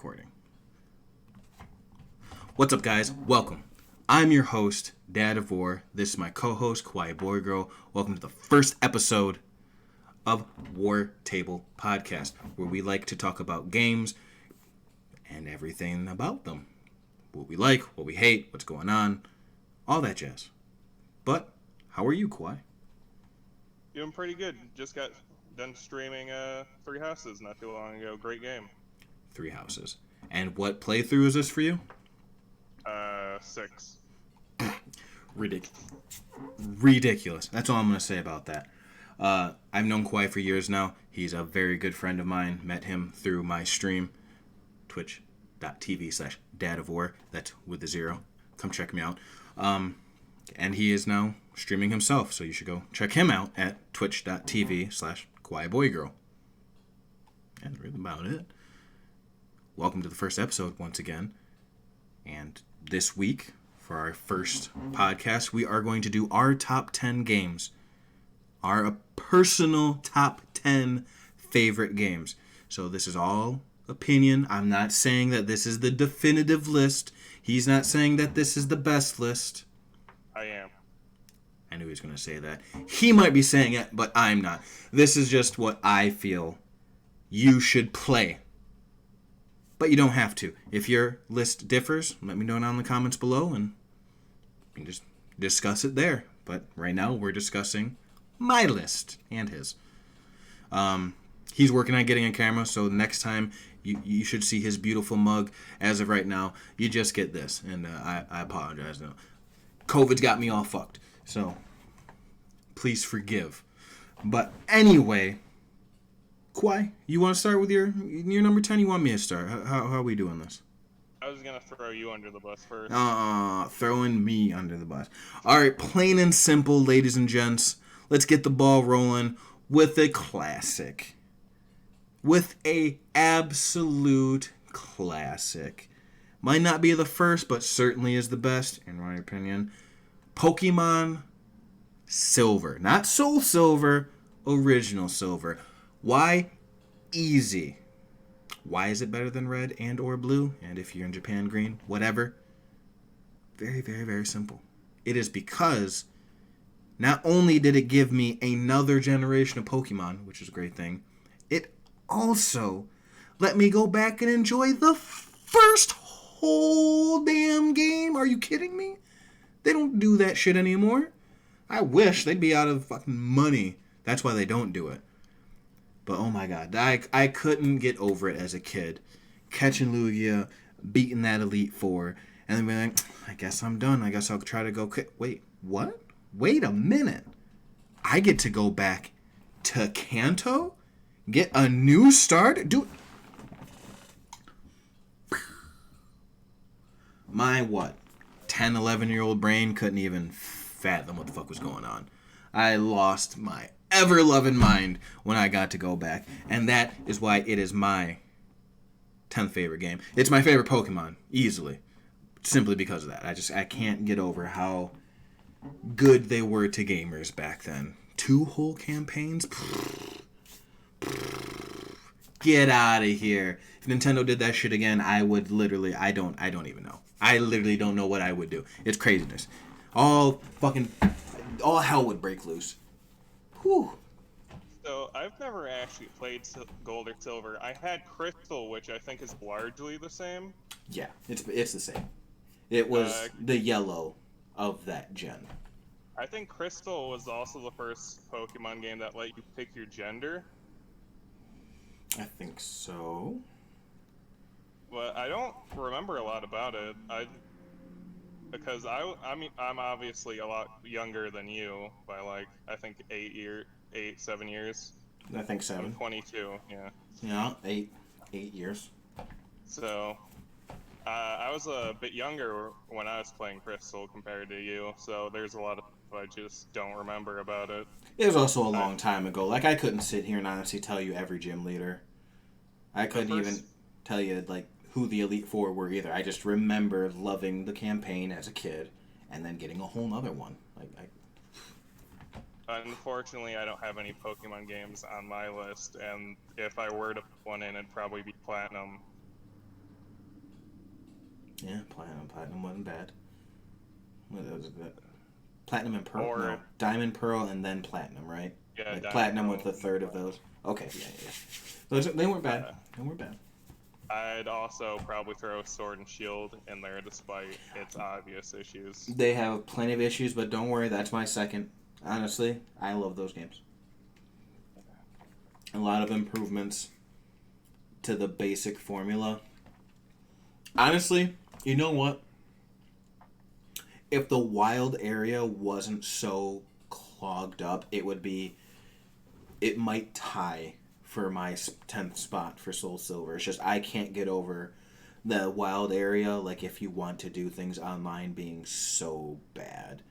recording. What's up, guys? Welcome. I'm your host, Dad of War. This is my co-host, Kawaii Boy Girl. Welcome to the first episode of War Table Podcast, where we like to talk about games and everything about them. What we like, what we hate, what's going on, all that jazz. But, how are you, Kawaii? Doing pretty good. Just got done streaming Three Houses not too long ago. Great game. Three Houses. And what playthrough is this for you? 6. Ridiculous. That's all I'm going to say about that. I've known Kawaii for years now. He's a very good friend of mine. Met him through my stream, twitch.tv/dadofwar. That's with a 0. Come check me out. And he is now streaming himself, so you should go check him out at twitch.tv/KawaiiBoyGirl. That's really about it. Welcome to the first episode once again. And this week, for our first podcast, we are going to do our top 10 games. Our personal top 10 favorite games. So this is all opinion. I'm not saying that this is the definitive list. He's not saying that this is the best list. I am. I knew he was going to say that. He might be saying it, but I'm not. This is just what I feel you should play. But you don't have to. If your list differs, let me know down in the comments below, and we can just discuss it there. But right now, we're discussing my list and his. He's working on getting a camera, so next time you should see his beautiful mug. As of right now, you just get this, and I apologize now. COVID's got me all fucked, so please forgive. But anyway, Kawaii, you want to start with your number 10? You want me to start? How are we doing this? I was going to throw you under the bus first. Throwing me under the bus. Alright, plain and simple, ladies and gents. Let's get the ball rolling with a classic. With a absolute classic. Might not be the first, but certainly is the best, in my opinion. Pokemon Silver. Not Soul Silver, Original Silver. Why? Easy. Why is it better than red and or blue? And if you're in Japan, green, whatever. Very, very, very simple. It is because not only did it give me another generation of Pokemon, which is a great thing, it also let me go back and enjoy the first whole damn game. Are you kidding me? They don't do that shit anymore. I wish they'd be out of fucking money. That's why they don't do it. But oh my god, I couldn't get over it as a kid. Catching Lugia, beating that Elite Four, and then being like, I guess I'm done. I guess I'll try to go. Wait, what? Wait a minute. I get to go back to Kanto? Get a new start? Dude. My 10, 11-year-old brain couldn't even fathom what the fuck was going on. I lost my ever-loving mind when I got to go back. And that is why it is my 10th favorite game. It's my favorite Pokemon, easily. Simply because of that. I can't get over how good they were to gamers back then. 2 whole campaigns? Get out of here. If Nintendo did that shit again, I would literally, I don't even know. I literally don't know what I would do. It's craziness. All hell would break loose. Whew. So, I've never actually played Gold or Silver. I had Crystal, which I think is largely the same. Yeah, it's the same. It was the yellow of that gen. I think Crystal was also the first Pokemon game that let you pick your gender. I think so. But I don't remember a lot about it. Because I'm obviously a lot younger than you by I think 7 years. I think 7. I'm 22. Yeah. Yeah, 8 years. So, I was a bit younger when I was playing Crystal compared to you. So there's a lot of I just don't remember about it. It was also a long time ago. I couldn't sit here and honestly tell you every gym leader. I couldn't even tell you who the Elite Four were either. I just remember loving the campaign as a kid, and then getting a whole nother one. Unfortunately, I don't have any Pokemon games on my list, and if I were to put one in, it'd probably be Platinum. Yeah, Platinum wasn't bad. What was it? Platinum and Pearl? Or No. Diamond, Pearl, and then Platinum, right? yeah, Like Diamond Platinum Pearl. with the third of those. Okay, yeah. They weren't bad. They weren't bad. I'd also probably throw Sword and Shield in there despite its obvious issues. They have plenty of issues, but don't worry, that's my second. Honestly, I love those games. A lot of improvements to the basic formula. Honestly, you know what? If the wild area wasn't so clogged up, it might tie for my 10th spot for Soul Silver. It's just I can't get over the wild area, like if you want to do things online, being so bad.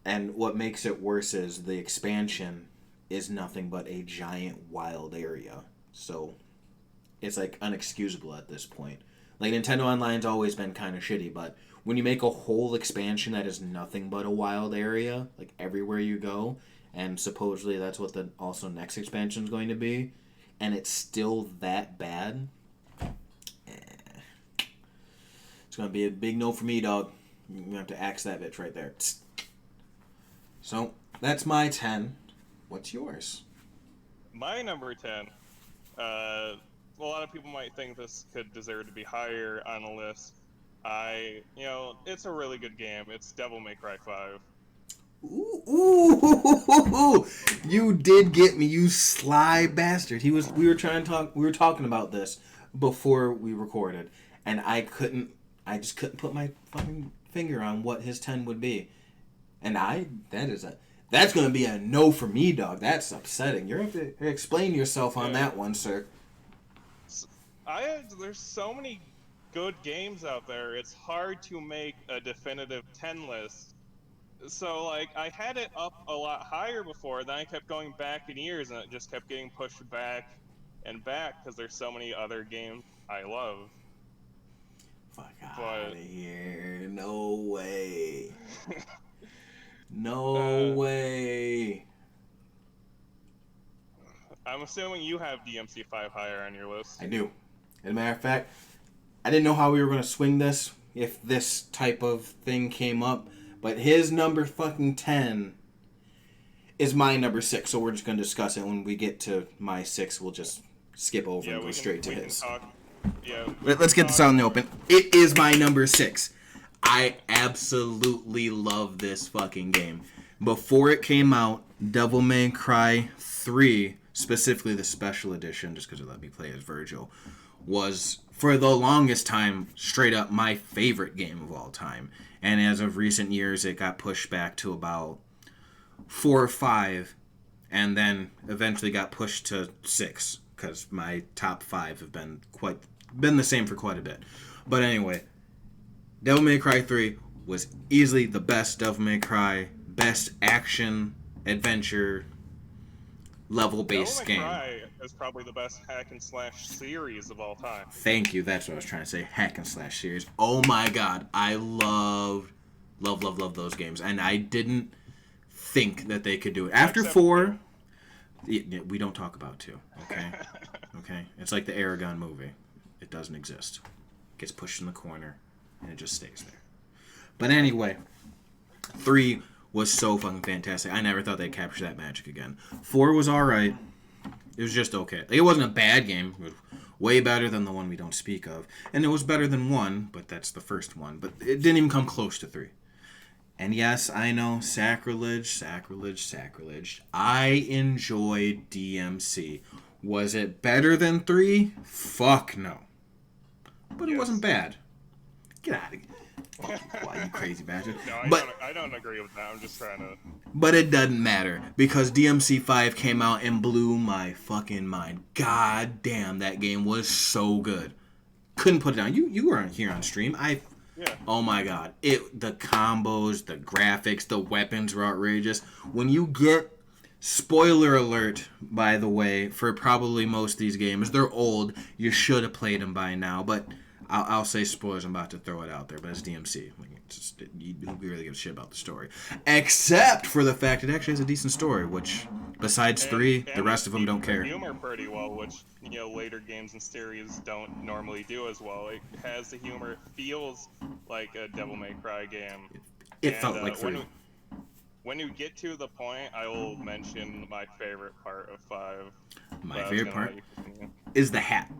And what makes it worse is the expansion is nothing but a giant wild area. So it's like unexcusable at this point. Like Nintendo Online's always been kind of shitty, but when you make a whole expansion that is nothing but a wild area, like everywhere you go, and supposedly that's what the also next expansion is going to be, and it's still that bad, it's going to be a big no for me, dog. You're going to have to axe that bitch right there. So, that's my 10. What's yours? My number 10. A lot of people might think this could deserve to be higher on the list. It's a really good game. It's Devil May Cry 5. Ooh, you did get me, you sly bastard. We were talking about this before we recorded, and I just couldn't put my fucking finger on what his 10 would be. And that's going to be a no for me, dog. That's upsetting. You're going to have to explain yourself on that one, sir. There's so many good games out there. It's hard to make a definitive 10 list. So, I had it up a lot higher before, then I kept going back in years, and it just kept getting pushed back and back, because there's so many other games I love. Fuck out of here. No way. No way. I'm assuming you have DMC5 higher on your list. I do. As a matter of fact, I didn't know how we were going to swing this if this type of thing came up, but his number fucking 10 is my number 6, so we're just going to discuss it. When we get to my 6, we'll just skip over and go straight to his. Let's get this out in the open. It is my number 6. I absolutely love this fucking game. Before it came out, Devil May Cry 3, specifically the special edition, just because it let me play as Virgil, was, for the longest time, straight up my favorite game of all time. And as of recent years, it got pushed back to about 4 or 5, and then eventually got pushed to 6, because my top 5 have been the same for quite a bit. But anyway, Devil May Cry 3 was easily the best Devil May Cry, best action, adventure, level-based game. Devil May Cry is probably the best hack and slash series of all time. Thank you, that's what I was trying to say, hack and slash series. Oh my god, I love those games, and I didn't think that they could do it. After 4, we don't talk about 2, okay? Okay? It's like the Aragon movie. It doesn't exist. It gets pushed in the corner, and it just stays there. But anyway, 3 was so fucking fantastic. I never thought they'd capture that magic again. 4 was alright. It was just okay. It wasn't a bad game. It was way better than the one we don't speak of. And it was better than 1, but that's the first one. But it didn't even come close to 3. And yes, I know, sacrilege. I enjoyed DMC. Was it better than 3? Fuck no. But it wasn't bad. Get out of here. Why, you crazy bastard. No, I don't agree with that. I'm just trying to... But it doesn't matter, because DMC5 came out and blew my fucking mind. God damn, that game was so good. Couldn't put it down. You weren't here on stream. Yeah. Oh my god. The combos, the graphics, the weapons were outrageous. When you get... Spoiler alert, by the way, for probably most of these games. They're old. You should have played them by now, but... I'll say spoilers. I'm about to throw it out there, but it's DMC. You really give a shit about the story, except for the fact it actually has a decent story. Which, besides 3, the rest of them don't care. Humor pretty well, which later games and series don't normally do as well. It has the humor. It feels like a Devil May Cry game. It felt like 3. When you get to the point, I will mention my favorite part of 5. My favorite part is the hat.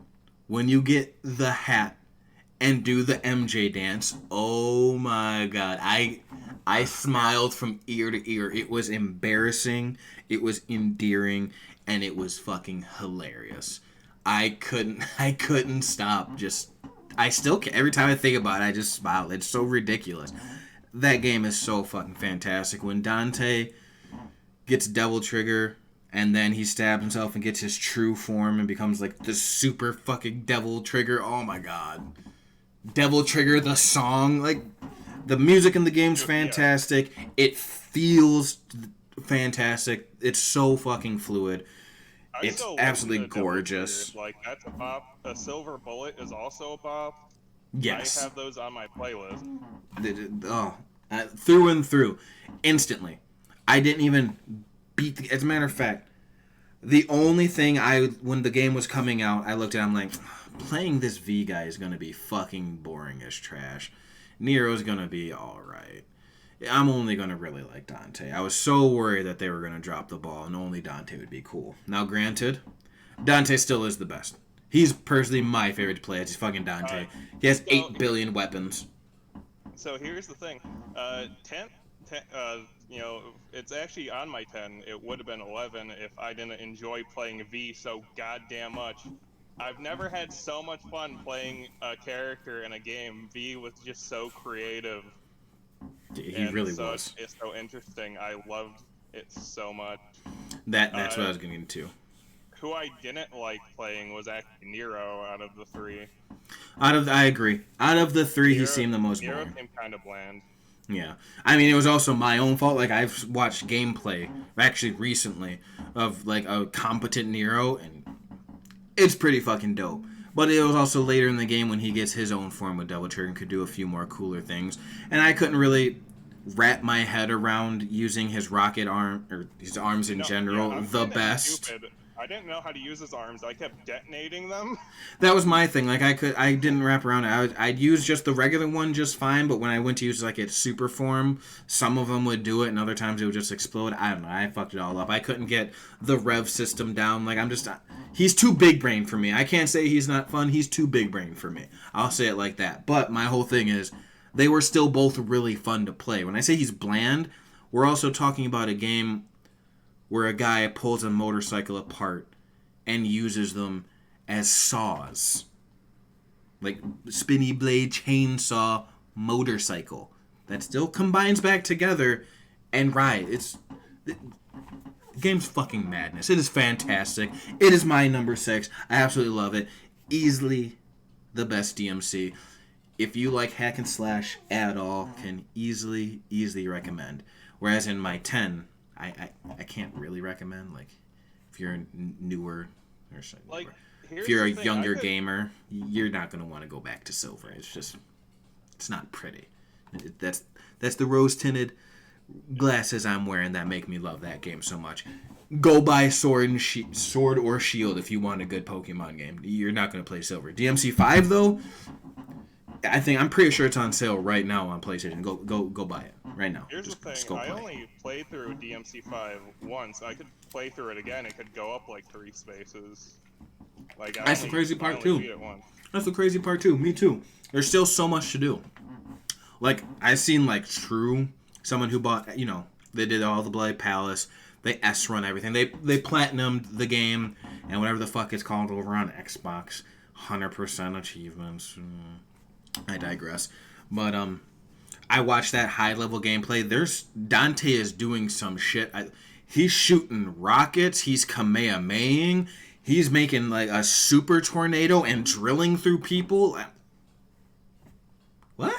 When you get the hat and do the MJ dance, oh my god. I smiled from ear to ear. It was embarrassing, it was endearing, and it was fucking hilarious. I couldn't stop. I still can't. Every time I think about it, I just smile. It's so ridiculous. That game is so fucking fantastic. When Dante gets Devil Trigger and then he stabs himself and gets his true form and becomes like the super fucking Devil Trigger. Oh my god. Devil Trigger, the song, like the music in the game's fantastic. It feels fantastic. It's so fucking fluid. It's absolutely gorgeous. Like, that's a bop. A Silver Bullet is also a bop. Yes. I have those on my playlist. Through and through. Instantly. I didn't even beat as a matter of fact, the only thing when the game was coming out, I looked at it, I'm like, playing this V guy is going to be fucking boring as trash. Nero's going to be alright. I'm only going to really like Dante. I was so worried that they were going to drop the ball and only Dante would be cool. Now, granted, Dante still is the best. He's personally my favorite to play. It's fucking Dante. He has 8 billion weapons. So here's the thing. 10, it's actually on my 10. It would have been 11 if I didn't enjoy playing V so goddamn much. I've never had so much fun playing a character in a game. V was just so creative. He really was. It's so interesting. I loved it so much. That's what I was getting into. Who I didn't like playing was actually Nero out of the 3. I agree. Out of the 3, he seemed the most boring. Nero seemed kind of bland. Yeah. I mean, it was also my own fault. Like, I've watched gameplay, actually recently, of, like, a competent Nero, and it's pretty fucking dope. But it was also later in the game when he gets his own form with Devil Trigger and could do a few more cooler things. And I couldn't really wrap my head around using his rocket arm, or his arms in general, the best. Stupid. I didn't know how to use his arms. I kept detonating them. That was my thing. Like, I didn't wrap around it. I'd use just the regular one just fine, but when I went to use, like, its super form, some of them would do it, and other times it would just explode. I don't know. I fucked it all up. I couldn't get the rev system down. Like, he's too big brain for me. I can't say he's not fun. He's too big brain for me. I'll say it like that. But my whole thing is, they were still both really fun to play. When I say he's bland, we're also talking about a game where a guy pulls a motorcycle apart and uses them as saws. Like, spinny blade, chainsaw, motorcycle. That still combines back together, and the game's fucking madness. It is fantastic. It is my number 6. I absolutely love it. Easily the best DMC. If you like hack and slash at all, can easily recommend. Whereas in my 10, I can't really recommend. Like, if you're newer or something, like, if you're a younger gamer, you're not going to want to go back to silver. It's not pretty. That's the rose tinted glasses I'm wearing that make me love that game so much. Go buy Sword or Shield if you want a good Pokemon game. You're not going to play silver. DMC 5 though, I'm pretty sure it's on sale right now on PlayStation. Go buy it right now. Here's the thing. I only played through DMC5 once. I could play through it again. It could go up like 3 spaces. Like, that's the crazy part too. That's the crazy part too. Me too. There's still so much to do. Like, I've seen like someone who bought, they did all the Bloody Palace. They S-run everything. They platinumed the game and whatever the fuck it's called over on Xbox. 100% achievements. I digress. But I watched that high level gameplay. Dante is doing some shit. He's shooting rockets. He's Kamehamehing. He's making like a super tornado and drilling through people. What?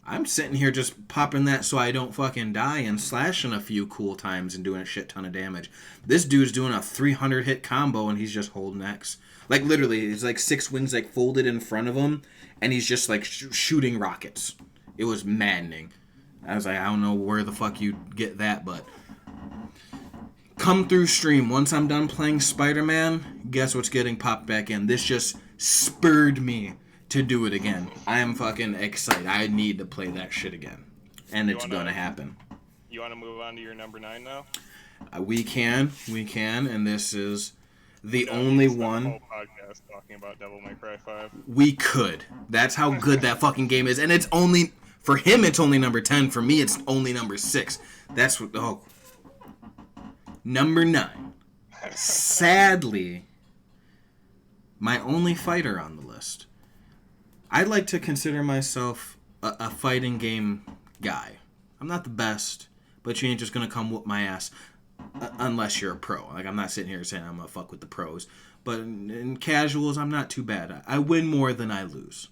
I'm sitting here just popping that so I don't fucking die and slashing a few cool times and doing a shit ton of damage. This dude's doing a 300 hit combo and he's just holding X. Like, literally, it's like 6 wings like folded in front of him and he's just like shooting rockets. It was maddening. I was like, I don't know where the fuck you get that, but come through stream. Once I'm done playing Spider-Man, guess what's getting popped back in? This just spurred me to do it again. I am fucking excited. I need to play that shit again. And it's gonna happen. You want to move on to your number 9 now? We can, and this is the only one. Whole podcast talking about Devil May Cry 5. We could. That's how good that fucking game is, and it's only for him. It's only number 10. For me, it's only number 6. That's what. Oh, number 9. Sadly, my only fighter on the list. I'd like to consider myself a fighting game guy. I'm not the best, but you ain't just gonna come whoop my ass unless you're a pro. Like, I'm not sitting here saying I'm gonna fuck with the pros, but in casuals, I'm not too bad. I win more than I lose.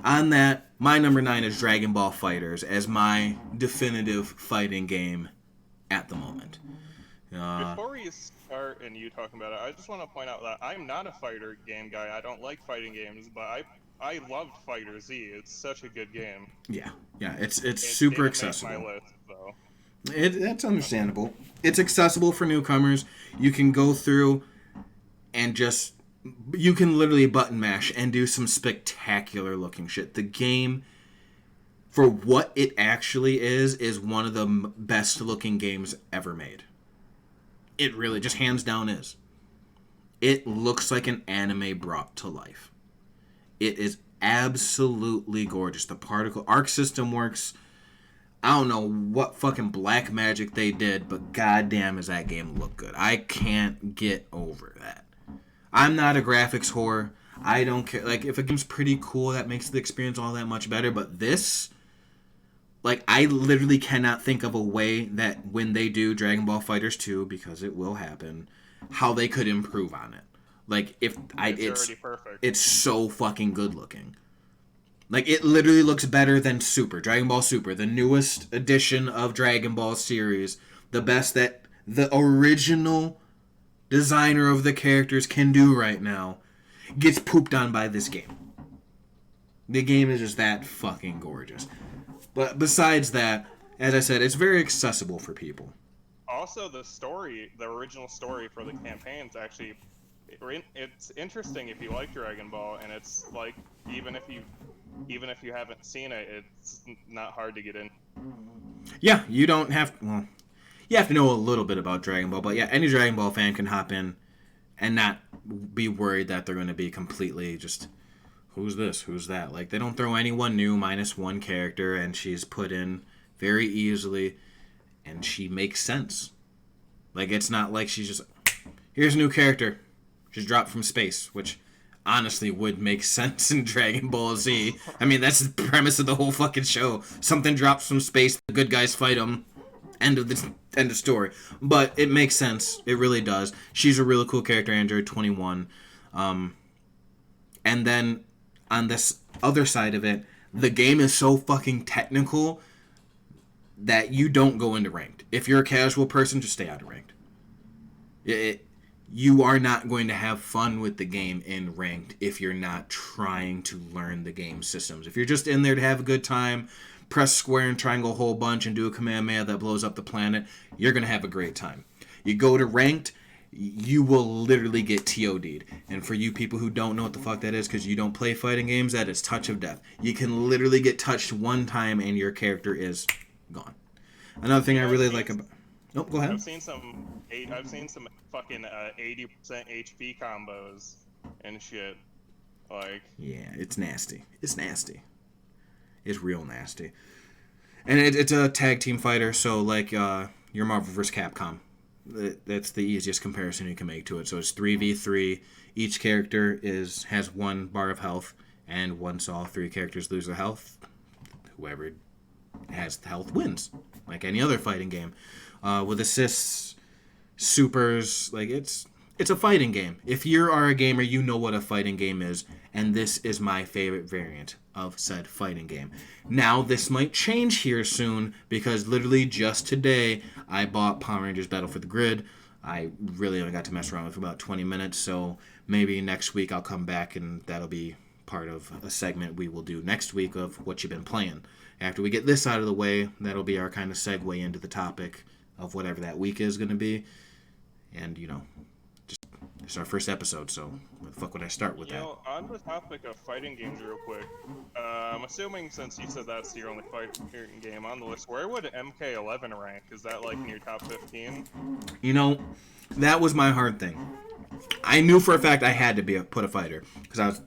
On that, my number 9 is Dragon Ball FighterZ as my definitive fighting game at the moment. Before we start and you talking about it, I just want to point out that I'm not a fighter game guy. I don't like fighting games, but I loved Fighter Z. It's such a good game. Yeah, it's super accessible. Make my list, so. That's understandable. It's accessible for newcomers. You can go through and you can literally button mash and do some spectacular looking shit. The game, for what it actually is one of the best looking games ever made. It really, just hands down is. It looks like an anime brought to life. It is absolutely gorgeous. The particle arc system works. I don't know what fucking black magic they did, but goddamn does that game look good. I can't get over that. I'm not a graphics whore. I don't care. Like, if a game's pretty cool, that makes the experience all that much better. But this, like, I literally cannot think of a way that when they do Dragon Ball FighterZ 2, because it will happen, how they could improve on it. Like, it's already perfect. It's so fucking good looking. Like, it literally looks better than Super. Dragon Ball Super, the newest edition of Dragon Ball series. The best that the original designer of the characters can do right now gets pooped on by this game. The game is just that fucking gorgeous. But besides that, as I said, it's very accessible for people. Also, the original story for the campaign's actually... It's interesting if you like Dragon Ball, and it's like, even if you haven't seen it, it's not hard to get in. Yeah, you don't have... Well, you have to know a little bit about Dragon Ball, but yeah, any Dragon Ball fan can hop in and not be worried that they're going to be completely just, who's this, who's that? Like, they don't throw anyone new minus one character, and she's put in very easily, and she makes sense. Like, it's not like she's just, here's a new character, just dropped from space, which honestly would make sense in Dragon Ball Z. I mean, that's the premise of the whole fucking show. Something drops from space, the good guys fight them. End of story. But it makes sense. It really does. She's a really cool character, Android 21. And then on this other side of it, the game is so fucking technical that you don't go into ranked. If you're a casual person, just stay out of ranked. You are not going to have fun with the game in ranked if you're not trying to learn the game systems. If you're just in there to have a good time, press square and triangle a whole bunch and do a Kamehameha that blows up the planet, you're going to have a great time. You go to ranked, you will literally get TOD'd. And for you people who don't know what the fuck that is because you don't play fighting games, that is touch of death. You can literally get touched one time and your character is gone. Another thing I really like about... Nope, go ahead. I've seen some fucking 80% HP combos and shit. Like... Yeah, it's nasty. It's nasty. It's real nasty. And it's a tag team fighter, so like your Marvel vs. Capcom. That's the easiest comparison you can make to it. So it's 3v3. Each character has 1 bar of health, and once all 3 characters lose their health, whoever has the health wins. Like any other fighting game. With assists, supers, like it's a fighting game. If you are a gamer, you know what a fighting game is, and this is my favorite variant of said fighting game. Now, this might change here soon, because literally just today, I bought Power Rangers Battle for the Grid. I really only got to mess around with for about 20 minutes, so maybe next week I'll come back and that'll be part of a segment we will do next week of what you've been playing. After we get this out of the way, that'll be our kind of segue into the topic of whatever that week is going to be. And, just it's our first episode, so where the fuck would I start with that? On the topic of fighting games real quick, I'm assuming since you said that's your only fighting game on the list, where would MK11 rank? Is that like in your top 15? That was my hard thing. I knew for a fact I had to put a fighter, because let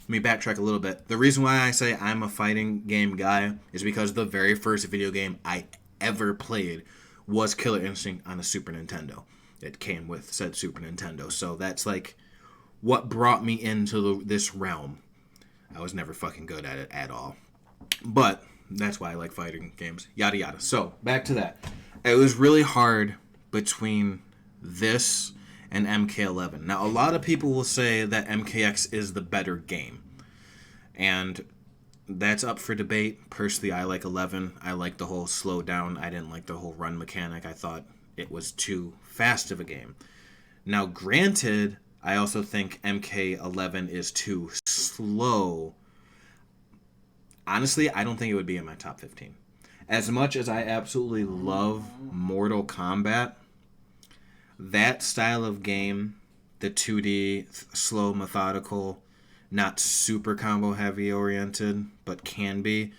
me backtrack a little bit. The reason why I say I'm a fighting game guy is because the very first video game I ever played was Killer Instinct on a Super Nintendo. It came with said Super Nintendo. So that's like what brought me into this realm. I was never fucking good at it at all. But that's why I like fighting games. Yada yada. So back to that. It was really hard between this and MK11. Now a lot of people will say that MKX is the better game. And that's up for debate. Personally, I like 11. I like the whole slow down. I didn't like the whole run mechanic. I thought it was too fast of a game. Now, granted, I also think MK11 is too slow. Honestly, I don't think it would be in my top 15. As much as I absolutely love Mortal Kombat, that style of game, the 2D, slow, methodical, not super combo heavy oriented, but can be.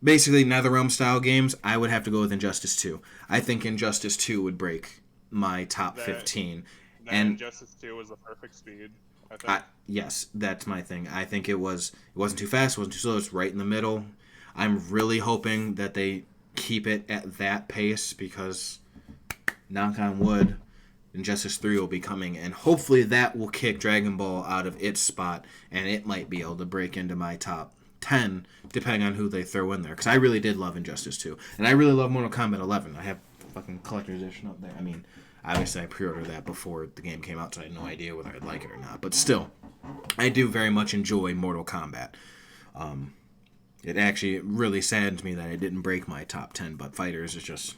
Basically, NetherRealm style games, I would have to go with Injustice 2. I think Injustice 2 would break my top 15. And Injustice 2 was the perfect speed, I think. Yes, that's my thing. I think it wasn't too fast, it wasn't too slow, it's right in the middle. I'm really hoping that they keep it at that pace because, knock on wood, Injustice 3 will be coming, and hopefully that will kick Dragon Ball out of its spot, and it might be able to break into my top 10, depending on who they throw in there. Because I really did love Injustice 2. And I really love Mortal Kombat 11. I have the fucking collector's edition up there. I mean, obviously I pre-ordered that before the game came out, so I had no idea whether I'd like it or not. But still, I do very much enjoy Mortal Kombat. It actually really saddens me that it didn't break my top 10, but Fighters is just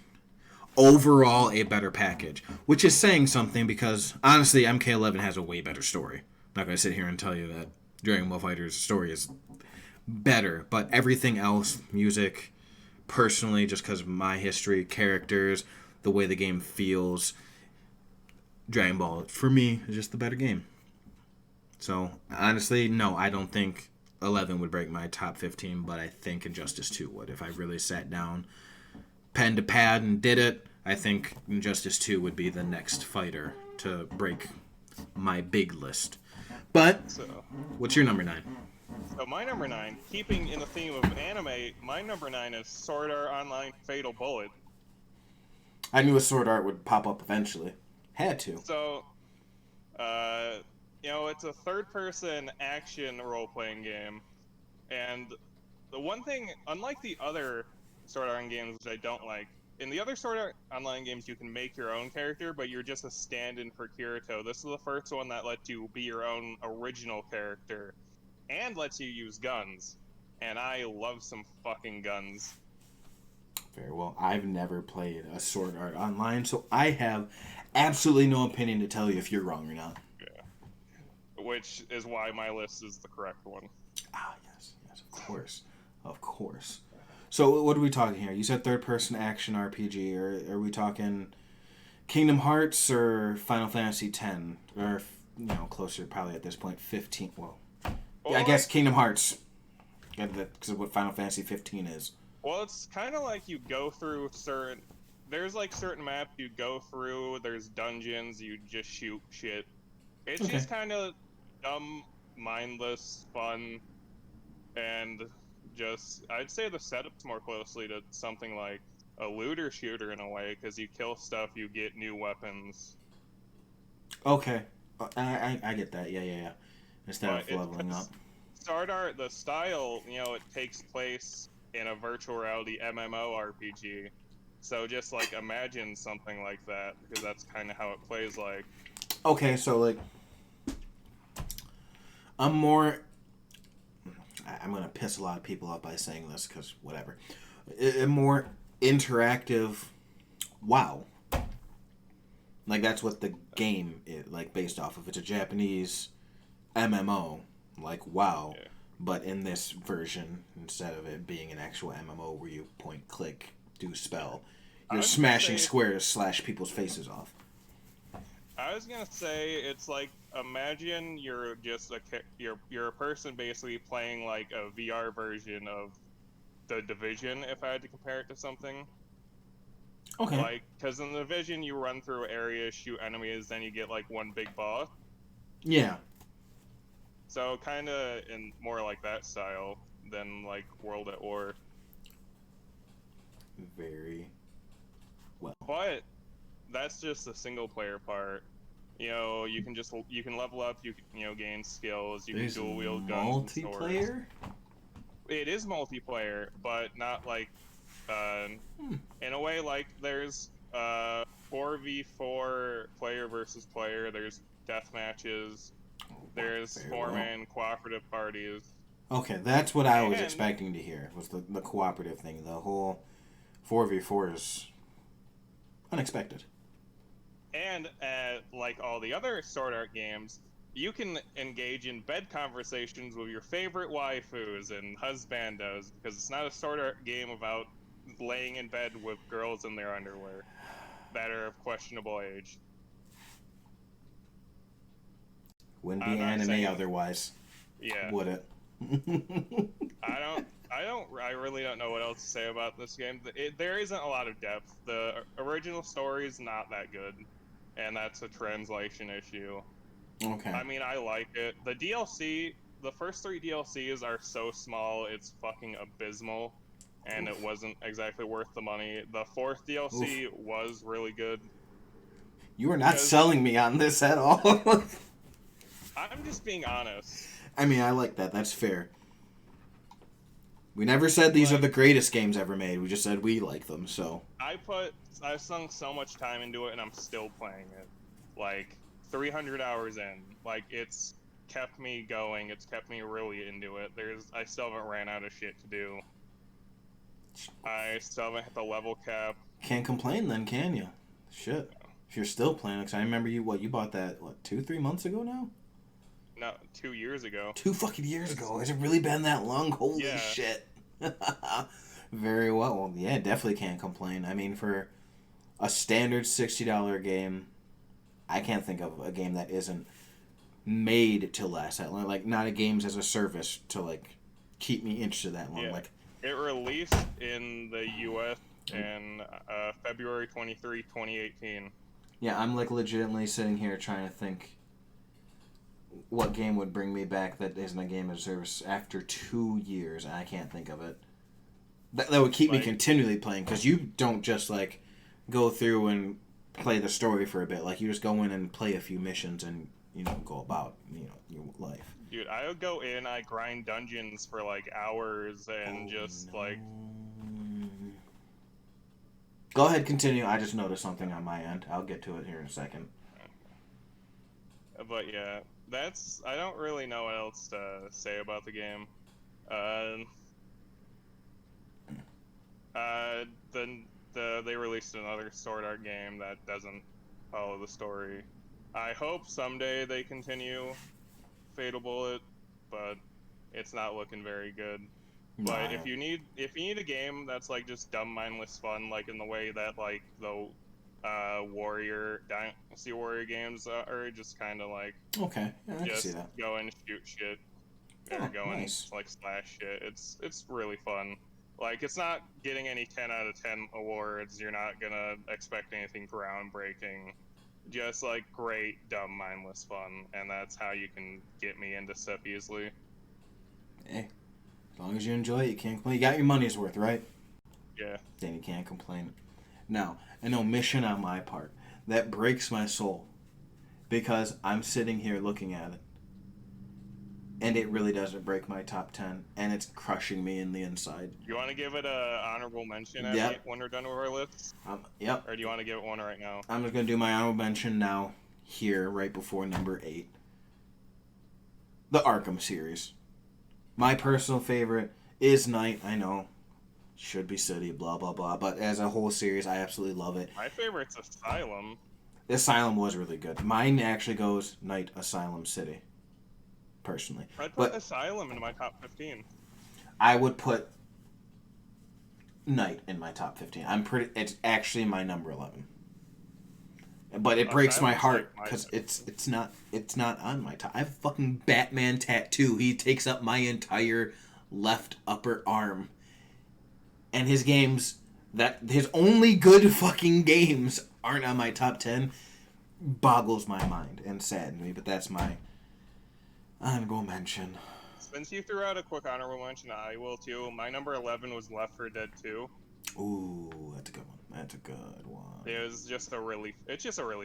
overall a better package. Which is saying something because, honestly, MK11 has a way better story. I'm not going to sit here and tell you that Dragon Ball Fighters' story is better, but everything else, music, personally, just because of my history, characters, the way the game feels, Dragon Ball, for me, is just the better game. So, honestly, no, I don't think 11 would break my top 15, but I think Injustice 2 would. If I really sat down, pen to pad, and did it, I think Injustice 2 would be the next fighter to break my big list. But, what's your number 9? So my number 9, keeping in the theme of anime, my number 9 is Sword Art Online Fatal Bullet. I knew a Sword Art would pop up eventually. Had to. So, it's a third-person action role-playing game, and the one thing, unlike the other Sword Art Online games, which I don't like, in the other Sword Art Online games, you can make your own character, but you're just a stand-in for Kirito. This is the first one that lets you be your own original character, and lets you use guns. And I love some fucking guns. Very well. I've never played a Sword Art Online, so I have absolutely no opinion to tell you if you're wrong or not. Yeah. Which is why my list is the correct one. Ah, yes, of course. Of course. So what are we talking here? You said third-person action RPG, or are we talking Kingdom Hearts or Final Fantasy X? Or, closer probably at this point, 15. Well, yeah, I guess Kingdom Hearts. Because of what Final Fantasy 15 is. Well, it's kind of like you go through there's like certain maps you go through, there's dungeons, you just shoot shit. It's just kind of dumb, mindless, fun, and just, I'd say the setup's more closely to something like a looter shooter in a way, because you kill stuff, you get new weapons. Okay. I get that, yeah. Instead of leveling up. Sword Art, the style, it takes place in a virtual reality MMORPG. So just, imagine something like that, because that's kind of how it plays like. Okay, so, I'm going to piss a lot of people off by saying this, because whatever. A more interactive WoW. That's what the game is, based off of. It's a Japanese MMO. like WoW, Yeah. but in this version, instead of it being an actual MMO where you point, click, do spell, I you're was gonna smashing say, squares, slash people's faces off. it's like imagine you're just you're a person basically playing like a VR version of the Division. If I had to compare it to something, Okay. like because in the Division you run through areas, shoot enemies, then you get like one big boss. Yeah. So kind of in more like that style than like World at War. Very well. But that's just the single player part. You know, you can level up, you know gain skills, you can There's dual wield guns and swords. multiplayer? It is multiplayer, but not like uh, in a way like there's 4v4 player versus player. There's death matches. There's Very well. four-man cooperative parties. Okay, that's what I was And expecting to hear, was the cooperative thing. The whole 4v4 is unexpected. And like all the other Sword Art games, you can engage in bed conversations with your favorite waifus and husbandos because it's not a Sword Art game about laying in bed with girls in their underwear that are of questionable age. Wouldn't I'm be not anime saying- otherwise, Yeah, would it? I really don't know what else to say about this game. There isn't a lot of depth. The original story is not that good, and that's a translation issue. Okay. I mean, I like it. The DLC, the first 3 DLCs are so small, it's fucking abysmal, and Oof. it wasn't exactly worth the money. The 4th DLC was really good. You are not because- selling me on this at all. I'm just being honest. I mean, I like that. That's fair. We never said these are the greatest games ever made. We just said we like them, so. I've sunk so much time into it, and I'm still playing it. Like, 300 hours in. Like, it's kept me going. It's kept me really into it. I still haven't ran out of shit to do. I still haven't hit the level cap. Can't complain then, can you? Shit. If you're still playing, because I remember you bought that, 2-3 months ago now? No, 2 years ago. 2 fucking years ago. Has it really been that long? Holy Yeah. shit. Very well. Well, yeah, definitely can't complain. I mean, for a standard $60 game, I can't think of a game that isn't made to last that long. Like, not a games as a service to, like, keep me interested that long. Yeah. Like, It released in the US in February 23, 2018. yeah, I'm, like, legitimately sitting here trying to think what game would bring me back that isn't a game as a service after 2 years, and I can't think of it. That would keep me continually playing, because you don't just, like, go through and play the story for a bit. Like, you just go in and play a few missions and, go about, your life. Dude, I would go in, I grind dungeons for, like, hours and Go ahead, continue. I just noticed something on my end. I'll get to it here in a second. But yeah, I don't really know what else to say about the game. They released another Sword Art game that doesn't follow the story. I hope someday they continue Fatal Bullet, but it's not looking very good. But if you need a game that's like just dumb, mindless fun, like in the way that like the Dynasty Warrior games are, just kind of like okay, yeah, I can see just that. go and shoot shit, or Oh, go and nice. like slash shit. It's really fun. Like it's not getting any 10 out of 10 awards. You're not gonna expect anything groundbreaking. Just like great, dumb, mindless fun, and that's how you can get me into stuff easily. Hey, as long as you enjoy it, you can't complain. You got your money's worth, right? Yeah. Then you can't complain. Now, an omission on my part that breaks my soul, because I'm sitting here looking at it, and it really doesn't break my top 10, and it's crushing me in the inside. You want to give it a honorable mention when we're done with our lists? Yep. Or do you want to give it one right now? I'm just going to do my honorable mention now, here, right before number 8. The Arkham series. My personal favorite is Knight, I know. Should be City, blah, blah, blah. But as a whole series, I absolutely love it. My favorite's Asylum. Asylum was really good. Mine actually goes Knight, Asylum, City. personally. I'd put But Asylum in my top 15. I would put Night in my top 15. It's actually my number 11. But it breaks my heart because it's not on my top. I have a fucking Batman tattoo. He takes up my entire left upper arm. And his only good fucking games aren't on my top 10 boggles my mind and saddens me, but that's my honorable mention. Since you threw out a quick honorable mention, I will too. My number 11 was Left 4 Dead 2. Ooh, that's a good one. That's a good one. It's just a really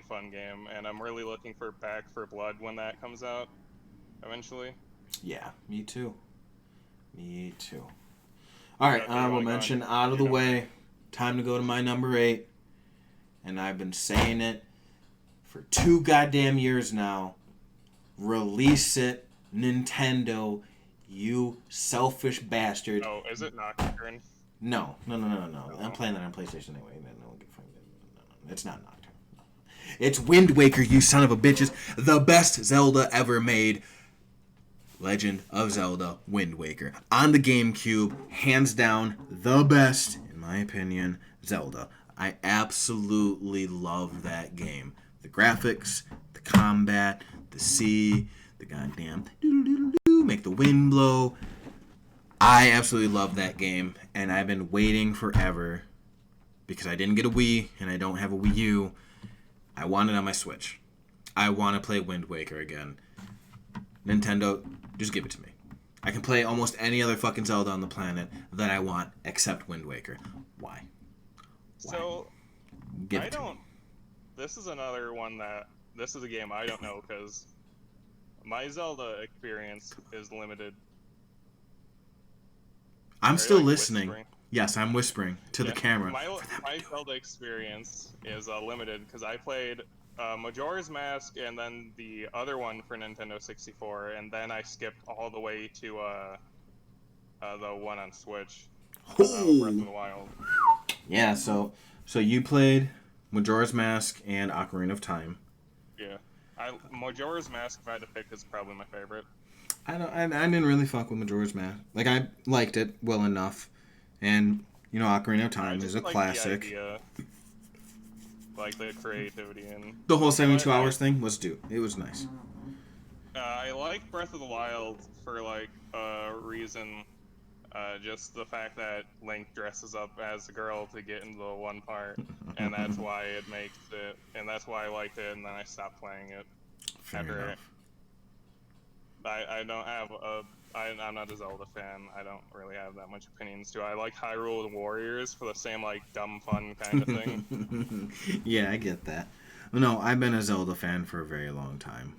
fun game, and I'm really looking for Back 4 Blood when that comes out eventually. Yeah, me too. All right, honorable mention out of the way. Time to go to my number 8. And I've been saying it for 2 goddamn years now. Release it, Nintendo, you selfish bastard. Oh, is it Nocturne? No. I'm playing that on PlayStation anyway. No, it's not Nocturne. No. It's Wind Waker, you son of a bitches. The best Zelda ever made. Legend of Zelda Wind Waker. On the GameCube, hands down, the best, in my opinion, Zelda. I absolutely love that game. The graphics, the combat, the sea, the goddamn make the wind blow. I absolutely love that game, and I've been waiting forever because I didn't get a Wii and I don't have a Wii U. I want it on my Switch. I want to play Wind Waker again. Nintendo, just give it to me. I can play almost any other fucking Zelda on the planet that I want except Wind Waker. Why? So, Give it to me. This is another one this is a game I don't know because my Zelda experience is limited. I'm still listening. Whispering? Yes, I'm whispering to the camera. My Zelda experience is limited because I played Majora's Mask and then the other one for Nintendo 64, and then I skipped all the way to the one on Switch, Breath of the Wild. Yeah, so you played Majora's Mask and Ocarina of Time. Yeah, Majora's Mask, if I had to pick, is probably my favorite. I didn't really fuck with Majora's Mask. Like, I liked it well enough, and Ocarina of Time is a classic. The idea, like the creativity and the whole 72 hours thing was it was nice. I like Breath of the Wild for like a reason. Just the fact that Link dresses up as a girl to get into the one part, and that's why it makes it, and that's why I liked it, and then I stopped playing it. Fair enough. I don't have I'm not a Zelda fan. I don't really have that much opinions to it. I like Hyrule Warriors for the same like dumb fun kind of thing. Yeah, I get that. No, I've been a Zelda fan for a very long time.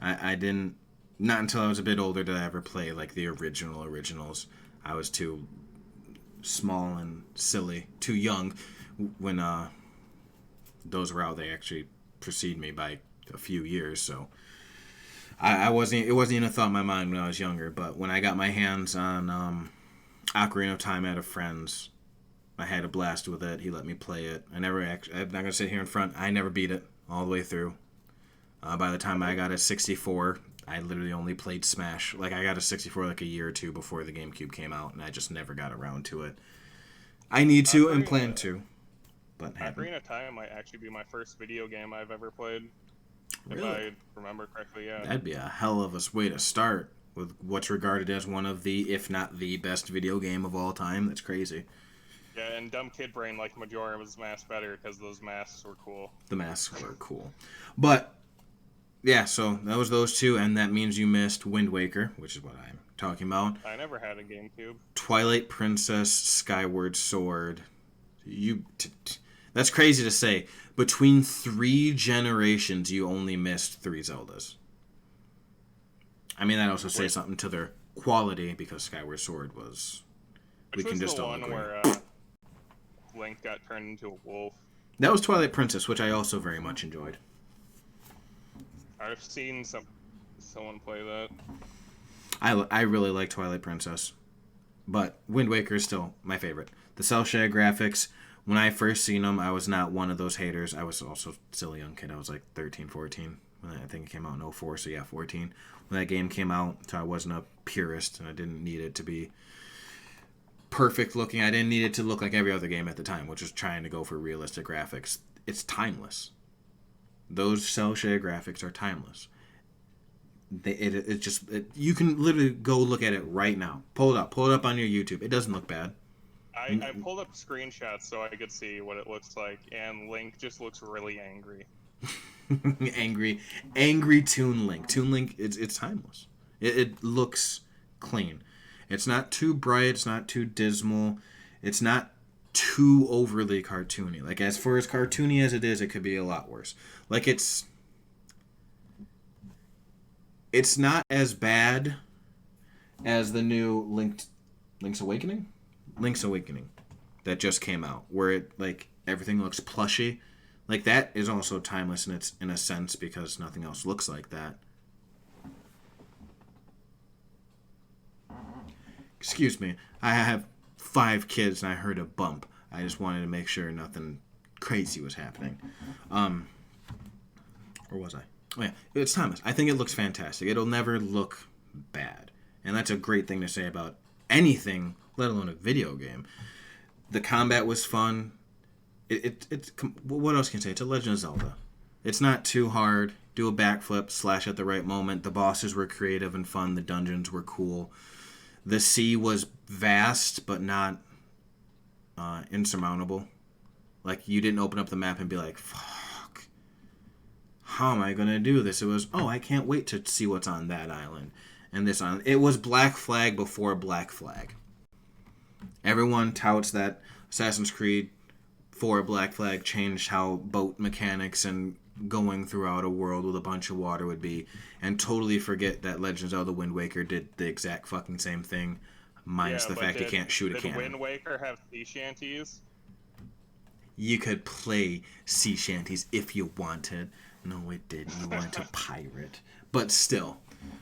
I didn't. Not until I was a bit older did I ever play like the originals. I was too small and silly, too young when those were out. They actually preceded me by a few years, so it wasn't even a thought in my mind when I was younger. But when I got my hands on Ocarina of Time at a friend's, I had a blast with it. He let me play it. I'm not gonna sit here in front. I never beat it all the way through. By the time I got a 64. I literally only played Smash. Like, I got a 64 like a year or two before the GameCube came out, and I just never got around to it. I need to and plan to, but Ocarina of Time might actually be my first video game I've ever played. Really? If I remember correctly, yeah. That'd be a hell of a way to start with what's regarded as one of the, if not the best video game of all time. That's crazy. Yeah, and dumb kid brain like Majora's Mask better because those masks were cool. The masks were cool. But yeah, so that was those two, and that means you missed Wind Waker, which is what I'm talking about. I never had a GameCube. Twilight Princess, Skyward Sword. That's crazy to say. Between 3 generations, you only missed 3 Zeldas. I mean, that also says something to their quality, because Skyward Sword was... Which was the one where Link got turned into a wolf? That was Twilight Princess, which I also very much enjoyed. I've seen someone play that. I really like Twilight Princess, but Wind Waker is still my favorite. The cel shaded graphics, when I first seen them, I was not one of those haters. I was also still a young kid. I was like 13, 14. I think it came out in 04, so yeah, 14. When that game came out, so I wasn't a purist, and I didn't need it to be perfect looking. I didn't need it to look like every other game at the time, which was trying to go for realistic graphics. It's timeless. Those cel shaded graphics are timeless. You can literally go look at it right now. Pull it up on your YouTube. It doesn't look bad. I pulled up screenshots so I could see what it looks like, and Link just looks really angry. angry Toon Link. Toon Link, it's timeless. It looks clean. It's not too bright. It's not too dismal. It's not too overly cartoony. Like, as far as cartoony as it is, it could be a lot worse. Like, it's not as bad as the new Link's Awakening that just came out, where it, like, everything looks plushy. Like, that is also timeless in a sense, because nothing else looks like that. Excuse me. I have 5 kids and I heard a bump. I just wanted to make sure nothing crazy was happening. Or was I? Oh yeah, it's timeless. I think it looks fantastic. It'll never look bad. And that's a great thing to say about anything, let alone a video game. The combat was fun. What else can I say? It's a Legend of Zelda. It's not too hard. Do a backflip, slash at the right moment. The bosses were creative and fun. The dungeons were cool. The sea was vast, but not insurmountable. Like, you didn't open up the map and be like, fuck, how am I going to do this? It was, oh, I can't wait to see what's on that island and this island. It was Black Flag before Black Flag. Everyone touts that Assassin's Creed 4 Black Flag changed how boat mechanics and going throughout a world with a bunch of water would be, and totally forget that Legends of the Wind Waker did the exact fucking same thing, minus the fact you can't shoot a cannon. Did Wind Waker have sea shanties? You could play sea shanties if you wanted. No, it didn't. You wanted to pirate. But still,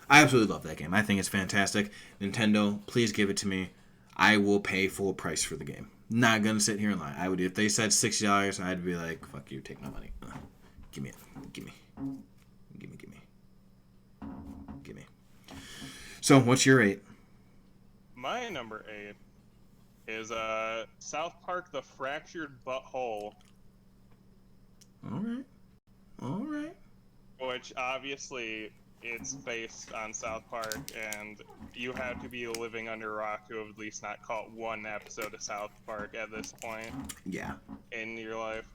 I absolutely love that game. I think it's fantastic. Nintendo, please give it to me. I will pay full price for the game. Not gonna sit here and lie. I would, if they said $60, I'd be like, fuck you, take my money. Give me it. Give me. So, what's your 8? My number 8 is South Park: The Fractured Butthole. All right. Which obviously it's based on South Park, and you have to be living under a rock to have at least not caught one episode of South Park at this point. Yeah. In your life.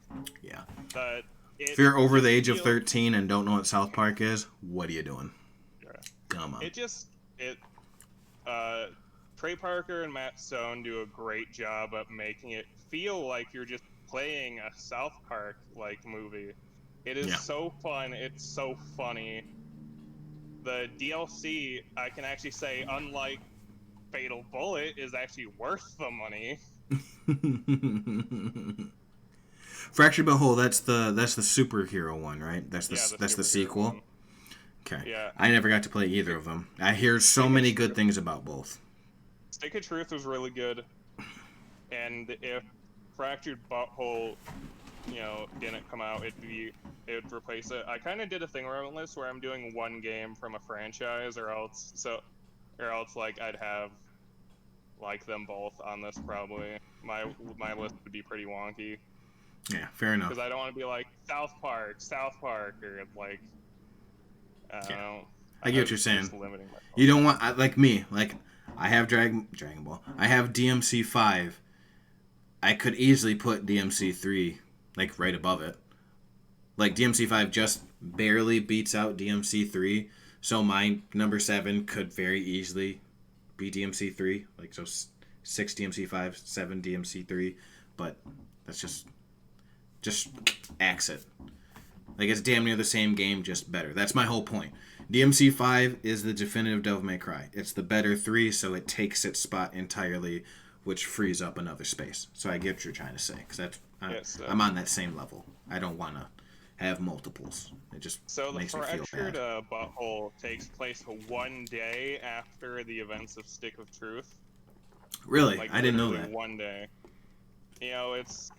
Yeah. But if you're over the age of 13 and don't know what South Park is, what are you doing? Yeah. Come on. Trey Parker and Matt Stone do a great job of making it feel like you're just playing a South Park like movie. It is so fun. It's so funny. The DLC, I can actually say, unlike Fatal Bullet, is actually worth the money. Fractured Butthole, that's the superhero one, right? That's the sequel. One. Okay. Yeah. I never got to play either of them. I hear so many good things about both. Stick of Truth was really good, and if Fractured Butthole, didn't come out, it would replace it. I kind of did a thing around this where I'm doing one game from a franchise, or else like I'd have like them both on this probably. My list would be pretty wonky. Yeah, fair enough. Because I don't want to be like South Park, or like I don't know. I get what you're saying. You don't want, like me, like I have Dragon Ball. I have DMC5. I could easily put DMC3 like right above it. Like DMC5 just barely beats out DMC3, so my number 7 could very easily be DMC3. Like, so 6 DMC5, 7 DMC3, but that's just axe it. Like, it's damn near the same game, just better. That's my whole point. DMC5 is the definitive Devil May Cry. It's the better 3, so it takes its spot entirely, which frees up another space. So I get what you're trying to say, because I'm on that same level. I don't want to have multiples. It just makes me feel bad. So the Fractured Butthole takes place one day after the events of Stick of Truth. Really? Like, I didn't know that. One day. It's...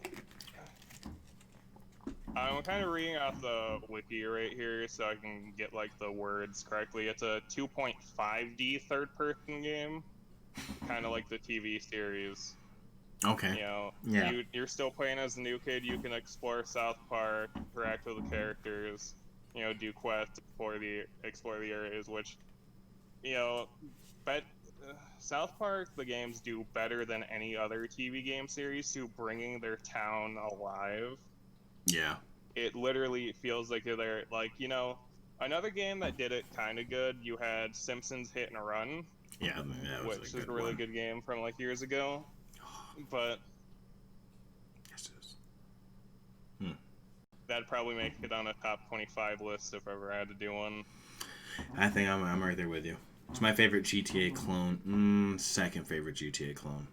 I'm kind of reading off the wiki right here so I can get like the words correctly. It's a 2.5D third-person game, kind of like the TV series. Okay. You know, Yeah. you're still playing as a new kid. You can explore South Park, interact with the characters, you know, do quests, explore the areas. Which, you know, but South Park the games do better than any other TV game series to bringing their town alive. Yeah. It literally feels like they're there. Like, you know, another game that did it kind of good. You had Simpsons Hit and Run, Yeah, that was which a is good a really one. good game from like years ago. But Yes, it is. that'd probably make it on a top 25 list if I ever had to do one. I think I'm right there with you. It's my favorite GTA clone. Second favorite GTA clone.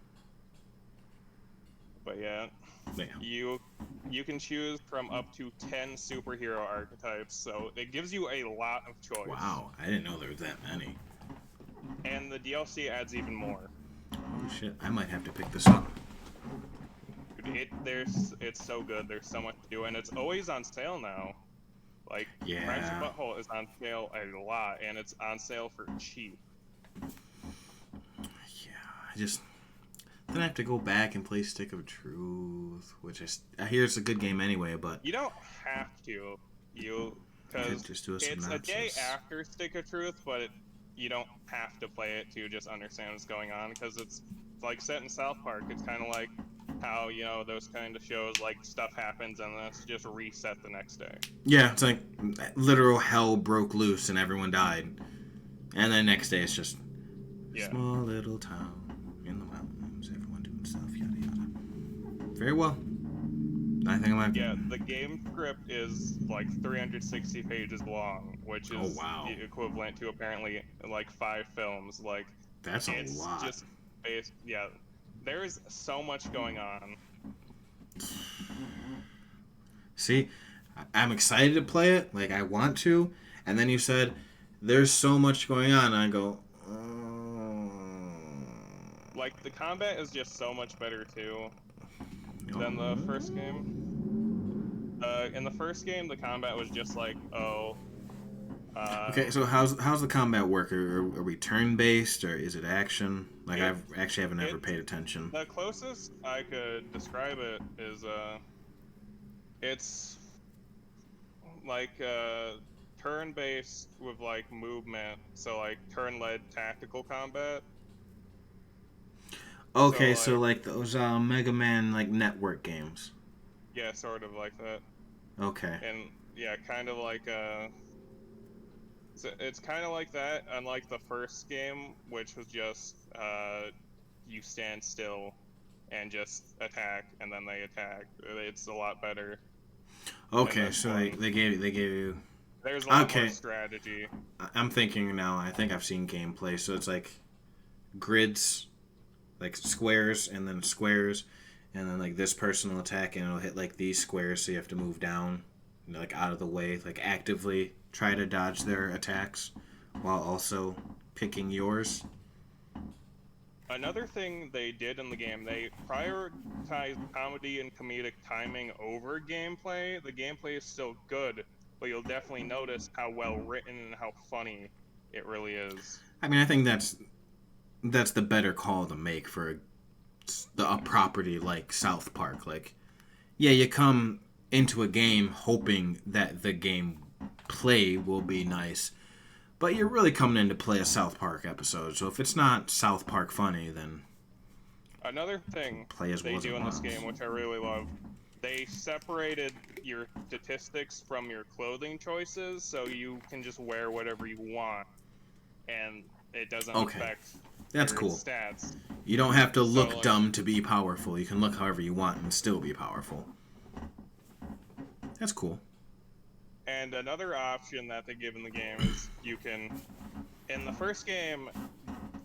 But yeah, Yeah. you can choose from up to 10 superhero archetypes, so it gives you a lot of choice. Wow, I didn't know there was that many. And the DLC adds even more. Oh shit, I might have to pick this up. It's so good. There's so much to do, and it's always on sale now. Like, Yeah. Fractured Butthole is on sale a lot, and it's on sale for cheap. Yeah, I just then I have to go back and play Stick of Truth, which I hear it's a good game anyway, but You don't have to, because just do a it's a synopsis. day after Stick of Truth, but you don't have to play it to just understand what's going on, because it's like set in South Park. It's kind of like how, you know, those kind of shows, like, stuff happens and then it's just reset the next day. Yeah, it's like literal hell broke loose and everyone died, and then next day it's just small little town in the mountains, everyone doing stuff, yada yada. Very well. I think I might. Yeah, the game script is like 360 pages long, which is the equivalent to apparently like 5 films. Like, that's a it's lot. just yeah, there's so much going on. See, I'm excited to play it. Like, I want to, and then you said there's so much going on. And I go. Like, the combat is just so much better too than the first game. In the first game, the combat was just like, okay, so how's the combat work? Are we turn based or is it action? Like, I haven't ever paid attention. The closest I could describe it is it's like turn based with like movement, so like turn led tactical combat. Okay, so like those Mega Man like network games. Yeah, sort of like that. Okay. And yeah, kind of like it's kind of like that, unlike the first game, which was just you stand still and just attack, and then they attack. It's a lot better. Okay, so they gave you. There's a lot more strategy. I'm thinking now. I think I've seen gameplay, so it's like grids, like squares, and then squares, and then like this person will attack, and it'll hit like these squares, so you have to move down, like out of the way, like actively try to dodge their attacks, while also picking yours. Another thing they did in the game, they prioritized comedy and comedic timing over gameplay. The gameplay is still good, but you'll definitely notice how well written and how funny it really is. I mean, I think that's the better call to make for a property like South Park. Like, yeah, you come into a game hoping that the game play will be nice, but you're really coming in to play a South Park episode. So if it's not South Park funny, then another thing they do in this game, which I really love, they separated your statistics from your clothing choices, so you can just wear whatever you want, and it doesn't affect your stats. You don't have to look dumb to be powerful. You can look however you want and still be powerful. That's cool. And another option that they give in the game is you can... In the first game,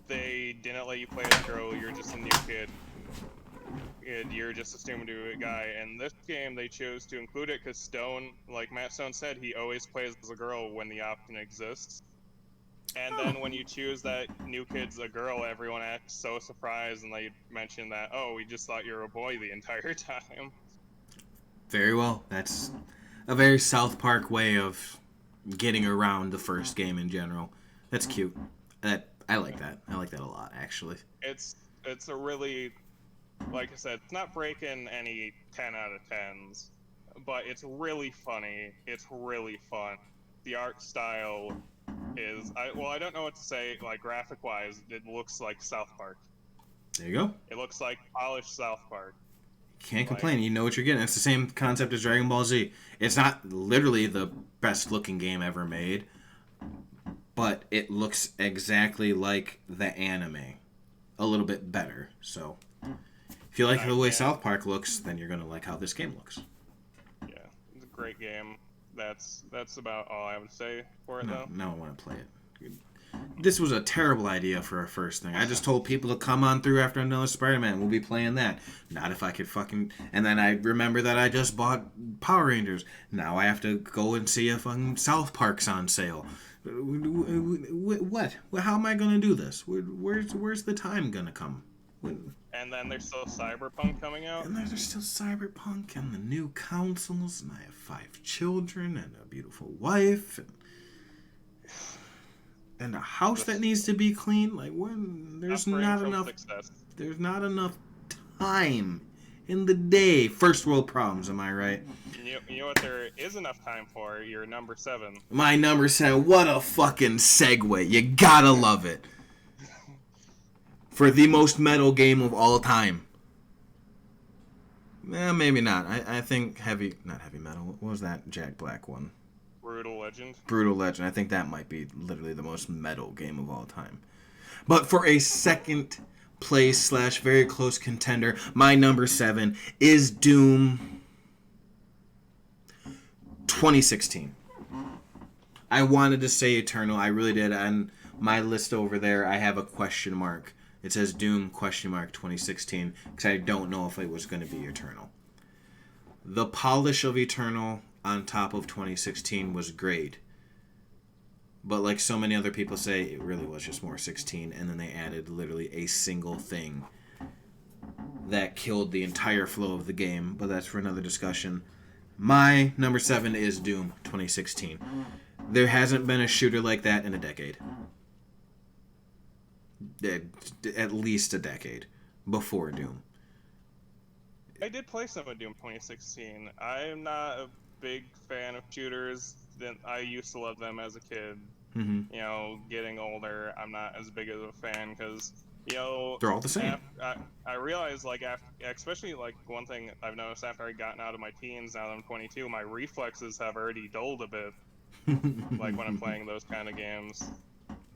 they didn't let you play as a girl. You're just a new kid. You're just assumed to be a guy. In this game, they chose to include it because Stone, like Matt Stone said, he always plays as a girl when the option exists. And then when you choose that new kid's a girl, everyone acts so surprised, and they mention that, oh, we just thought you were a boy the entire time. Very well. That's a very South Park way of getting around the first game in general. That's cute. I like that. I like that a lot, actually. It's a really, like I said, it's not breaking any 10 out of 10s, but it's really funny. It's really fun. The art style is, I don't know what to say, like, graphic-wise, it looks like South Park. There you go. It looks like polished South Park. Can't complain. You know what you're getting. It's the same concept as Dragon Ball Z. It's not literally the best looking game ever made, but it looks exactly like the anime. A little bit better. So, if you like the way South Park looks, then you're going to like how this game looks. Yeah, it's a great game. That's about all I would say for it, though. Now I want to play it. This was a terrible idea for a first thing. I just told people to come on through after another Spider-Man. We'll be playing that. Not if I could fucking... And then I remember that I just bought Power Rangers. Now I have to go and see if South Park's on sale. What? How am I going to do this? Where's the time going to come? And then there's still Cyberpunk coming out. And there's still Cyberpunk and the new consoles. And I have 5 children and a beautiful wife. And a house that needs to be cleaned. Like, there's not enough. There's not enough time in the day. First world problems, am I right? You know what there is enough time for? Your number 7. My number 7. What a fucking segue. You gotta love it. For the most metal game of all time. Maybe not. I think not heavy metal. What was that Jack Black one? Brutal Legend. Brutal Legend. I think that might be literally the most metal game of all time. But for a second place / very close contender, my number 7 is Doom 2016. I wanted to say Eternal. I really did. On my list over there, I have a question mark. It says Doom 2016 because I don't know if it was going to be Eternal. The polish of Eternal on top of 2016 was great. But like so many other people say, it really was just more 16, and then they added literally a single thing that killed the entire flow of the game, but that's for another discussion. My number 7 is Doom 2016. There hasn't been a shooter like that in a decade. At least a decade before Doom. I did play some of Doom 2016. I am not a big fan of shooters. I used to love them as a kid. Mm-hmm. You know, getting older, I'm not as big of a fan because, you know, they're all the same. I realized, like, especially like one thing I've noticed after I gotten out of my teens, now that I'm 22, my reflexes have already dulled a bit. Like when I'm playing those kind of games.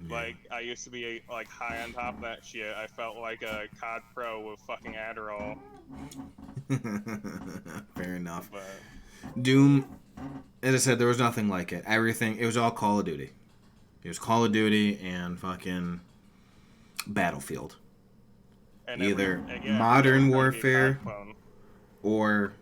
Yeah. Like I used to be like high on top of that shit. I felt like a COD pro with fucking Adderall. Fair enough. But Doom, as I said, there was nothing like it. Everything, it was all Call of Duty. It was Call of Duty and fucking Battlefield. And either Modern Warfare or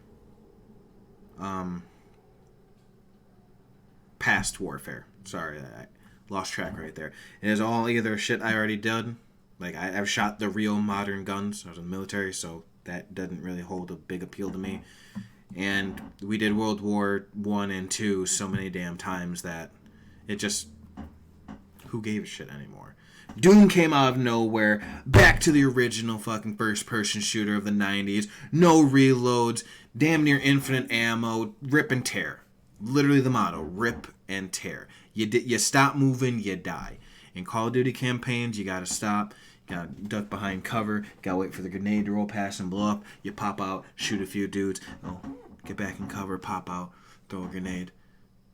Past Warfare. Sorry, I lost track right there. It is all either shit I already did. Like, I've shot the real modern guns. I was in the military, so that doesn't really hold a big appeal to me. And we did World War I and II so many damn times that it just... Who gave a shit anymore? Doom came out of nowhere, back to the original fucking first-person shooter of the 90s. No reloads, damn near infinite ammo, rip and tear. Literally the motto, rip and tear. You stop moving, you die. In Call of Duty campaigns, you gotta stop, you gotta duck behind cover, gotta wait for the grenade to roll past and blow up. You pop out, shoot a few dudes, get back in cover, pop out, throw a grenade.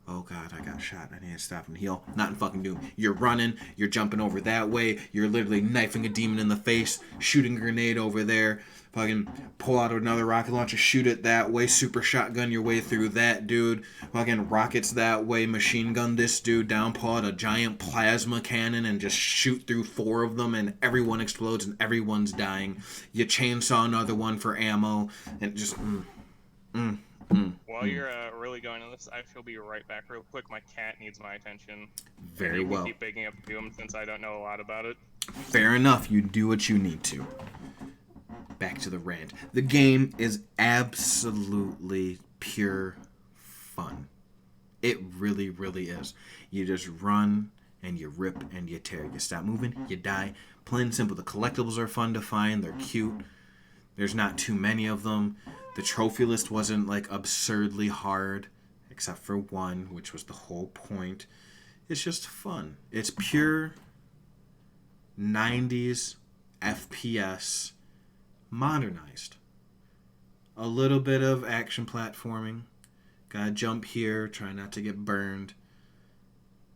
Oh god, I got shot. I need to stop and heal. Not in fucking Doom. You're running, you're jumping over that way, you're literally knifing a demon in the face, shooting a grenade over there, fucking pull out another rocket launcher, shoot it that way, super shotgun your way through that dude, fucking rockets that way, machine gun this dude down, pull out a giant plasma cannon and just shoot through 4 of them and everyone explodes and everyone's dying. You chainsaw another one for ammo and just While you're really going on this, I shall be right back real quick. My cat needs my attention. Very well. Keep picking up Doom since I don't know a lot about it. Fair enough. You do what you need to. Back to the rant. The game is absolutely pure fun. It really, really is. You just run and you rip and you tear. You stop moving, you die. Plain and simple. The collectibles are fun to find. They're cute. There's not too many of them. The trophy list wasn't like absurdly hard, except for one, which was the whole point. It's just fun. It's pure 90s FPS modernized. A little bit of action platforming. Gotta jump here, try not to get burned.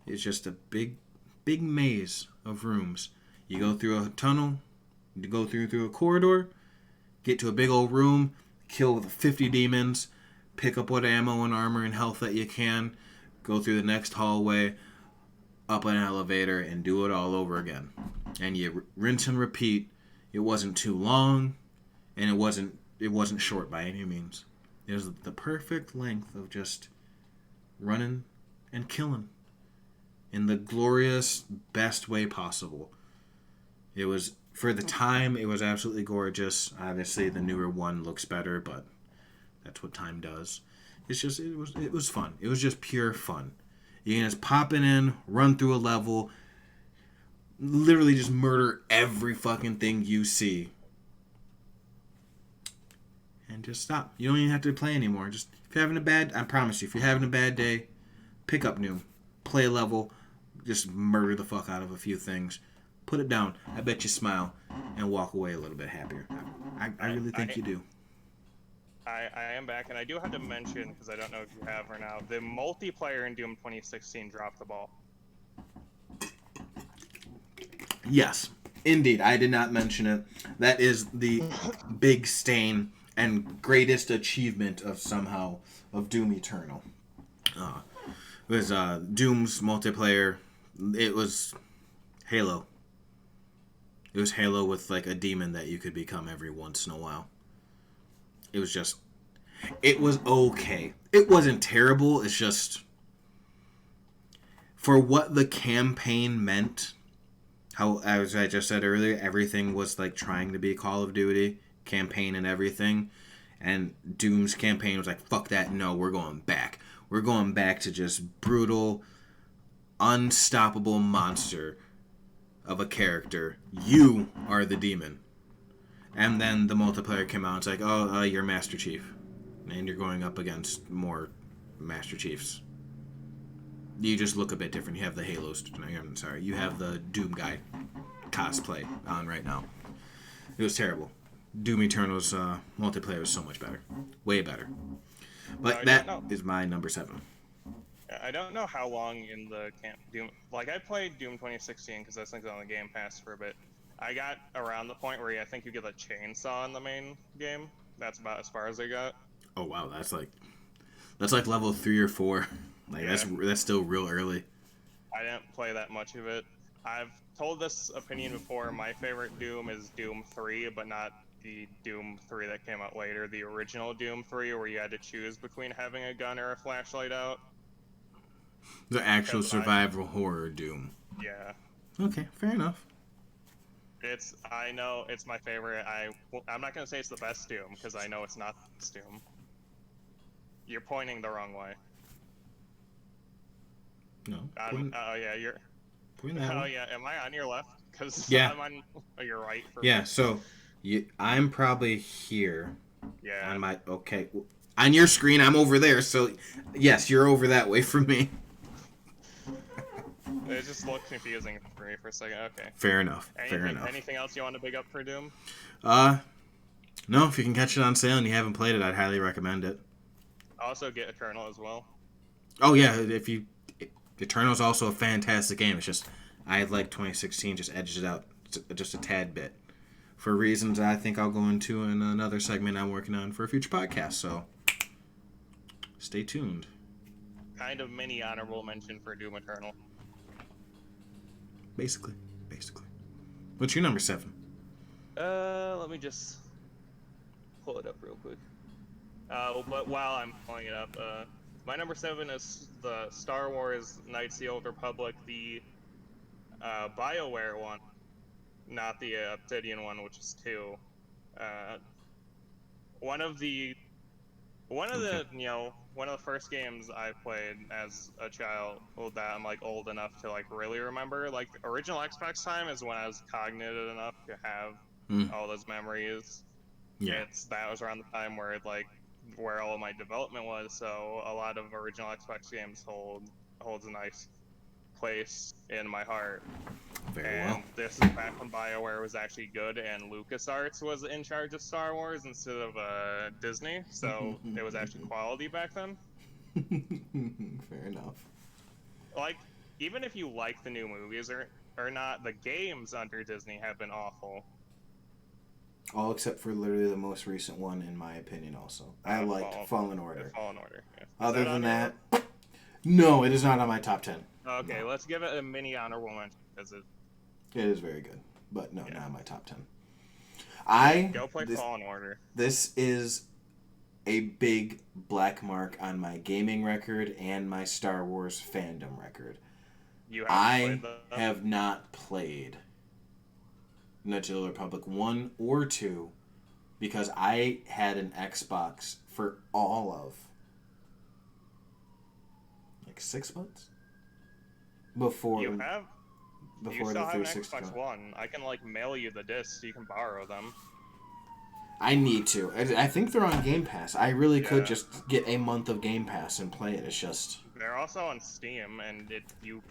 It's just a big maze of rooms. You go through a tunnel, you go through a corridor, get to a big old room, kill 50 demons, pick up what ammo and armor and health that you can, go through the next hallway, up an elevator, and do it all over again. And you rinse and repeat. It wasn't too long, and it wasn't short by any means. It was the perfect length of just running and killing in the glorious best way possible. It was, for the time, it was absolutely gorgeous. Obviously, the newer one looks better, but that's what time does. It's just, it was fun. It was just pure fun. You can just pop it in, run through a level, literally just murder every fucking thing you see. And just stop. You don't even have to play anymore. Just, if you're having a bad, I promise you, if you're having a bad day, pick up Doom. Play a level, just murder the fuck out of a few things. Put it down. I bet you smile and walk away a little bit happier. I really think you do. I am back, and I do have to mention, because I don't know if you have or now, the multiplayer in Doom 2016 dropped the ball. Yes, indeed. I did not mention it. That is the big stain and greatest achievement of Doom Eternal. It was Doom's multiplayer. It was Halo. It was Halo with like a demon that you could become every once in a while. It was just, it was okay. It wasn't terrible. It's just, for what the campaign meant, how, as I just said earlier, everything was like trying to be Call of Duty campaign and everything. And Doom's campaign was like, fuck that, no, we're going back. We're going back to just brutal, unstoppable monster of a character. You are the demon. And then the multiplayer came out. It's like, oh, you're Master Chief. And you're going up against more Master Chiefs. You just look a bit different. You have the Halos. I'm sorry. You have the Doom guy cosplay on right now. It was terrible. Doom Eternal's multiplayer was so much better. Way better. But that is my number 7. I don't know how long in the Doom... Like, I played Doom 2016 because I think on the Game Pass for a bit. I got around the point where I think you get a chainsaw in the main game. That's about as far as I got. Oh, wow. That's like level 3 or 4. Like, yeah. That's still real early. I didn't play that much of it. I've told this opinion before. My favorite Doom is Doom 3, but not the Doom 3 that came out later. The original Doom 3, where you had to choose between having a gun or a flashlight out. The actual survival horror Doom. Yeah. Okay, fair enough. I know it's my favorite. I'm not going to say it's the best Doom, because I know it's not the best Doom. You're pointing the wrong way. No. Oh, yeah, you're... Oh, yeah, am I on your left? Because yeah. I'm on your right. Yeah, so I'm probably here. Yeah. Okay. On your screen, I'm over there, so yes, you're over that way from me. It just looked confusing for me for a second. Okay. Fair enough. Fair enough. Anything else you want to big up for Doom? No. If you can catch it on sale and you haven't played it, I'd highly recommend it. Also, get Eternal as well. Oh yeah, Eternal is also a fantastic game. It's just I like 2016 just edges it out just a tad bit for reasons I think I'll go into in another segment I'm working on for a future podcast. So stay tuned. Kind of mini honorable mention for Doom Eternal. Basically. What's your number 7? Let me just pull it up real quick. But while I'm pulling it up, my number 7 is the Star Wars Knights of the Old Republic, the BioWare one, not the Obsidian one, which is 2. One of the One of Okay. one of the first games I played as a child, well, that I'm like old enough to like really remember, like original Xbox time is when I was cognitive enough to have Mm, all those memories. yeah. That was around the time where where all of my development was, so a lot of original Xbox games holds a nice place in my heart. Very well. And this is back when BioWare was actually good and LucasArts was in charge of Star Wars instead of Disney, so it was actually quality back then. Fair enough. Like, even if you like the new movies or not, the games under Disney have been awful. All except for literally the most recent one, in my opinion. Also, I liked Fallen Order. Fallen Order. Yeah. Is Other that than on your that, list? no, it is not on my top 10. Okay, No, let's give it a mini honorable mention because it is very good, but no, yeah. not on my top 10. Go play Fallen Order. This is a big black mark on my gaming record and my Star Wars fandom record. You haven't I played them? have not played Knights of the Old Republic 1 or 2 because I had an Xbox for all of like 6 months before You have. You before still the have an 360. Xbox One. I can like mail you the discs so you can borrow them. I need to. I think they're on Game Pass. I really could Yeah. just get a month of Game Pass and play it. It's just They're also on Steam, and you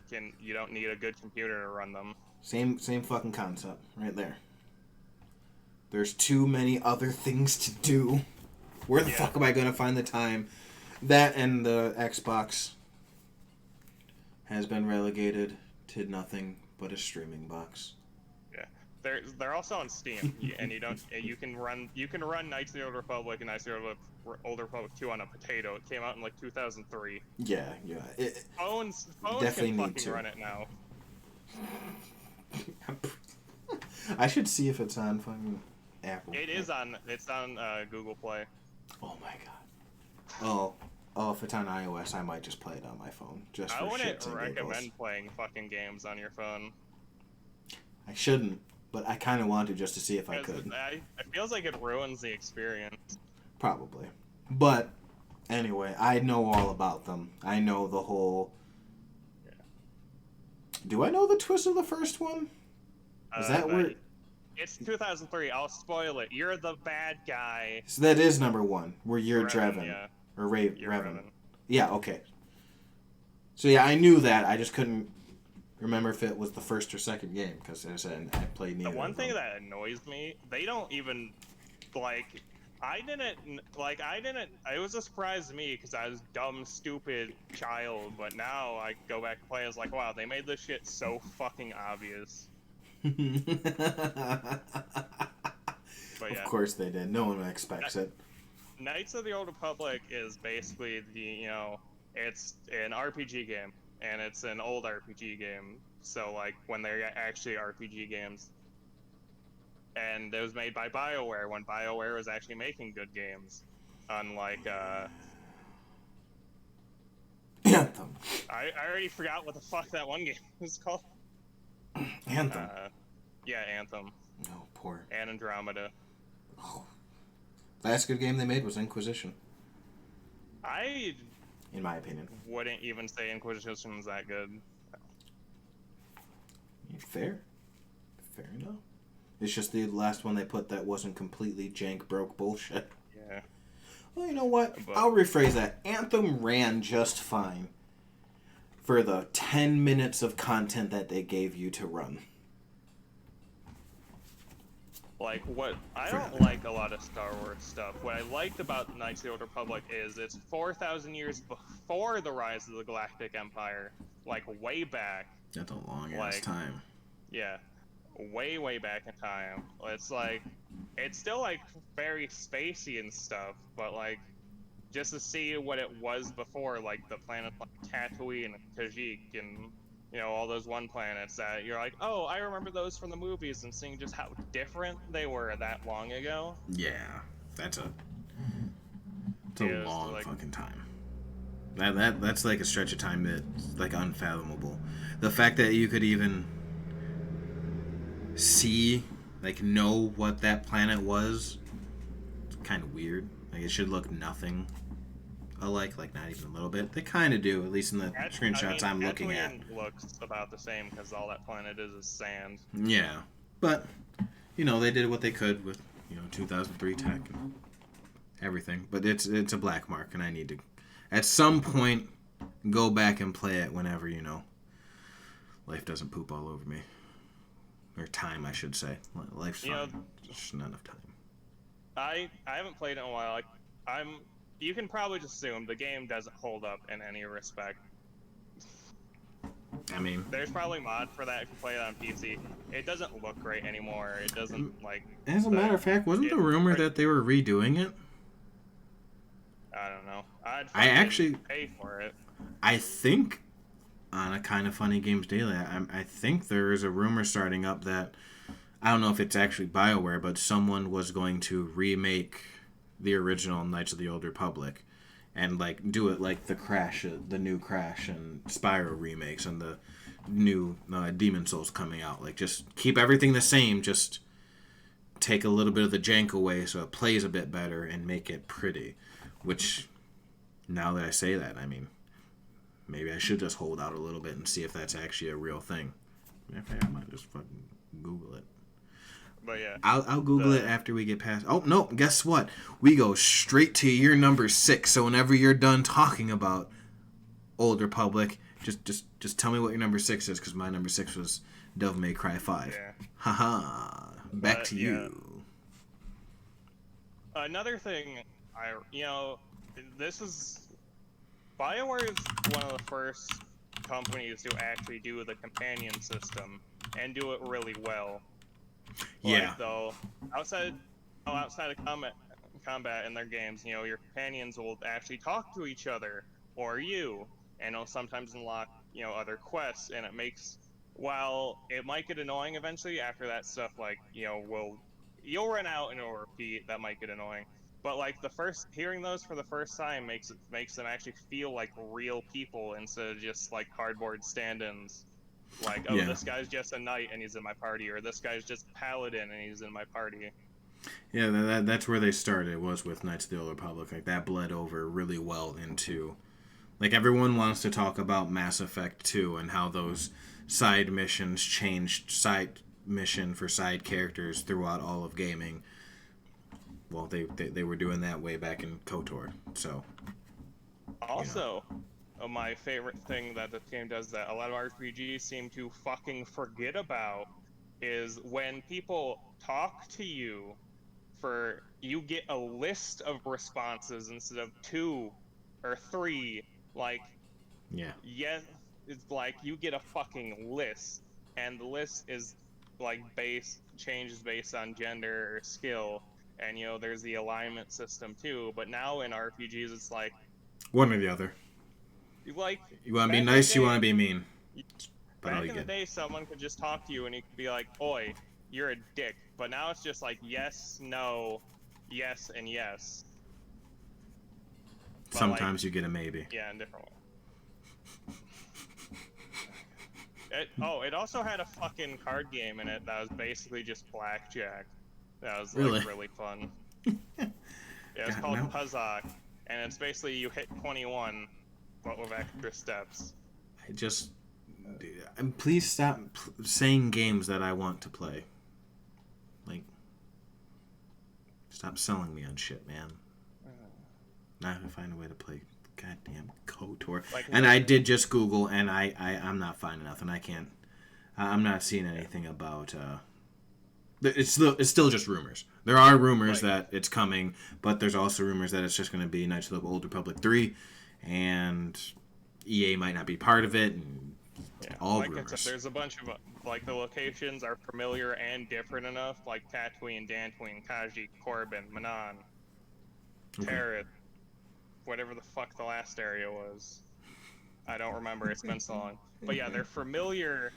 don't need a good computer to run them. same fucking concept right there. There's too many other things to do. Where the fuck am I gonna find the time? That and the Xbox has been relegated to nothing but a streaming box. Yeah, they're also on Steam, and you can run Knights of the Old Republic and Knights of the Old Republic 2 on a potato. It came out in like 2003. Yeah. Phones definitely can need fucking to run it now. I should see if it's on fucking Apple. It's on Google Play. Oh my god. Oh, if it's on iOS, I might just play it on my phone. Just for I wouldn't shits and recommend giggles. playing fucking games on your phone. I shouldn't, but I kind of want to just to see if I 'Cause could. it feels like it ruins the experience. Probably. But anyway, I know all about them. I know the whole. Yeah. Do I know the twist of the first one? Is that where? It's 2003. I'll spoil it. You're the bad guy. So that is number one, where you're Revan, Revan. yeah. Or You're Revan. Revan. Yeah, okay. So yeah, I knew that. I just couldn't remember if it was the first or second game, because as I said, I played neither. The one of thing them. that annoys me, they don't even like. I didn't. It was a surprise to me because I was a dumb, stupid child. But now I go back and play. I was like, wow, they made this shit so fucking obvious. But yeah. Of course they did. No one expects it. Knights of the Old Republic is basically it's an RPG game, and it's an old RPG game. So like when they're actually RPG games, and it was made by BioWare when BioWare was actually making good games, unlike Anthem. I already forgot what the fuck that one game was called. Anthem. Yeah, Anthem. Oh, poor. And Andromeda. Oh. Last good game they made was Inquisition. I In my opinion. wouldn't even say Inquisition was that good. Fair. Fair enough. It's just the last one they put that wasn't completely jank broke bullshit. Yeah. Well, you know what? But- I'll rephrase that. Anthem ran just fine for the 10 minutes of content that they gave you to run. Like, what I don't like a lot of Star Wars stuff. What I liked about Knights of the Old Republic is it's 4,000 years before the rise of the Galactic Empire. Like, way back. That's a long Like- time. Yeah. Way back in time. It's like, it's still, like, very spacey and stuff, but, like, just to see what it was before, like, the planets like Tatooine and Kashyyyk and, all those one planets that you're like, oh, I remember those from the movies, and seeing just how different they were that long ago. Yeah, it's a Yeah, long like- fucking time. That's like a stretch of time that's like unfathomable. The fact that you could even see, like, know what that planet was, it's kind of weird. Like, it should look nothing alike, like not even a little bit. They kind of do, at least in the screenshots I'm looking at. Tatooine looks about the same because all that planet is sand. Yeah, but you know they did what they could with 2003 tech and everything. But it's a black mark, and I need to at some point go back and play it whenever life doesn't poop all over me, or time I should say. Life's fine, just not enough time. I haven't played it in a while. You can probably just assume the game doesn't hold up in any respect. I mean, there's probably mod for that if you play it on PC. It doesn't look great anymore. It doesn't like. As a matter of fact, wasn't the rumor that they were redoing it? I don't know. I actually pay for it. I think on a Kind of Funny Games Daily, I think there is a rumor starting up that I don't know if it's actually BioWare, but someone was going to remake the original Knights of the Old Republic and like do it like the new Crash and Spyro remakes and the new Demon Souls coming out. Like just keep everything the same, just take a little bit of the jank away so it plays a bit better and make it pretty. Which, now that I say that, I mean, maybe I should just hold out a little bit and see if that's actually a real thing. In fact, I might just fucking Google it. But yeah, I'll Google it after we get past. Oh no! Guess what? We go straight to your number 6. So whenever you're done talking about Old Republic, just tell me what your number 6 is, because my number 6 was Devil May Cry 5. Yeah. Haha. Back to you. Another thing, this is BioWare is one of the first companies to actually do the companion system and do it really well. Yeah. Though outside of combat in their games, your companions will actually talk to each other or you, and it'll sometimes unlock other quests, and it makes, while it might get annoying eventually after that stuff, like you'll run out and it'll repeat. That might get annoying, but like hearing those for the first time makes them actually feel like real people instead of just like cardboard stand-ins. Like, oh, This guy's just a knight and he's in my party, or this guy's just a paladin and he's in my party. Yeah, that's where they started, was with Knights of the Old Republic. Like, that bled over really well into... Like, everyone wants to talk about Mass Effect 2 and how those side missions changed side mission for side characters throughout all of gaming. Well, they were doing that way back in KOTOR, so... Also... my favorite thing that this game does that a lot of RPGs seem to fucking forget about is when people talk to you, you get a list of responses instead of 2 or 3. Like, yes, it's like you get a fucking list, and the list is like changes based on gender or skill, and there's the alignment system too. But now in RPGs, it's like one or the other. Like, you want to be nice, you want to be mean. Back in the day, someone could just talk to you and you could be like, "Oi, you're a dick." But now it's just like yes, no, yes, and yes. But sometimes you get a maybe. Yeah, in different way. It also had a fucking card game in it that was basically just blackjack. That was really fun. Yeah, it's called Puzzock, and it's basically you hit 21. But with extra steps. Please stop saying games that I want to play. Like, stop selling me on shit, man. Now I have to find a way to play goddamn KOTOR. And I did just Google, and I'm not finding nothing. I can't. I'm not seeing anything about. It's still just rumors. There are rumors that it's coming, but there's also rumors that it's just going to be Knights of the Old Republic 3. And EA might not be part of it, and all rumors. I said, there's a bunch of the locations are familiar and different enough, like Tatooine, Dantooine, Kashyyyk, Korriban, Manaan, Terrath, whatever the fuck the last area was. I don't remember. It's been so long. But yeah, they're familiar,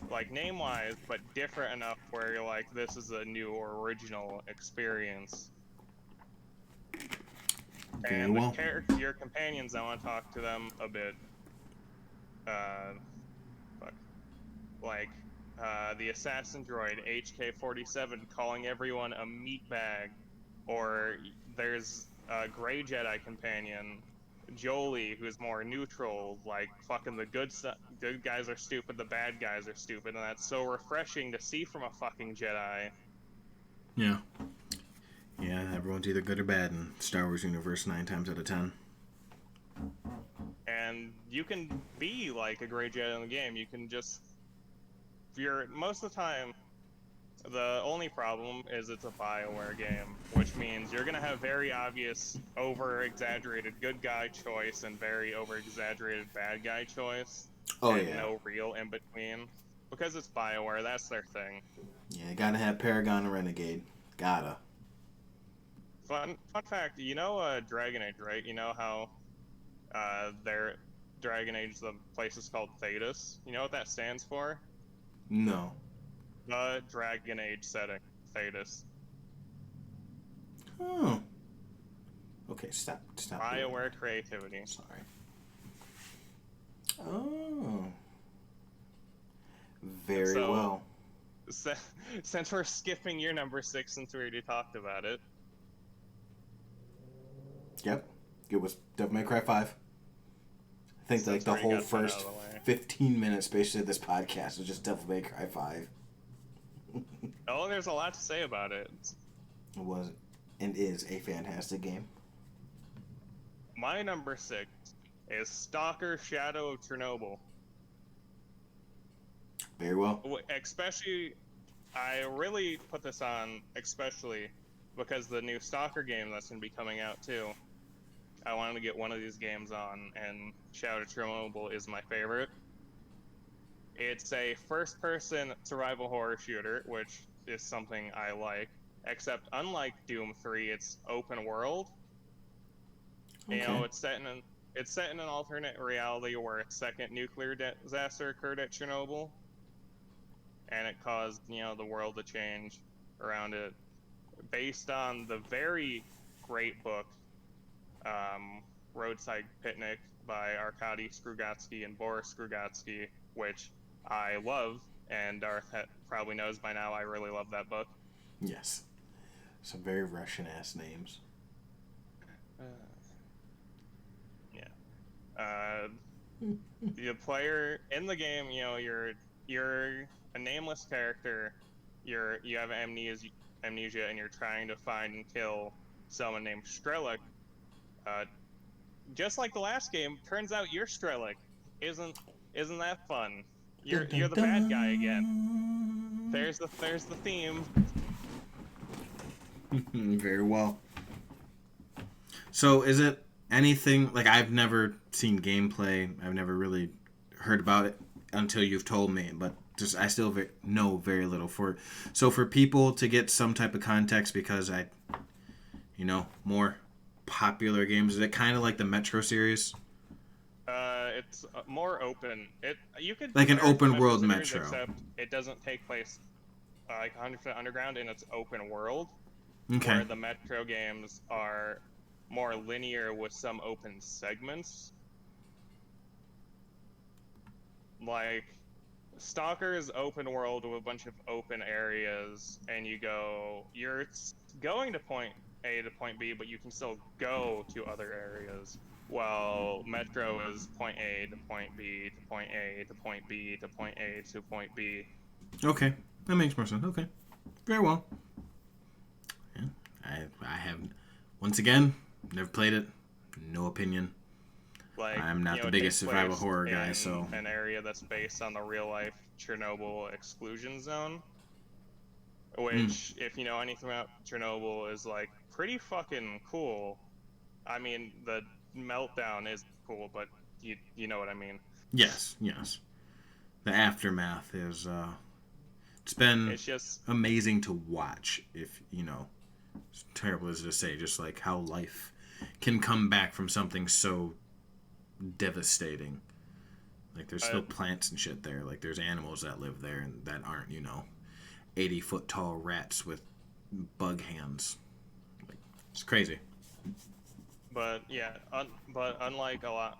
like name-wise, but different enough where you're like, this is a new or original experience. And your companions, I want to talk to them a bit. The assassin droid HK-47 calling everyone a meatbag, or there's a Grey Jedi companion Jolie, who's more neutral, like fucking the good guys are stupid, the bad guys are stupid, and that's so refreshing to see from a fucking Jedi. Yeah. Yeah, everyone's either good or bad in Star Wars universe 9 times out of 10. And you can be like a great Jedi in the game. You can just, you're most of the time. The only problem is it's a BioWare game, which means you're gonna have very obvious, over-exaggerated good guy choice and very over-exaggerated bad guy choice, Oh, and yeah. no real in between. Because it's BioWare, that's their thing. Yeah, gotta have Paragon and Renegade. Gotta. Fun fact, you know Dragon Age, right? You know how their Dragon Age, the place is called Thetis? You know what that stands for? No. The Dragon Age setting, Thetis. Oh. Okay, stop. BioWare creativity. Sorry. Oh. Very So, well. Since we're skipping your number 6 since we already talked about it. Yep. It was Devil May Cry 5. I think Since the we whole got that first out of the way. 15 minutes basically of this podcast was just Devil May Cry 5. Oh, there's a lot to say about it. It was and is a fantastic game. My number 6 is Stalker Shadow of Chernobyl. Very well. Especially, I really put this on, especially because the new Stalker game that's going to be coming out too. I wanted to get one of these games on, and Shadow of Chernobyl is my favorite. It's a first-person survival horror shooter, which is something I like. Except, unlike Doom 3, it's open world. Okay. You know, it's set in an alternate reality where a second nuclear disaster occurred at Chernobyl, and it caused, you know, the world to change around it, based on the very great book, Roadside Picnic by Arkady Strugatsky and Boris Strugatsky, which I love, and Darth probably knows by now I really love that book. Yes. Some very Russian-ass names. The player in the game, you know, you're a nameless character. You have amnesia, and you're trying to find and kill someone named Strelok. Just like the last game, turns out you're Strelok. Isn't that fun? You're the bad guy again. There's the theme. Very well. So is it anything like I've never seen gameplay? I've never really heard about it until you've told me, but just I still know very little for it. So for people to get some type of context, because more popular games, is it kind of like the Metro series? It's more open. You could Like an compare it to open world series, Metro. except it doesn't take place like 100% underground, and it's open world. Okay. Where the Metro games are more linear with some open segments. Like, Stalker is open world with a bunch of open areas, and you're going to point A to point B, but you can still go to other areas. While Metro is point A to point B to point A to point B to point A to point B. Okay, that makes more sense. Okay, very well. Yeah, I have, once again, never played it. No opinion. Like, I'm not the biggest survival horror guy, so an area that's based on the real life Chernobyl exclusion zone, which, if you know anything about Chernobyl, is like pretty fucking cool. I mean, the meltdown is cool, but you know what I mean. Yes. The aftermath is it's been just amazing to watch. If it's terrible as to say, just like how life can come back from something so devastating. Like there's still plants and shit there. Like there's animals that live there and that aren't 80-foot tall rats with bug hands. Like, it's crazy. But yeah, but unlike a lot,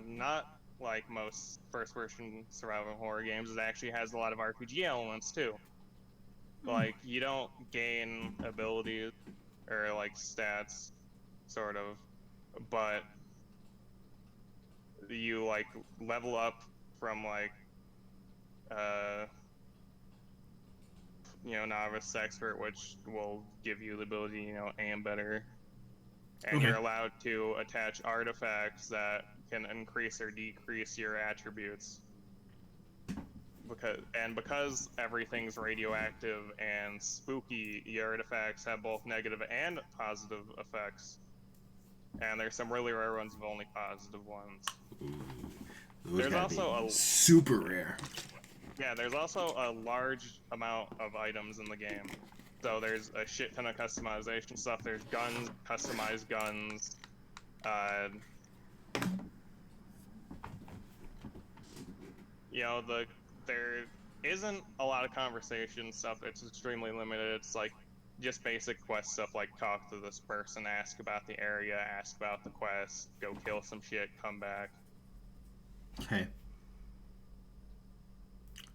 not like most first-person survival horror games, it actually has a lot of RPG elements too. Like, you don't gain abilities or like stats, sort of, but you like level up from like uh novice to expert, which will give you the ability aim better, and Okay. you're allowed to attach artifacts that can increase or decrease your attributes. Because everything's radioactive and spooky, your artifacts have both negative and positive effects. And there's some really rare ones with only positive ones. Those There's gotta be also super rare. there's also a large amount of items in the game. So there's a shit ton of customization stuff. There's guns, customized guns. Uh, there isn't a lot of conversation stuff. It's extremely limited. It's like just basic quest stuff, like talk to this person, ask about the area, ask about the quest, go kill some shit, come back. Okay.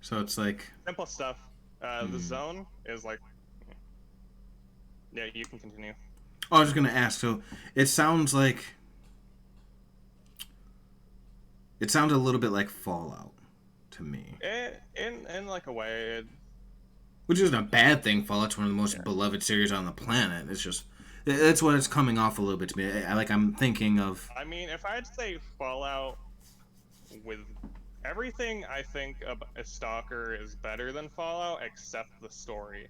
So it's like Simple stuff. The zone is like, yeah, you can continue. I was just gonna ask. So it sounds a little bit like Fallout to me, In like a way, which isn't a bad thing. Fallout's one of the most beloved series on the planet. It's just that's what it's coming off a little bit to me. I'm thinking of. I mean, if I'd say Fallout with everything, I think a Stalker is better than Fallout, except the story.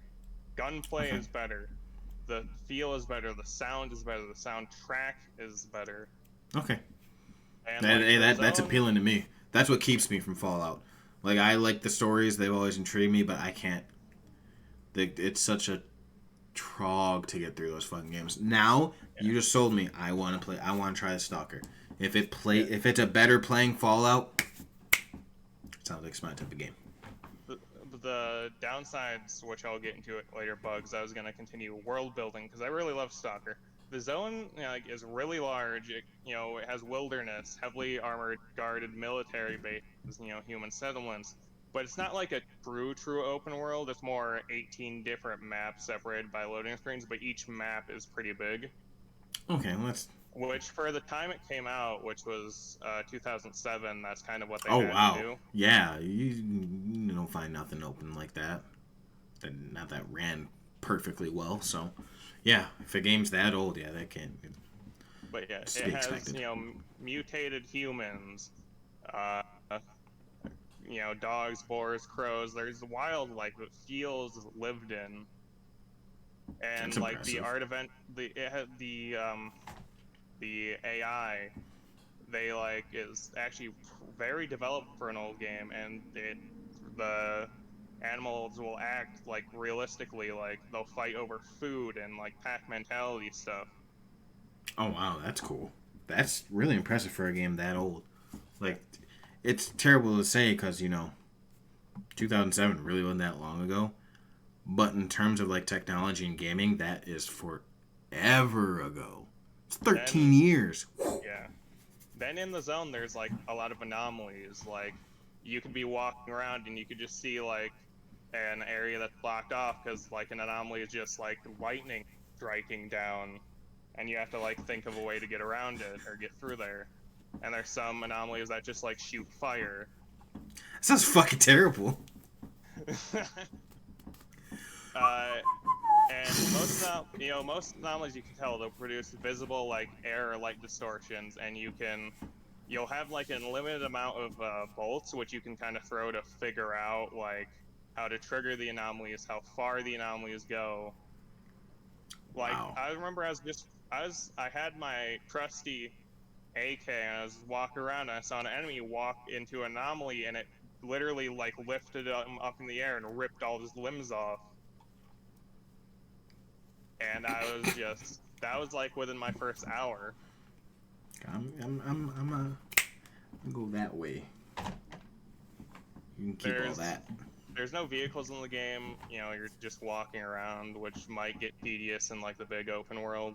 Gunplay Okay. is better. The feel is better. The sound is better. The soundtrack is better. Okay. And like That's appealing to me. That's what keeps me from Fallout. Like I like the stories; they've always intrigued me, but I can't. It's such a trog to get through those fucking games. Now you just sold me. I want to play. I want to try the Stalker. If it's a better playing Fallout, it sounds like it's my type of game. the downsides, which I'll get into it later, bugs. I was gonna continue world building because I really love Stalker. The zone is really large. It has wilderness, heavily armored, guarded military bases, human settlements. But it's not like a true open world. It's more 18 different maps separated by loading screens, but each map is pretty big. Okay, let's. Which, for the time it came out, which was 2007, that's kind of what they Oh had to wow, do. yeah, you don't find nothing open like that. Not that ran perfectly well. So, yeah, if a game's that old, yeah, that can't. But yeah, It's to it be has expected. mutated humans, uh, dogs, boars, crows. There's wildlife that feels lived in, That's and like the impressive. art event, the AI, they like is actually very developed for an old game, and the animals will act like realistically, like they'll fight over food and like pack mentality stuff. Oh wow, that's cool. That's really impressive for a game that old. Yeah. Like, it's terrible to say because 2007 really wasn't that long ago. But in terms of like technology and gaming, that is forever ago. It's 13 Then years. yeah. Then in the zone, there's like a lot of anomalies. Like you could be walking around and you could just see like an area that's blocked off because like an anomaly is just like lightning striking down, and you have to like think of a way to get around it or get through there. And there's some anomalies that just like shoot fire. That sounds fucking terrible. uh, and most anomalies you can tell they'll produce visible like air or light distortions, and you'll have like an unlimited amount of bolts which you can kind of throw to figure out like how to trigger the anomalies, how far the anomalies go. Like Wow. I remember I had my trusty AK and I was walking around and I saw an enemy walk into an anomaly and it literally like lifted him up in the air and ripped all his limbs off. And that was like within my first hour. I'm go that way. You can keep all There's that. there's no vehicles in the game. You're just walking around, which might get tedious in like the big open world.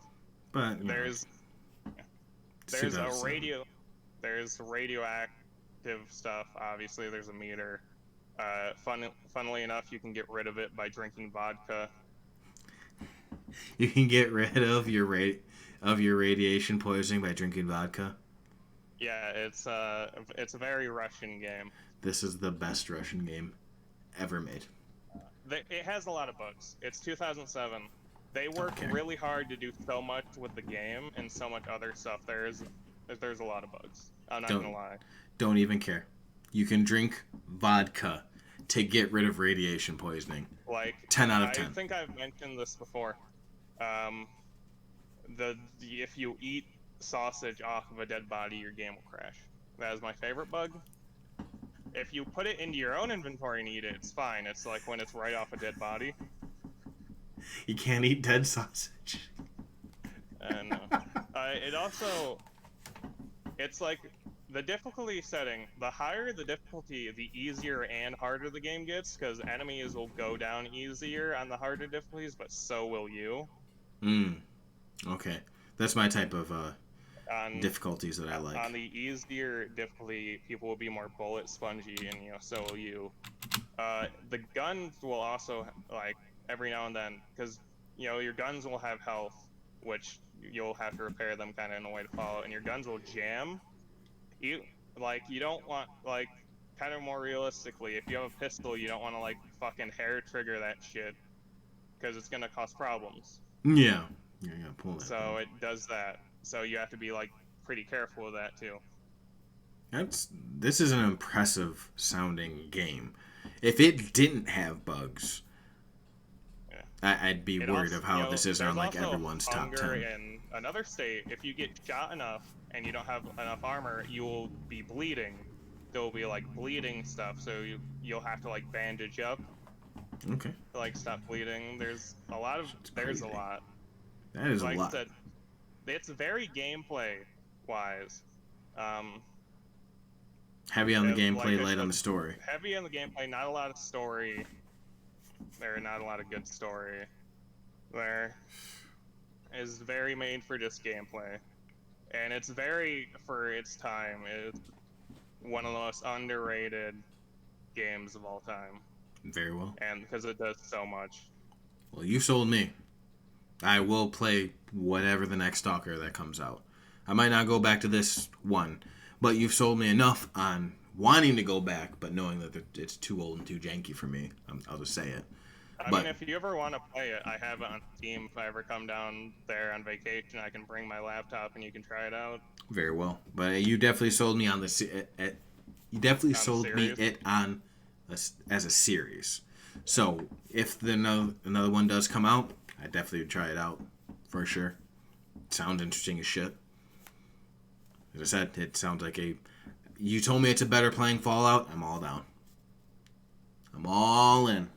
But There's it's there's a 2007. there's radioactive stuff. Obviously, there's a meter. Funnily enough, you can get rid of it by drinking vodka. You can get rid of your rate. of your radiation poisoning by drinking vodka? Yeah, it's a very Russian game. This is the best Russian game ever made. It has a lot of bugs. It's 2007. They worked Okay. really hard to do so much with the game and so much other stuff. There's a lot of bugs. I'm not Don't gonna lie. don't even care. You can drink vodka to get rid of radiation poisoning. Like 10 out of I 10. think I've mentioned this before. Um, if you eat sausage off of a dead body, your game will crash. That is my favorite bug. If you put it into your own inventory and eat it, it's fine. It's like when it's right off a dead body. You can't eat dead sausage. And it also, it's like the difficulty setting. The higher the difficulty, the easier and harder the game gets, because enemies will go down easier on the harder difficulties, but so will you. Okay. That's my type of difficulties that I On like. the easier difficulty, people will be more bullet spongy, and so will you. The guns will also, like, every now and then, because your guns will have health, which you'll have to repair them kind of in a way to follow, and your guns will jam. You don't want, like, kind of more realistically, if you have a pistol, you don't want to, like, fucking hair trigger that shit, because it's gonna cause problems. Yeah. You're gonna pull that. So it does that. So you have to be, like, pretty careful with that too. This is an impressive sounding game. If it didn't have bugs, Yeah. I'd be worried of how this is on like everyone's top 10. In another state, if you get shot enough and you don't have enough armor, you will be bleeding. There will be like bleeding stuff, so you'll have to like bandage up Okay. to like stop bleeding. There's a lot. That is Like a lot. I said, it's very gameplay wise. Heavy on the gameplay, like I light on said, the story. Heavy on the gameplay, not a lot of story. There not a lot of good story. There is very made for just gameplay, and it's very for its time. It's one of the most underrated games of all time, Very well. and because it does so much. Well, you sold me. I will play whatever the next Stalker that comes out. I might not go back to this one, but you've sold me enough on wanting to go back, but knowing that it's too old and too janky for me. I'll just say it. I mean, if you ever want to play it, I have it on Steam. If I ever come down there on vacation, I can bring my laptop and you can try it out. Very well. But you definitely sold me on this. You definitely sold me it on as a series. So if another one does come out, I definitely would try it out for sure. It sounds interesting as shit. As I said, it sounds like you told me it's a better playing Fallout. I'm all down. I'm all in.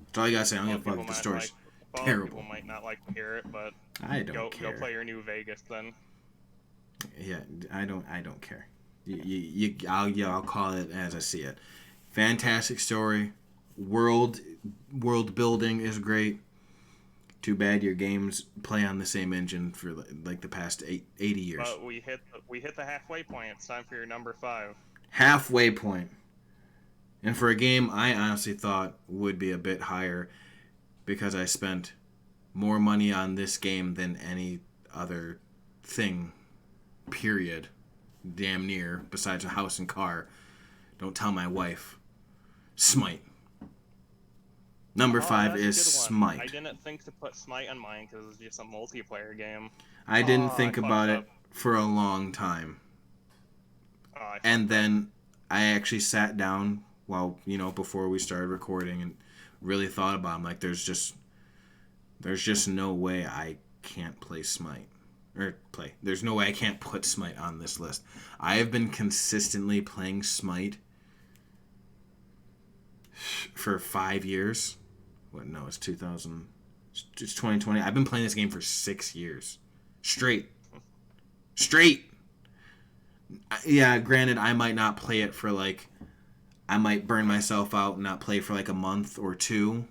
That's all you gotta say. I don't give a fuck if the story's terrible. People might not like to hear it, but I don't care. Go play your new Vegas then. Yeah, I don't care. I'll call it as I see it. Fantastic story. World building is great. Too bad your games play on the same engine for like the past 80 years. But we hit the halfway point. It's time for your number 5. Halfway point. And for a game I honestly thought would be a bit higher because I spent more money on this game than any other thing, period. Damn near, besides a house and car. Don't tell my wife. Smite. Number 5 is Smite. I didn't think to put Smite on mine because it's just a multiplayer game. I didn't think about it for a long time. And then I actually sat down before we started recording and really thought about it. I'm like, there's just no way I can't play Smite. There's no way I can't put Smite on this list. I have been consistently playing Smite for 5 years. It's 2000. It's 2020. I've been playing this game for 6 years. Straight. Yeah, granted, I might not play it for I might burn myself out and not play for a month or two.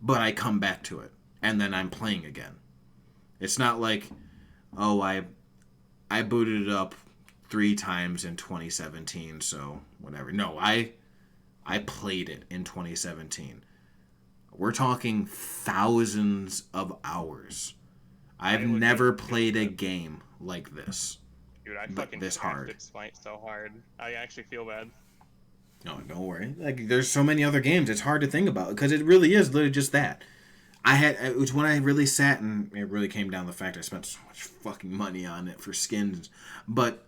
But I come back to it. And then I'm playing again. It's not like, I booted it up 3 times in 2017, so whatever. No, I played it in 2017. We're talking thousands of hours I've legit never feel played a bad. game like this. Dude, I But fucking this hard. shafted Smite so hard. I actually feel bad. No, don't worry. Like, there's so many other games. It's hard to think about because it really is literally just that. It was when I really sat and it really came down to the fact I spent so much fucking money on it for skins. But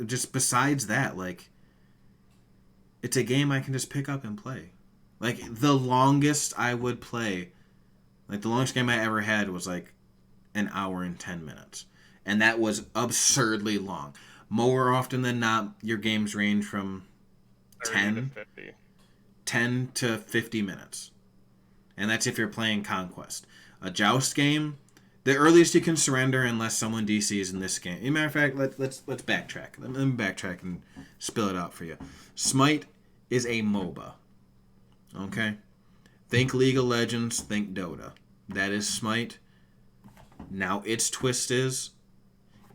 just besides that, like, it's a game I can just pick up and play. Like, the longest I would play, like, the longest game I ever had was like an hour and 10 minutes. And that was absurdly long. More often than not, your games range from 30 to 10 50. 10 to 50 minutes. And that's if you're playing Conquest. A Joust game, the earliest you can surrender unless someone DCs in this game. As a matter of fact, let's backtrack. Let me backtrack and spill it out for you. Smite is a MOBA. Okay? Think League of Legends, think Dota. That is Smite. Now its twist is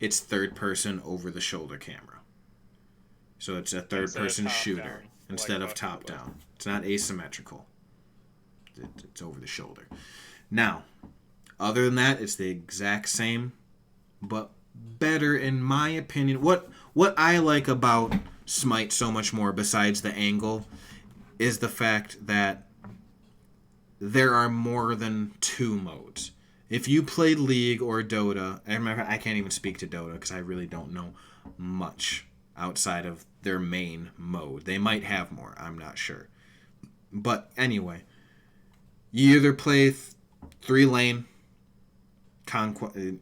it's third person over the shoulder camera. So it's a third person shooter instead of top down. It's not asymmetrical. It's over the shoulder. Now, other than that, it's the exact same, but better in my opinion. What I like about Smite so much more, besides the angle, is the fact that there are more than 2 modes. If you played League or Dota, I can't even speak to Dota because I really don't know much outside of their main mode. They might have more, I'm not sure. But anyway, you either play 3-lane,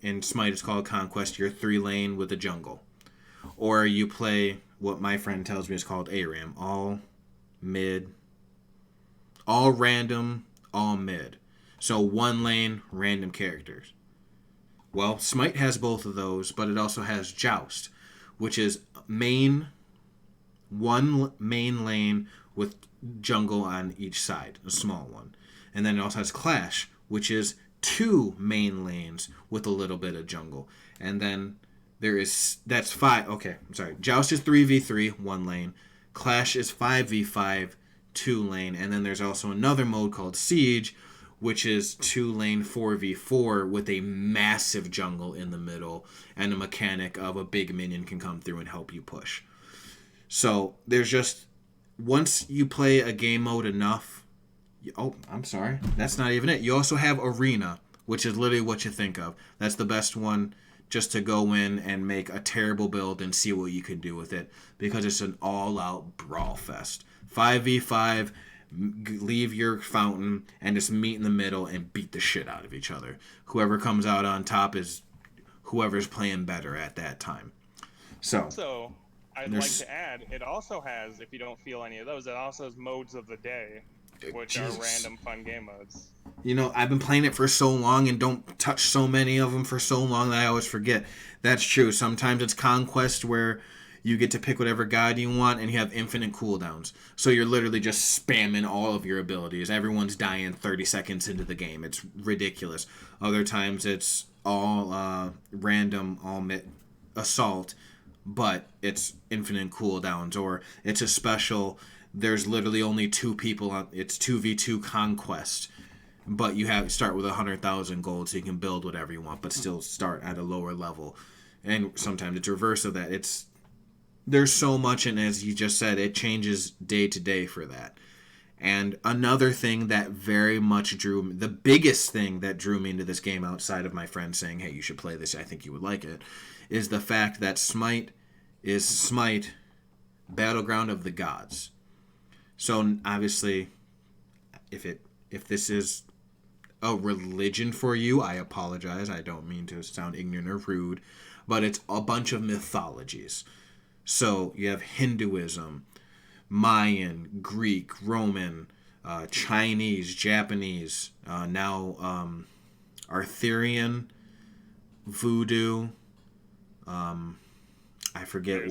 in Smite it's called Conquest, you're 3-lane with a jungle. Or you play what my friend tells me is called ARAM, all mid, all random, all mid. So 1 lane, random characters. Well, Smite has both of those, but it also has Joust, which is one main lane with jungle on each side, a small one. And then it also has Clash, which is 2 main lanes with a little bit of jungle. And then that's 5. Okay, I'm sorry. Joust is 3v3, 1 lane. Clash is 5v5, 2 lane. And then there's also another mode called Siege, which is 2 lane 4v4 with a massive jungle in the middle and a mechanic of a big minion can come through and help you push. So there's just, once you play a game mode enough, I'm sorry, that's not even it. You also have Arena, which is literally what you think of. That's the best one, just to go in and make a terrible build and see what you can do with it, because it's an all-out brawl fest. 5v5, leave your fountain and just meet in the middle and beat the shit out of each other. Whoever comes out on top is whoever's playing better at that time. So I'd like to add, it also has, if you don't feel any of those, it also has modes of the day, which are random fun game modes. You know, I've been playing it for so long and don't touch so many of them for so long that I always forget. That's true. Sometimes it's Conquest where you get to pick whatever god you want and you have infinite cooldowns. So you're literally just spamming all of your abilities. Everyone's dying 30 seconds into the game. It's ridiculous. Other times it's all random, all assault, but it's infinite cooldowns. Or it's a special, there's literally only 2 people on, it's 2v2 Conquest. But you start with 100,000 gold so you can build whatever you want, but still start at a lower level. And sometimes it's reverse of that. There's so much, and as you just said, it changes day to day for that. And another thing that very much the biggest thing that drew me into this game outside of my friend saying, hey, you should play this, I think you would like it, is the fact that Smite is Smite, Battleground of the Gods. So obviously, if this is a religion for you, I apologize. I don't mean to sound ignorant or rude, but it's a bunch of mythologies. So you have Hinduism, Mayan, Greek, Roman, Chinese, Japanese, now Arthurian, Voodoo. I forget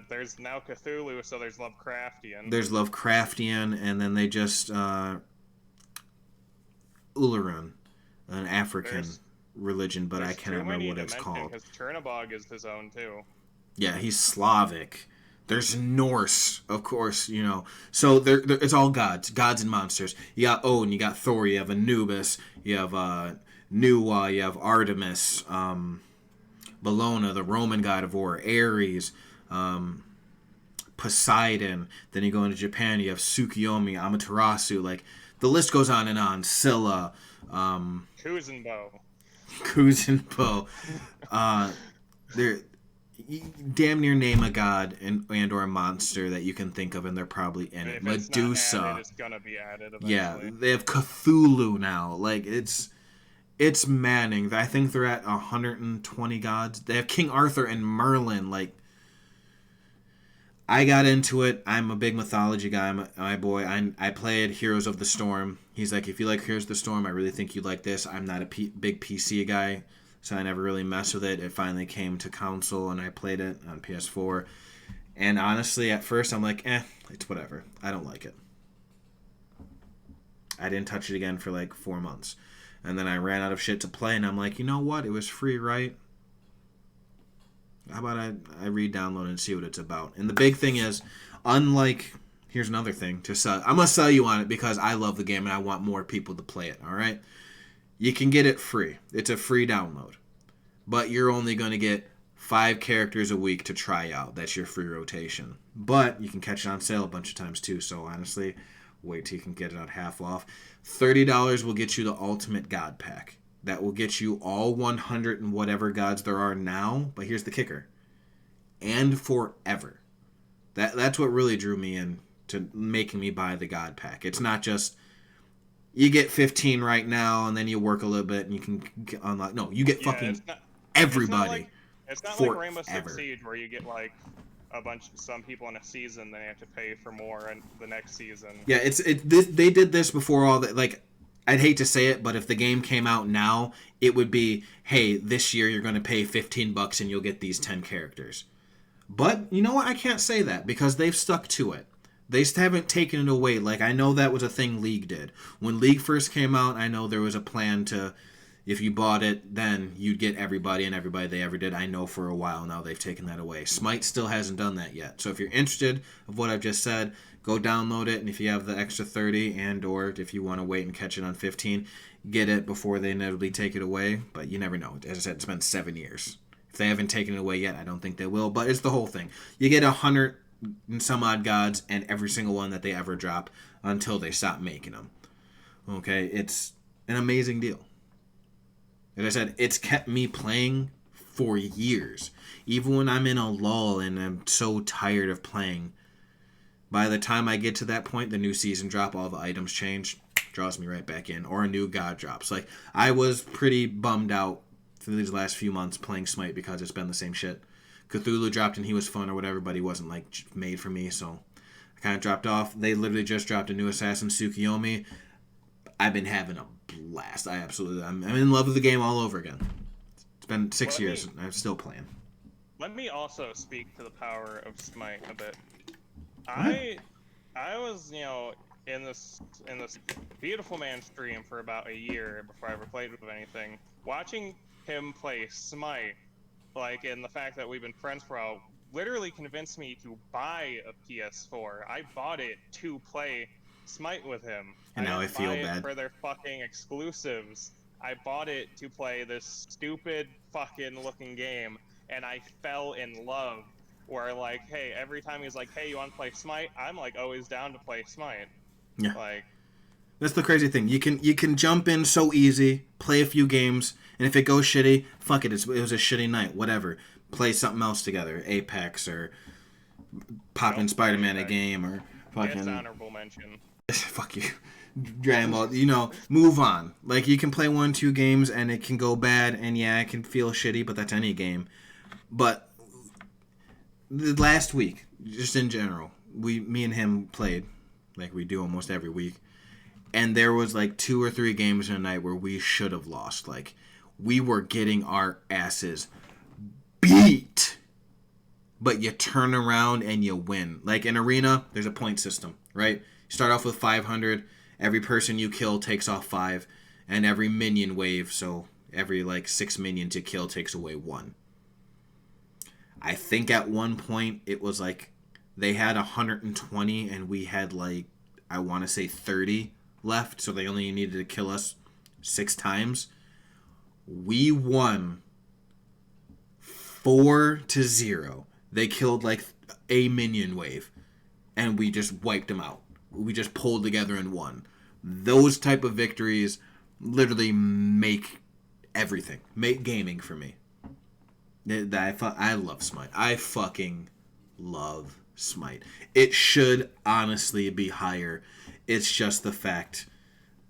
there's now Cthulhu, so there's Lovecraftian. There's Lovecraftian, and then they just Ulleran, an African religion, but I can't remember what it's called. Because Chernobog is his own too. Yeah, he's Slavic. There's Norse, of course, you know. So it's all gods and monsters. You got Odin, you got Thor, you have Anubis, you have Nuwa, you have Artemis, Bellona, the Roman god of war, Ares, Poseidon. Then you go into Japan, you have Tsukuyomi, Amaterasu. Like, the list goes on and on. Scylla, Kuzenbo. Kuzenbo. They're damn near name a god and or a monster that you can think of, and they're probably in it. Medusa. Not added, it's gonna be added eventually. Yeah, they have Cthulhu now. Like, it's maddening. I think they're at 120 gods. They have King Arthur and Merlin. Like, I got into it. I'm a big mythology guy. My boy. I played Heroes of the Storm. He's like, if you like Heroes of the Storm, I really think you'd like this. I'm not a big PC guy, so I never really messed with it. It finally came to console, and I played it on PS4. And honestly, at first, I'm like, it's whatever. I don't like it. I didn't touch it again for like 4 months. And then I ran out of shit to play, and I'm like, you know what? It was free, right? How about I re-download and see what it's about? And the big thing is, unlike... Here's another thing to sell. I'm going to sell you on it because I love the game and I want more people to play it, all right? You can get it free. It's a free download. But you're only going to get 5 characters a week to try out. That's your free rotation. But you can catch it on sale a bunch of times too, so honestly... Wait till you can get it on half off. $30 will get you the Ultimate God Pack. That will get you all 100 and whatever gods there are now. But here's the kicker. And forever. That's what really drew me in to making me buy the God Pack. It's not just you get 15 right now and then you work a little bit and you can unlock. No, you get fucking everybody. It's not like Rainbow Six Siege where you get like some people in a season, then you have to pay for more in the next season. Yeah, they did this before all that. Like, I'd hate to say it, but if the game came out now, it would be, hey, this year you're going to pay $15 and you'll get these 10 characters. But you know what? I can't say that because they've stuck to it. They haven't taken it away. Like, I know that was a thing League did. When League first came out, I know there was a plan to, if you bought it, then you'd get everybody and everybody they ever did. I know for a while now they've taken that away. Smite still hasn't done that yet. So if you're interested of what I've just said, go download it. And if you have the extra 30 and or if you want to wait and catch it on 15, get it before they inevitably take it away. But you never know. As I said, it's been 7 years. If they haven't taken it away yet, I don't think they will. But it's the whole thing. You get 100 and some odd gods and every single one that they ever drop until they stop making them. Okay? It's an amazing deal. As I said, it's kept me playing for years. Even when I'm in a lull and I'm so tired of playing, by the time I get to that point, the new season drop, all the items change, draws me right back in. Or a new god drops. Like, I was pretty bummed out for these last few months playing Smite because it's been the same shit. Cthulhu dropped and he was fun or whatever, but he wasn't, like, made for me, so I kind of dropped off. They literally just dropped a new assassin, Tsukuyomi. I've been having a blast. I'm in love with the game all over again. It's been 6 years and I'm still playing. Let me also speak to the power of Smite a bit. I was, in this beautiful man stream for about a year before I ever played with anything. Watching him play Smite, like, and the fact that we've been friends for a while, literally convinced me to buy a PS4. I bought it to play Smite with him. And now I feel bad for their fucking exclusives. I bought it to play this stupid fucking looking game, and I fell in love. Where like, hey, every time he's like, hey, you want to play Smite? I'm like always down to play Smite. Yeah. Like, that's the crazy thing. You can jump in so easy, play a few games, and if it goes shitty, fuck it. It was a shitty night. Whatever. Play something else together. Apex or popping Spider-Man a game or fucking. It's honorable mention. Fuck you. Dragon Ball, move on. Like, you can play 1-2 games and it can go bad, and yeah, it can feel shitty, but that's any game. But the last week, just in general, me and him played, like we do almost every week, and there was like 2 or 3 games in a night where we should have lost. Like, we were getting our asses beat, but you turn around and you win. Like, in Arena, there's a point system, right? You start off with 500. Every person you kill takes off 5, and every minion wave, so every 6 minions you kill takes away 1. I think at one point it was like they had 120 and we had I want to say 30 left, so they only needed to kill us 6 times. We won 4-0. They killed like a minion wave, and we just wiped them out. We just pulled together and won. Those type of victories literally make everything. Make gaming for me. I love Smite. I fucking love Smite. It should honestly be higher. It's just the fact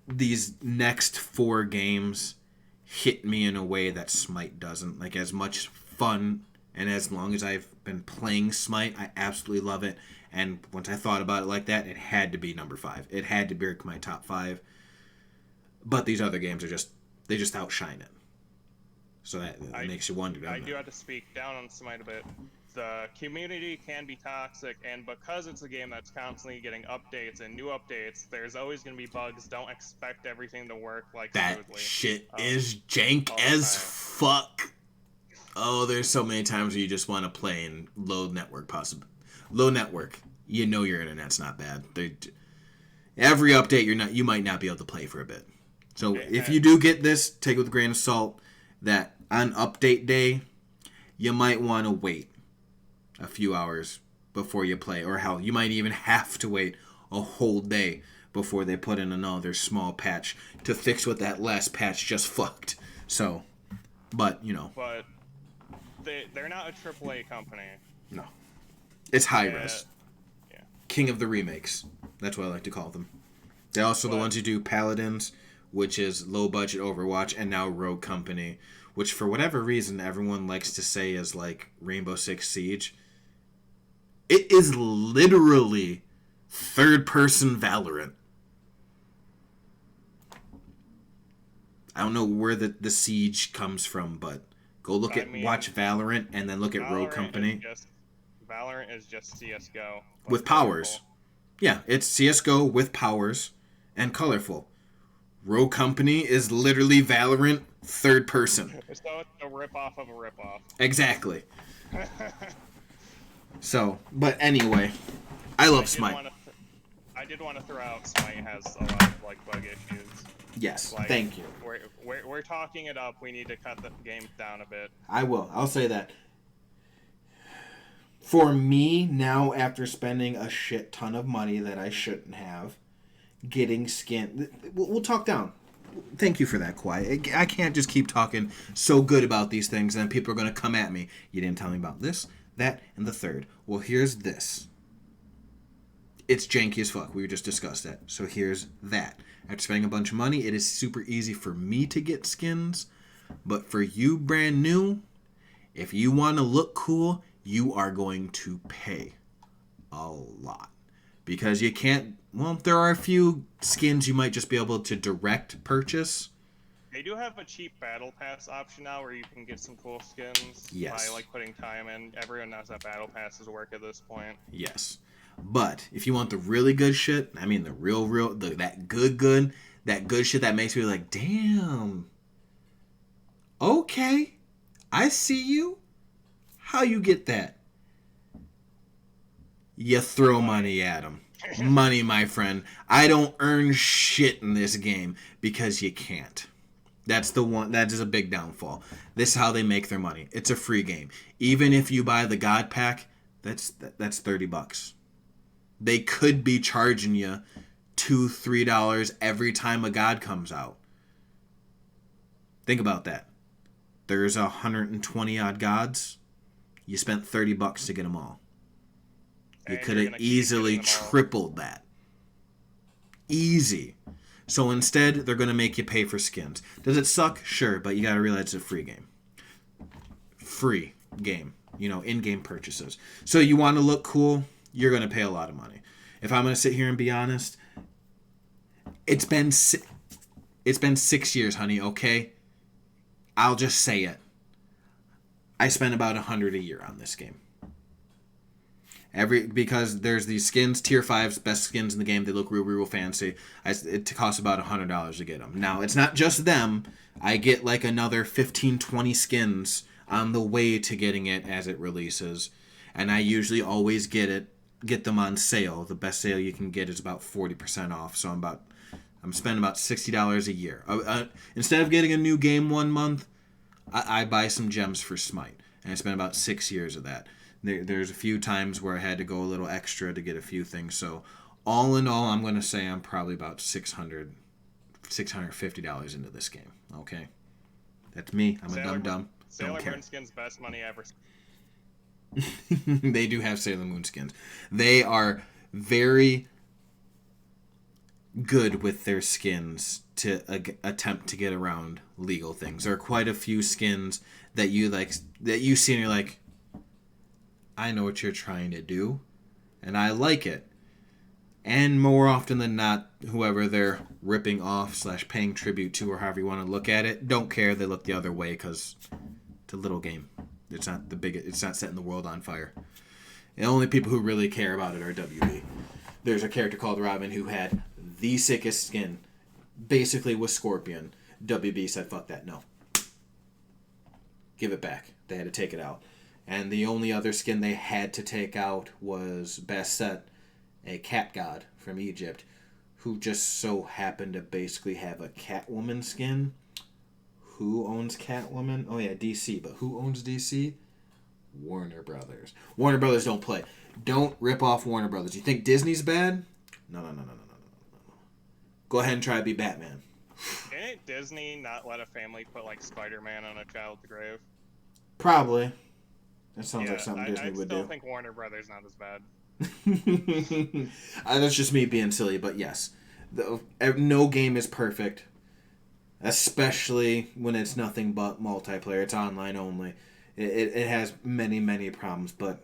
these next 4 games hit me in a way that Smite doesn't. Like, as much fun and as long as I've been playing Smite, I absolutely love it. And once I thought about it like that, it had to be number 5. It had to be my top 5. But these other games they just outshine it. So that makes you wonder. I do have to speak down on Smite a bit. The community can be toxic, and because it's a game that's constantly getting updates and new updates, there's always going to be bugs. Don't expect everything to work like that smoothly. Shit is jank as fuck. Oh, there's so many times where you just want to play in low network. Low network. You know your internet's not bad. Every update you might not be able to play for a bit. So if you do get this, take it with a grain of salt. That on update day, you might want to wait a few hours before you play. Or hell, you might even have to wait a whole day before they put in another small patch to fix what that last patch just fucked. So, but, But they're not a AAA company. No. It's Hi-Rez. Yeah. King of the remakes. That's what I like to call them. They're also the ones who do Paladins, which is low-budget Overwatch, and now Rogue Company, which for whatever reason everyone likes to say is like Rainbow Six Siege. It is literally third-person Valorant. I don't know where the Siege comes from, but go watch Valorant, and then look at Rogue Company. Valorant is just CSGO. With powers. Colorful. Yeah, it's CSGO with powers and colorful. Rogue Company is literally Valorant third person. So it's a ripoff of a ripoff. Exactly. So, but anyway, I love Smite. I did want to throw out Smite has a lot of bug issues. Yes, thank you. We're talking it up. We need to cut the game down a bit. I will. I'll say that. For me, now after spending a shit ton of money that I shouldn't have, getting skin... We'll talk down. Thank you for that, Quiet. I can't just keep talking so good about these things and then people are going to come at me. You didn't tell me about this, that, and the third. Well, here's this. It's janky as fuck. We just discussed that. So here's that. After spending a bunch of money, it is super easy for me to get skins. But for you brand new, if you want to look cool, you are going to pay a lot. Because you can't... Well, there are a few skins you might just be able to direct purchase. They do have a cheap battle pass option now where you can get some cool skins by putting time in. Everyone knows that battle passes work at this point. Yes. But if you want the really good shit, I mean the that good shit that makes me like, damn. Okay. I see you. How you get that? You throw money at them. Money, my friend. I don't earn shit in this game because you can't. That's the one. That is a big downfall. This is how they make their money. It's a free game. Even if you buy the God Pack, that's $30. They could be charging you $2-3 every time a God comes out. Think about that. There's 120 odd gods. You spent $30 to get them all. You could have easily tripled that. Easy. So instead, they're going to make you pay for skins. Does it suck? Sure, but you got to realize it's a free game. Free game. In-game purchases. So you want to look cool, you're going to pay a lot of money. If I'm going to sit here and be honest, it's been 6 years, honey, okay? I'll just say it. I spend about $100 a year on this game. Because there's these skins, tier 5s, best skins in the game. They look real fancy. It costs about $100 to get them. Now, it's not just them. I get like another 15-20 skins on the way to getting it as it releases. And I usually always get them on sale. The best sale you can get is about 40% off. So I'm I'm spending about $60 a year. Instead of getting a new game 1 month, I buy some gems for Smite, and I spend about 6 years of that. There's a few times where I had to go a little extra to get a few things. So all in all, I'm going to say I'm probably about $650 into this game. Okay, that's me. I'm a dumb. Sailor Moon skins, best money ever. They do have Sailor Moon skins. They are very good with their skins to attempt to get around legal things. There are quite a few skins that you see and you're like, I know what you're trying to do, and I like it. And more often than not, whoever they're ripping off / paying tribute to, or however you want to look at it, don't care. They look the other way because it's a little game. It's not It's not setting the world on fire. The only people who really care about it are WB. There's a character called Robin who had the sickest skin, basically with Scorpion. WB said, "Fuck that, no. Give it back." They had to take it out. And the only other skin they had to take out was Bastet, a cat god from Egypt, who just so happened to basically have a Catwoman skin. Who owns Catwoman? Oh yeah, DC. But who owns DC? Warner Brothers. Warner Brothers don't play. Don't rip off Warner Brothers. You think Disney's bad? No. Go ahead and try to be Batman. Didn't Disney not let a family put like Spider-Man on a child's grave? Probably. That sounds like something Disney would do. I still think Warner Brothers not as bad. That's just me being silly, but yes. No game is perfect. Especially when it's nothing but multiplayer. It's online only. It has many, many problems, but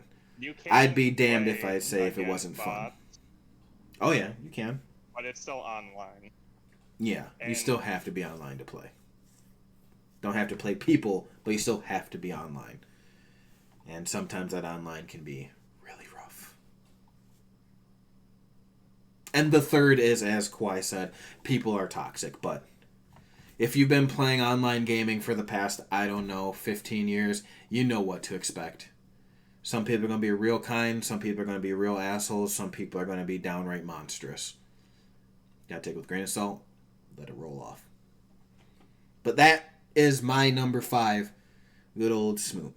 I'd be damned if I say if it wasn't fun. Oh yeah, you can. But it's still online. Yeah, you still have to be online to play. Don't have to play people, but you still have to be online. And sometimes that online can be really rough. And the third is, as Kwai said, people are toxic. But if you've been playing online gaming for the past, 15 years, you know what to expect. Some people are going to be real kind. Some people are going to be real assholes. Some people are going to be downright monstrous. You got to take it with a grain of salt. Let it roll off. But is my number 5, good old Smoot.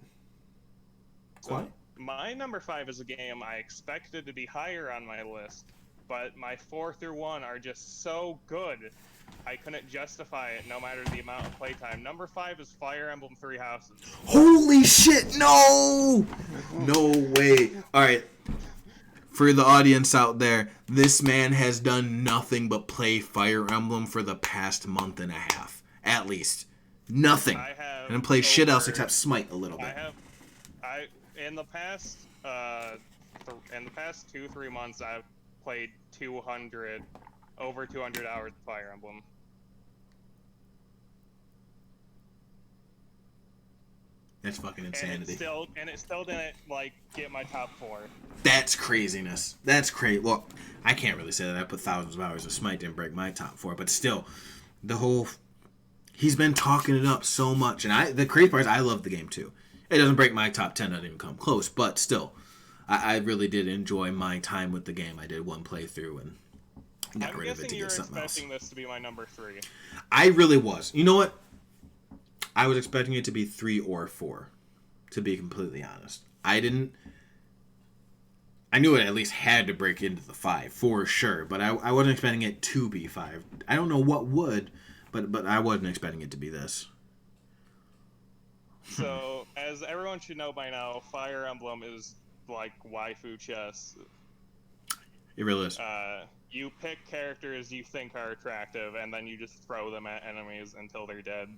So my number 5 is a game I expected to be higher on my list, but my 4 through 1 are just so good, I couldn't justify it no matter the amount of playtime. Number 5 is Fire Emblem Three Houses. Holy shit, no! No way. Alright, for the audience out there, this man has done nothing but play Fire Emblem for the past month and a half. At least. Nothing. And play shit else except Smite a little bit. In the past 2-3 months, I've played over 200 hours of Fire Emblem. That's fucking insanity. And it still didn't get my top 4. That's craziness. That's crazy. Well, I can't really say that I put thousands of hours of Smite, didn't break my top 4, but still, he's been talking it up so much, and the crazy part is I love the game too. It doesn't break my top 10, doesn't even come close, but still, I really did enjoy my time with the game. I did one playthrough and got rid of it to get something else. I'm guessing you're expecting this to be my number 3. I really was. You know what? I was expecting it to be 3 or 4, to be completely honest. I knew it at least had to break into the 5, for sure, but I wasn't expecting it to be 5. I don't know what would, but I wasn't expecting it to be this. So, as everyone should know by now, Fire Emblem is like waifu chess. It really is. You pick characters you think are attractive, and then you just throw them at enemies until they're dead.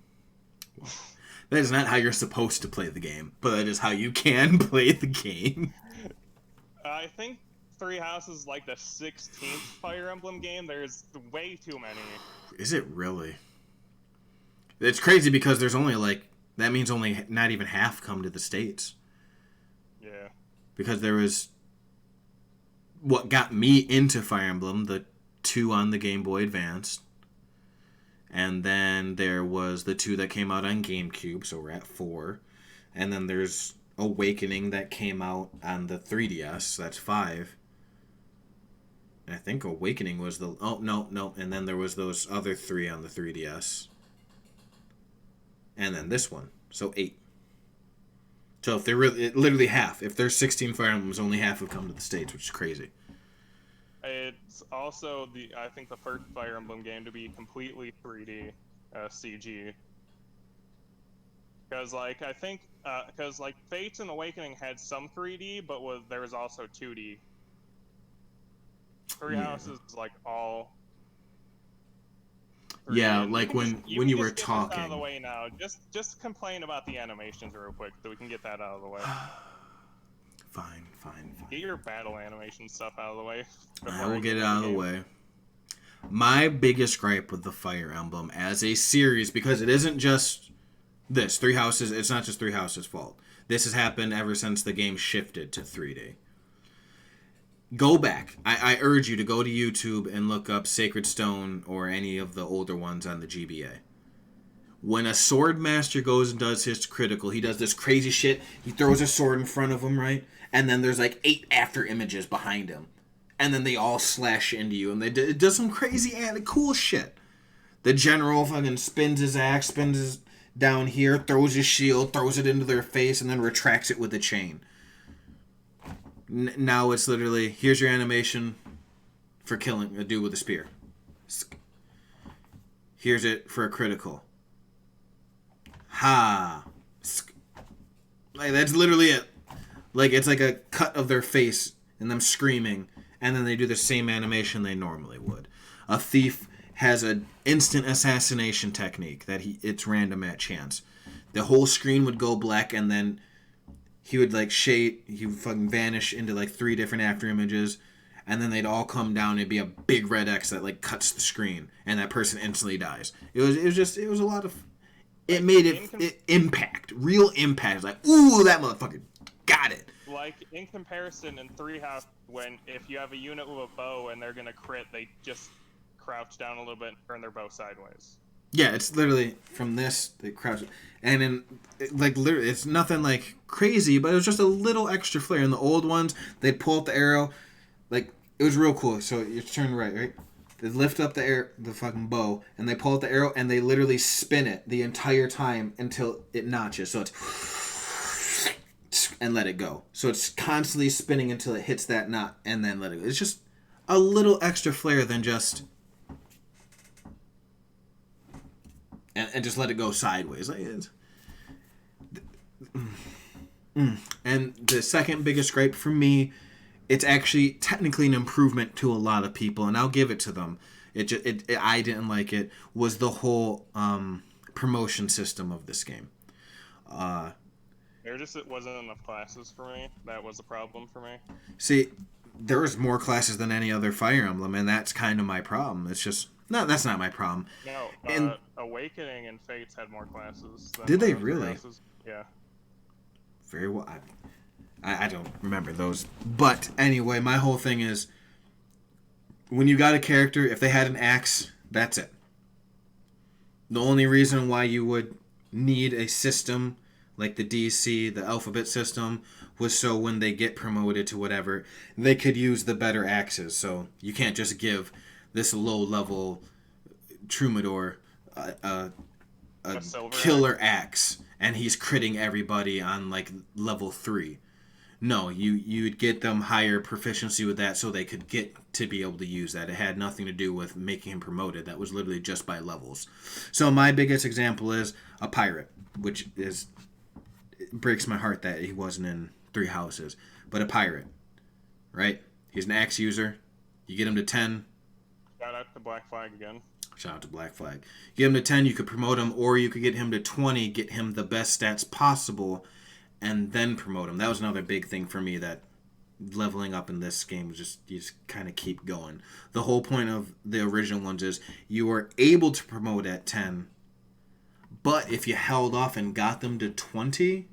That is not how you're supposed to play the game, but that is how you can play the game. I think Three Houses is like the 16th Fire Emblem game. There's way too many. Is it really? It's crazy because there's only that means only not even half come to the States. Yeah. Because there was what got me into Fire Emblem, the 2 on the Game Boy Advance. And then there was the 2 that came out on GameCube, so we're at 4. And then there's Awakening that came out on the 3DS, that's 5. I think Awakening was the... Oh, no. And then there was those other 3 on the 3DS. And then this one. So 8. So if they're literally half. If there's 16 Fire Emblems, only half have come to the States, which is crazy. It's also I think the first Fire Emblem game to be completely 3D CG. Because I think Fates and Awakening had some 3D, but there was also 2D. Three Houses is all 3D. Yeah, like when you were talking. Out of the way now. Just complain about the animations real quick, so we can get that out of the way. Fine. Get your battle animation stuff out of the way. I will get it out of the way. My biggest gripe with the Fire Emblem as a series, because it isn't just this, Three Houses, it's not just Three Houses' fault. This has happened ever since the game shifted to 3D. Go back. I urge you to go to YouTube and look up Sacred Stone or any of the older ones on the GBA. When a sword master goes and does his critical, he does this crazy shit. He throws a sword in front of him, right? And then there's 8 after images behind him. And then they all slash into you. And it does some crazy and cool shit. The general fucking spins his axe, spins his down here, throws his shield, throws it into their face, and then retracts it with a chain. Now it's literally, here's your animation for killing a dude with a spear. Here's it for a critical. Ha! That's literally it. It's like a cut of their face and them screaming, and then they do the same animation they normally would. A thief has an instant assassination technique that it's random at chance. The whole screen would go black, and then he would he would fucking vanish into 3 different after images, and then they'd all come down. It'd be a big red X that cuts the screen, and that person instantly dies. It was a lot of. It made it impact, real impact. Ooh, that motherfucker got it. In comparison, in Three House, if you have a unit with a bow and they're gonna crit, they just crouch down a little bit and turn their bow sideways. Yeah, it's literally from this they crouch, and in literally it's nothing crazy, but it was just a little extra flair. In the old ones, they'd pull up the arrow, it was real cool. So you turn right. They lift up the fucking bow, and they pull out the arrow, and they literally spin it the entire time until it notches. So it's and let it go. So it's constantly spinning until it hits that knot, and then let it go. It's just a little extra flair than just and just let it go sideways. And the second biggest gripe for me, it's actually technically an improvement to a lot of people, and I'll give it to them. I didn't like it, was the whole promotion system of this game. It wasn't enough classes for me. That was a problem for me. See, there was more classes than any other Fire Emblem, and that's kind of my problem. It's just... No, that's not my problem. No, Awakening and Fates had more classes. Did they really? Classes. Yeah. Very well. I don't remember those. But anyway, my whole thing is, when you got a character, if they had an axe, that's it. The only reason why you would need a system like the DC, the alphabet system, was so when they get promoted to whatever, they could use the better axes. So you can't just give this low-level troubadour a killer axe, and he's critting everybody on level 3. No, you'd get them higher proficiency with that so they could get to be able to use that. It had nothing to do with making him promoted. That was literally just by levels. So my biggest example is a pirate, which it breaks my heart that he wasn't in Three Houses. But a pirate, right? He's an axe user. You get him to 10. Shout out to Black Flag again. Shout out to Black Flag. Get him to 10, you could promote him, or you could get him to 20, get him the best stats possible, and then promote him. That was another big thing for me, that leveling up in this game was you just kind of keep going. The whole point of the original ones is you were able to promote at 10, but if you held off and got them to 20,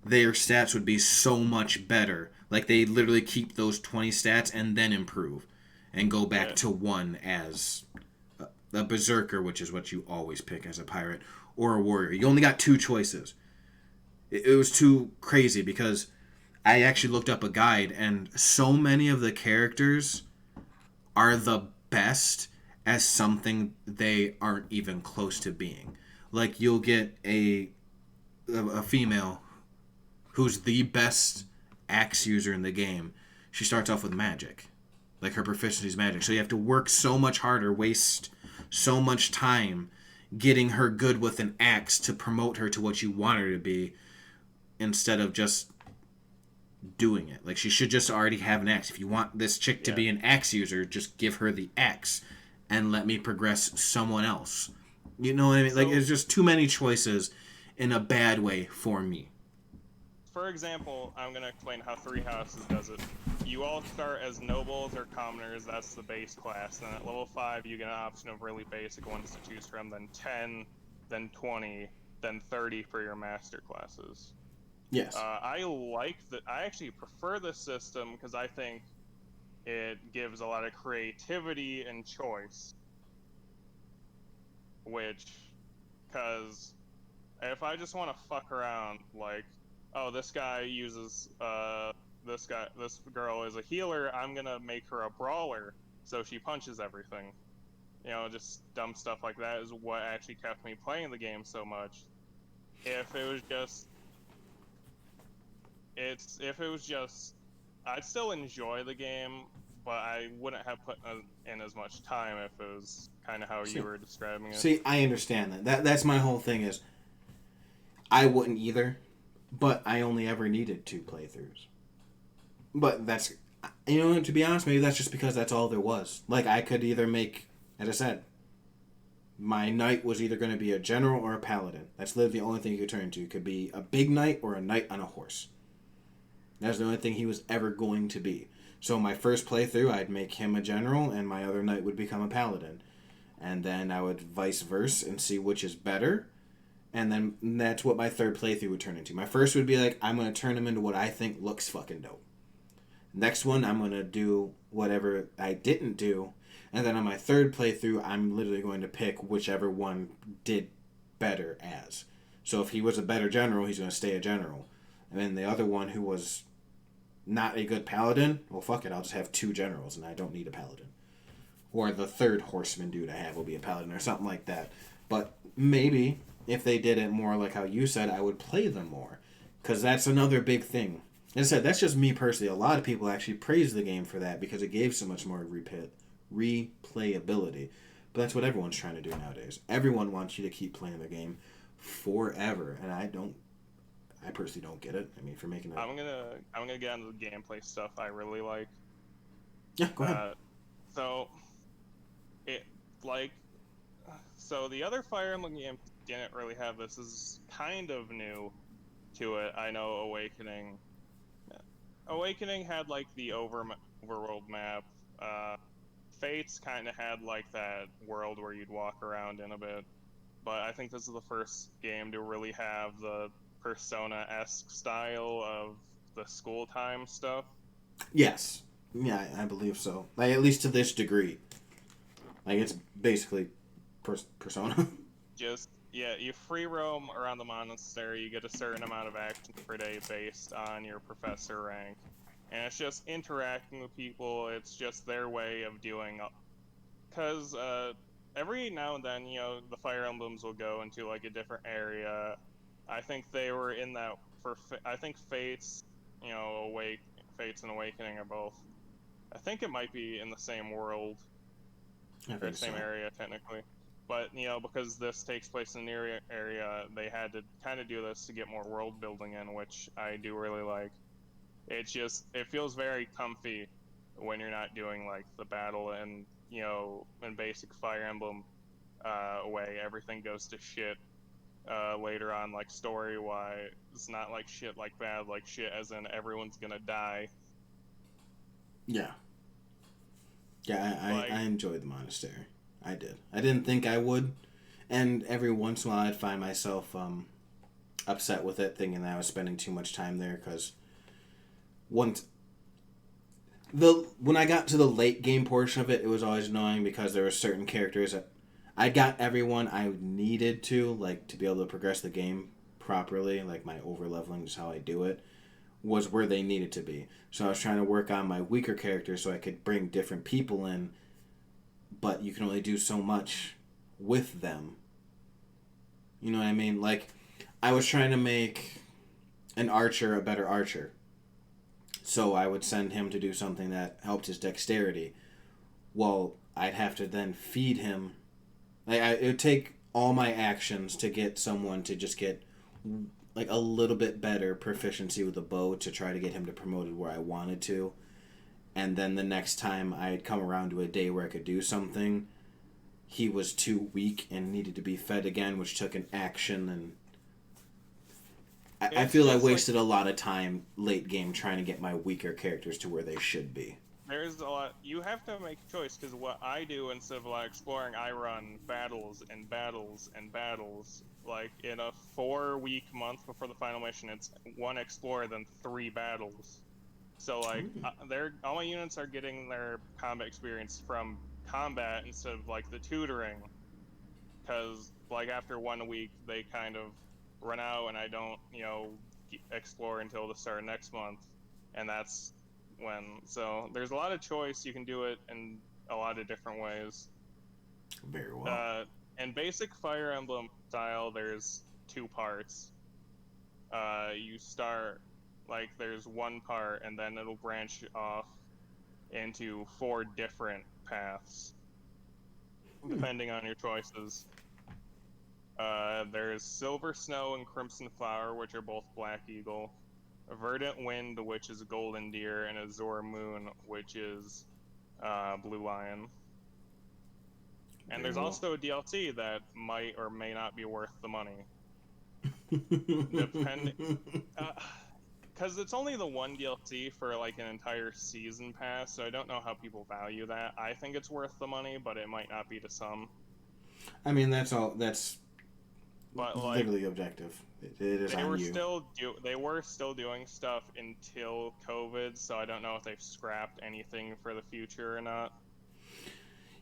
their stats would be so much better. They literally keep those 20 stats and then improve and go back to 1 as a berserker, which is what you always pick as a pirate, or a warrior. You only got 2 choices. It was too crazy because I actually looked up a guide, and so many of the characters are the best as something they aren't even close to being. Like you'll get a female who's the best axe user in the game. She starts off with magic. Like her proficiency is magic. So you have to work so much harder, waste so much time getting her good with an axe to promote her to what you want her to be instead of just doing it. Like she should just already have an axe. If you want this chick to be an axe user, just give her the axe and let me progress someone else. You know what I mean? Like it's just too many choices in a bad way for me. For example, I'm going to explain how Three Houses does it. You all start as nobles or commoners, that's the base class. Then at level 5, you get an option of really basic ones to choose from, then 10, then 20, then 30 for your master classes. Yes. I actually prefer this system because I think it gives a lot of creativity and choice. Because if I just want to fuck around, like, oh, this guy uses, this girl is a healer, I'm gonna make her a brawler, so she punches everything. You know, just dumb stuff like that is what actually kept me playing the game so much. If it was just, I'd still enjoy the game, but I wouldn't have put in as much time if it was kind of how you were describing it. See, I understand that. That's my whole thing is, I wouldn't either, but I only ever needed 2 playthroughs. But that's, you know, to be honest, maybe that's just because that's all there was. Like, I could either make, as I said, my knight was either going to be a general or a paladin. That's literally the only thing you could turn to. It could be a big knight or a knight on a horse. That's the only thing he was ever going to be. So my first playthrough, I'd make him a general, and my other knight would become a paladin. And then I would vice versa and see which is better. And then that's what my third playthrough would turn into. My first would be like, I'm going to turn him into what I think looks fucking dope. Next one, I'm going to do whatever I didn't do. And then on my third playthrough, I'm literally going to pick whichever one did better as. So if he was a better general, he's going to stay a general. And then the other one who was not a good paladin, well, fuck it, I'll just have 2 generals and I don't need a paladin. Or the third horseman dude I have will be a paladin or something like that. But maybe if they did it more like how you said, I would play them more. Because that's another big thing. As I said, that's just me personally. A lot of people actually praise the game for that because it gave so much more replayability. But that's what everyone's trying to do nowadays. Everyone wants you to keep playing the game forever, and I personally don't get it. I mean, for making I'm gonna get into the gameplay stuff I really like. Yeah, go ahead. So the other Fire Emblem games didn't really have this. This is kind of new to it. I know Awakening had like the overworld map. Fates kind of had like that world where you'd walk around in a bit. But I think this is the first game to really have the Persona-esque style of the school time stuff. Yes. Yeah, I believe so. Like, at least to this degree. Like, it's basically Persona. You free roam around the monastery, you get a certain amount of action per day based on your professor rank. And it's just interacting with people, it's just their way of doing... Because every now and then, you know, the Fire Emblems will go into, like, a different area. I think they were in that I think Fates, you know, Fates and Awakening are both... I think it might be in the same world. Or same area, technically. But, you know, because this takes place in the area, they had to kind of do this to get more world building in, which I do really like. It feels very comfy when you're not doing, like, the battle and, you know, in basic Fire Emblem way, everything goes to shit later on, like, story-wise. It's not like shit like bad, like shit as in everyone's gonna die. Yeah. Yeah, I enjoyed the monastery. I did. I didn't think I would, and every once in a while I'd find myself upset with it, thinking that I was spending too much time there, because when I got to the late game portion of it, it was always annoying because there were certain characters that I got everyone I needed to, like, to be able to progress the game properly, like my over-leveling is how I do it, was where they needed to be. So I was trying to work on my weaker characters so I could bring different people in but you can only do so much with them. You know what I mean? Like, I was trying to make an archer a better archer. So I would send him to do something that helped his dexterity. Well, I'd have to then feed him. It would take all my actions to get someone to just get like a little bit better proficiency with the bow to try to get him to promoted where I wanted to. And then the next time I'd come around to a day where I could do something, he was too weak and needed to be fed again, which took an action, and I feel I wasted a lot of time late game trying to get my weaker characters to where they should be. There's a lot. You have to make a choice, because what I do instead of like exploring, I run battles and battles and battles. Like in a 4-week month before the final mission, it's 1 explorer then 3 battles. So like all my units are getting their combat experience from combat instead of like the tutoring. Because like after 1 week they kind of run out, and I don't explore until the start of next month, and that's when. So there's a lot of choice. You can do it in a lot of different ways. Very well. In basic Fire Emblem style, there's 2 parts. You start like there's 1 part, and then it'll branch off into 4 different paths depending on your choices. There's Silver Snow and Crimson Flower, which are both Black Eagle. Verdant Wind, which is Golden Deer, and Azure Moon, which is Blue Lion. And there's also a DLC that might or may not be worth the money. Depending, because it's only the 1 DLC for like an entire season pass, so I don't know how people value that. I think it's worth the money, but it might not be to some. I mean, that's but like, literally objective. It is on you. They were still doing stuff until COVID, so I don't know if they've scrapped anything for the future or not.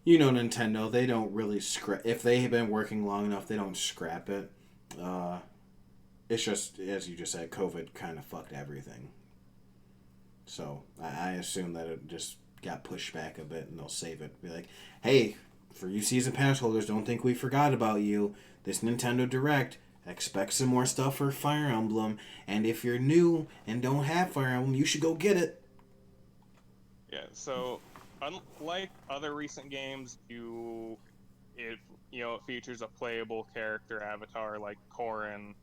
You know, Nintendo, they don't really scrap. If they have been working long enough, they don't scrap it. It's just, as you just said, COVID kind of fucked everything. So I assume that it just got pushed back a bit, and they'll save it. Be like, hey, for you season pass holders, don't think we forgot about you. This Nintendo Direct, expect some more stuff for Fire Emblem, and if you're new and don't have Fire Emblem, you should go get it. Yeah, so unlike other recent games, it features a playable character avatar like Corrin,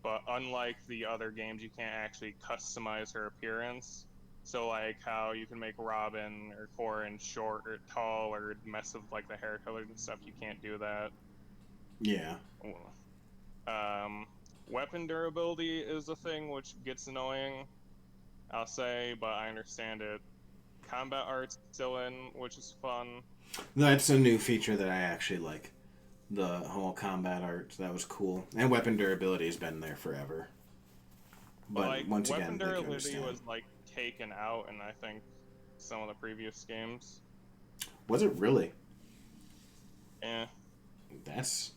but unlike the other games, you can't actually customize her appearance. So like how you can make Robin or Corrin short or tall or mess with like the hair color and stuff, you can't do that. Yeah. Weapon durability is a thing which gets annoying, I'll say, but I understand it. Combat art's still in, which is fun. That's a new feature that I actually like. The whole combat art, that was cool. And weapon durability has been there forever. But like, once again, weapon durability was like taken out in I think some of the previous games. Was it really? Yeah. That's.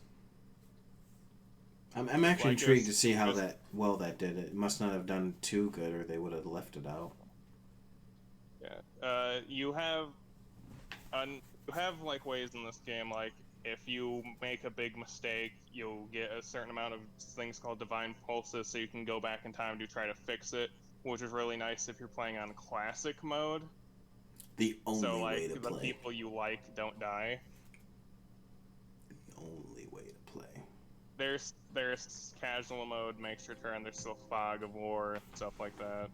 I'm actually intrigued to see how that did. It must not have done too good, or they would have left it out. Yeah. You have like ways in this game, like if you make a big mistake, you'll get a certain amount of things called divine pulses, so you can go back in time to try to fix it, which is really nice if you're playing on classic mode. The only way to play. So like the people you like don't die. The only way to play. There's casual mode, makes your turn. There's still fog of war and stuff like that.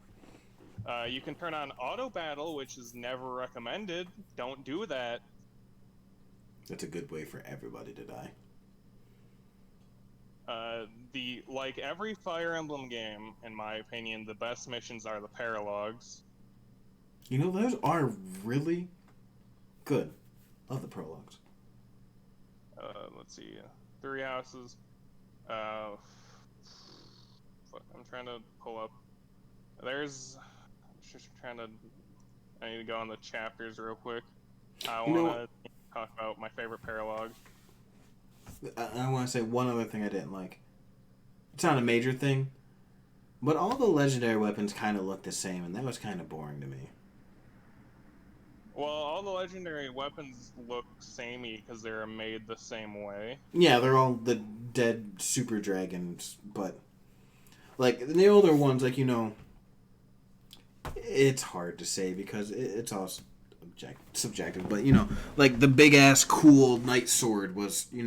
You can turn on auto battle, which is never recommended. Don't do that. That's a good way for everybody to die. Like every Fire Emblem game, in my opinion, the best missions are the paralogs. You know, those are really good. Love the prologues. Let's see. 3 houses. I'm trying to pull up. I need to go on the chapters real quick. I want to talk about my favorite paralog. I want to say one other thing I didn't like. It's not a major thing, but all the legendary weapons kind of look the same, and that was kind of boring to me. Well, all the legendary weapons look samey because they're made the same way. Yeah, they're all the dead super dragons, but like the older ones, like it's hard to say because it's all subjective. But like the big ass cool knight sword was, it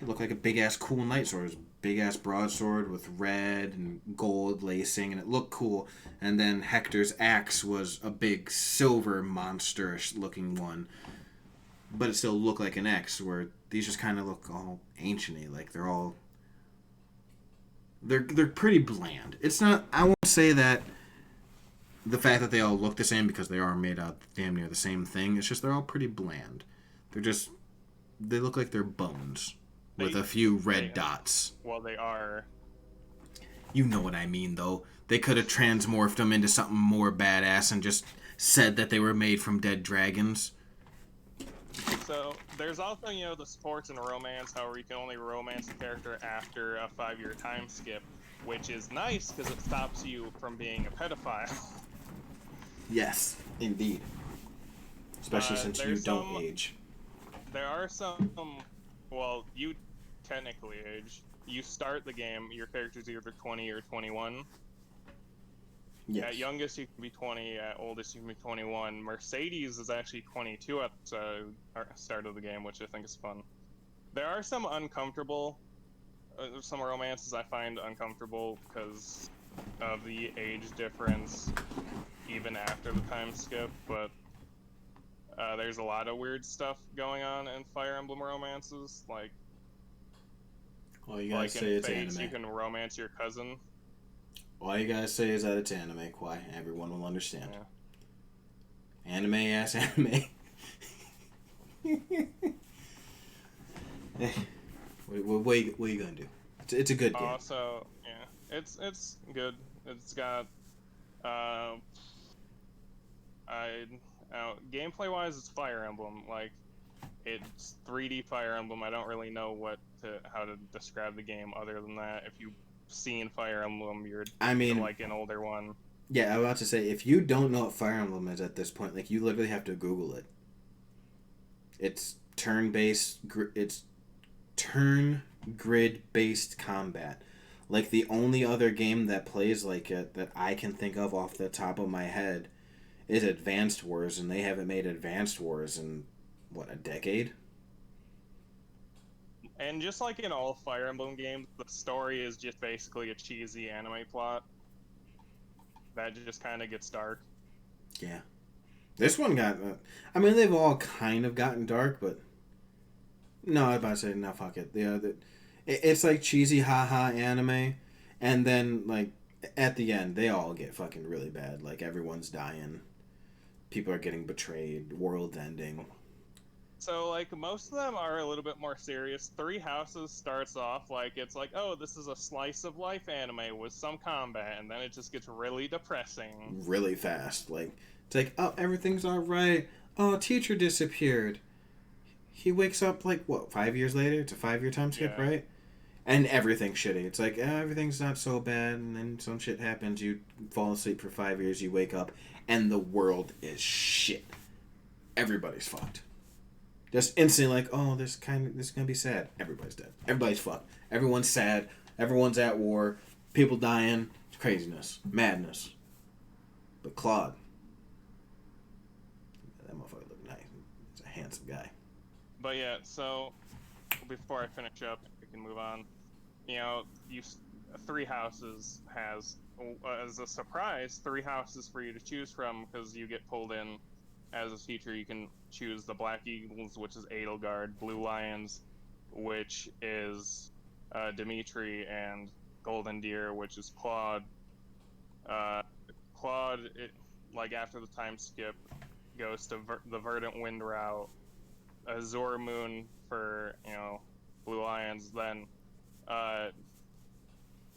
looked like a big ass cool knight sword. It was a big ass broadsword with red and gold lacing, and it looked cool. And then Hector's axe was a big silver monsterish looking one, but it still looked like an axe. Where these just kind of look all ancienty, like they're pretty bland. It's not. I won't say that the fact that they all look the same because they are made out damn near the same thing. It's just they're all pretty bland. They look like they're bones with a few red dots. Well, they are. You know what I mean, though. They could have transmorphed them into something more badass and just said that they were made from dead dragons. So there's also, the sports and romance. However, you can only romance a character after a 5-year time skip, which is nice because it stops you from being a pedophile. Yes, indeed. Especially since you don't age. There are some. Well, you technically age. You start the game. Your character's either 20 or 21. Yes. At youngest, you can be 20. At oldest, you can be 21. Mercedes is actually 22 at the start of the game, which I think is fun. There are some uncomfortable, some romances I find uncomfortable because of the age difference, even after the time skip. But there's a lot of weird stuff going on in Fire Emblem romances, like. All you gotta say it's anime. You can romance your cousin. All you gotta say is that it's anime, Kwai. Everyone will understand. Yeah. Anime ass anime. What are you gonna do? It's a good game. Also, yeah, it's good. It's got gameplay wise, it's Fire Emblem. Like, it's 3D Fire Emblem. I don't really know how to describe the game other than that. If you've seen Fire Emblem, you're like an older one. Yeah, I was about to say, if you don't know what Fire Emblem is at this point, like, you literally have to Google it. It's turn-based. It's turn grid-based combat. Like, the only other game that plays like it that I can think of off the top of my head is Advanced Wars, and they haven't made Advanced Wars in a decade? And just like in all Fire Emblem games, the story is just basically a cheesy anime plot that just kind of gets dark. Yeah. This one got... they've all kind of gotten dark, but... No, I was about to say, no, fuck it. It's like cheesy haha anime, and then, like, at the end, they all get fucking really bad. Like, everyone's dying. People are getting betrayed. World ending. So, like, most of them are a little bit more serious. Three Houses starts off like it's like, oh, this is a slice of life anime with some combat, and then it just gets really depressing. Really fast. Like, it's like, oh, everything's alright. Oh, teacher disappeared. He wakes up, like, 5 years later? It's a 5-year time skip, yeah. Right? And everything's shitty. It's like, everything's not so bad, and then some shit happens. You fall asleep for 5 years, you wake up, and the world is shit. Everybody's fucked. Just instantly like, oh, this is gonna be sad. Everybody's dead. Everybody's fucked. Everyone's sad. Everyone's at war. People dying. It's craziness. Madness. But Claude. That motherfucker looked nice. He's a handsome guy. But yeah, so before I finish up, we can move on. Three Houses has, as a surprise, 3 houses for you to choose from because you get pulled in. As a teacher, you can choose the Black Eagles, which is Edelgard, Blue Lions, which is Dimitri, and Golden Deer, which is Claude. Claude, after the time skip, goes to the Verdant Wind route. Azure Moon for, Blue Lions. Then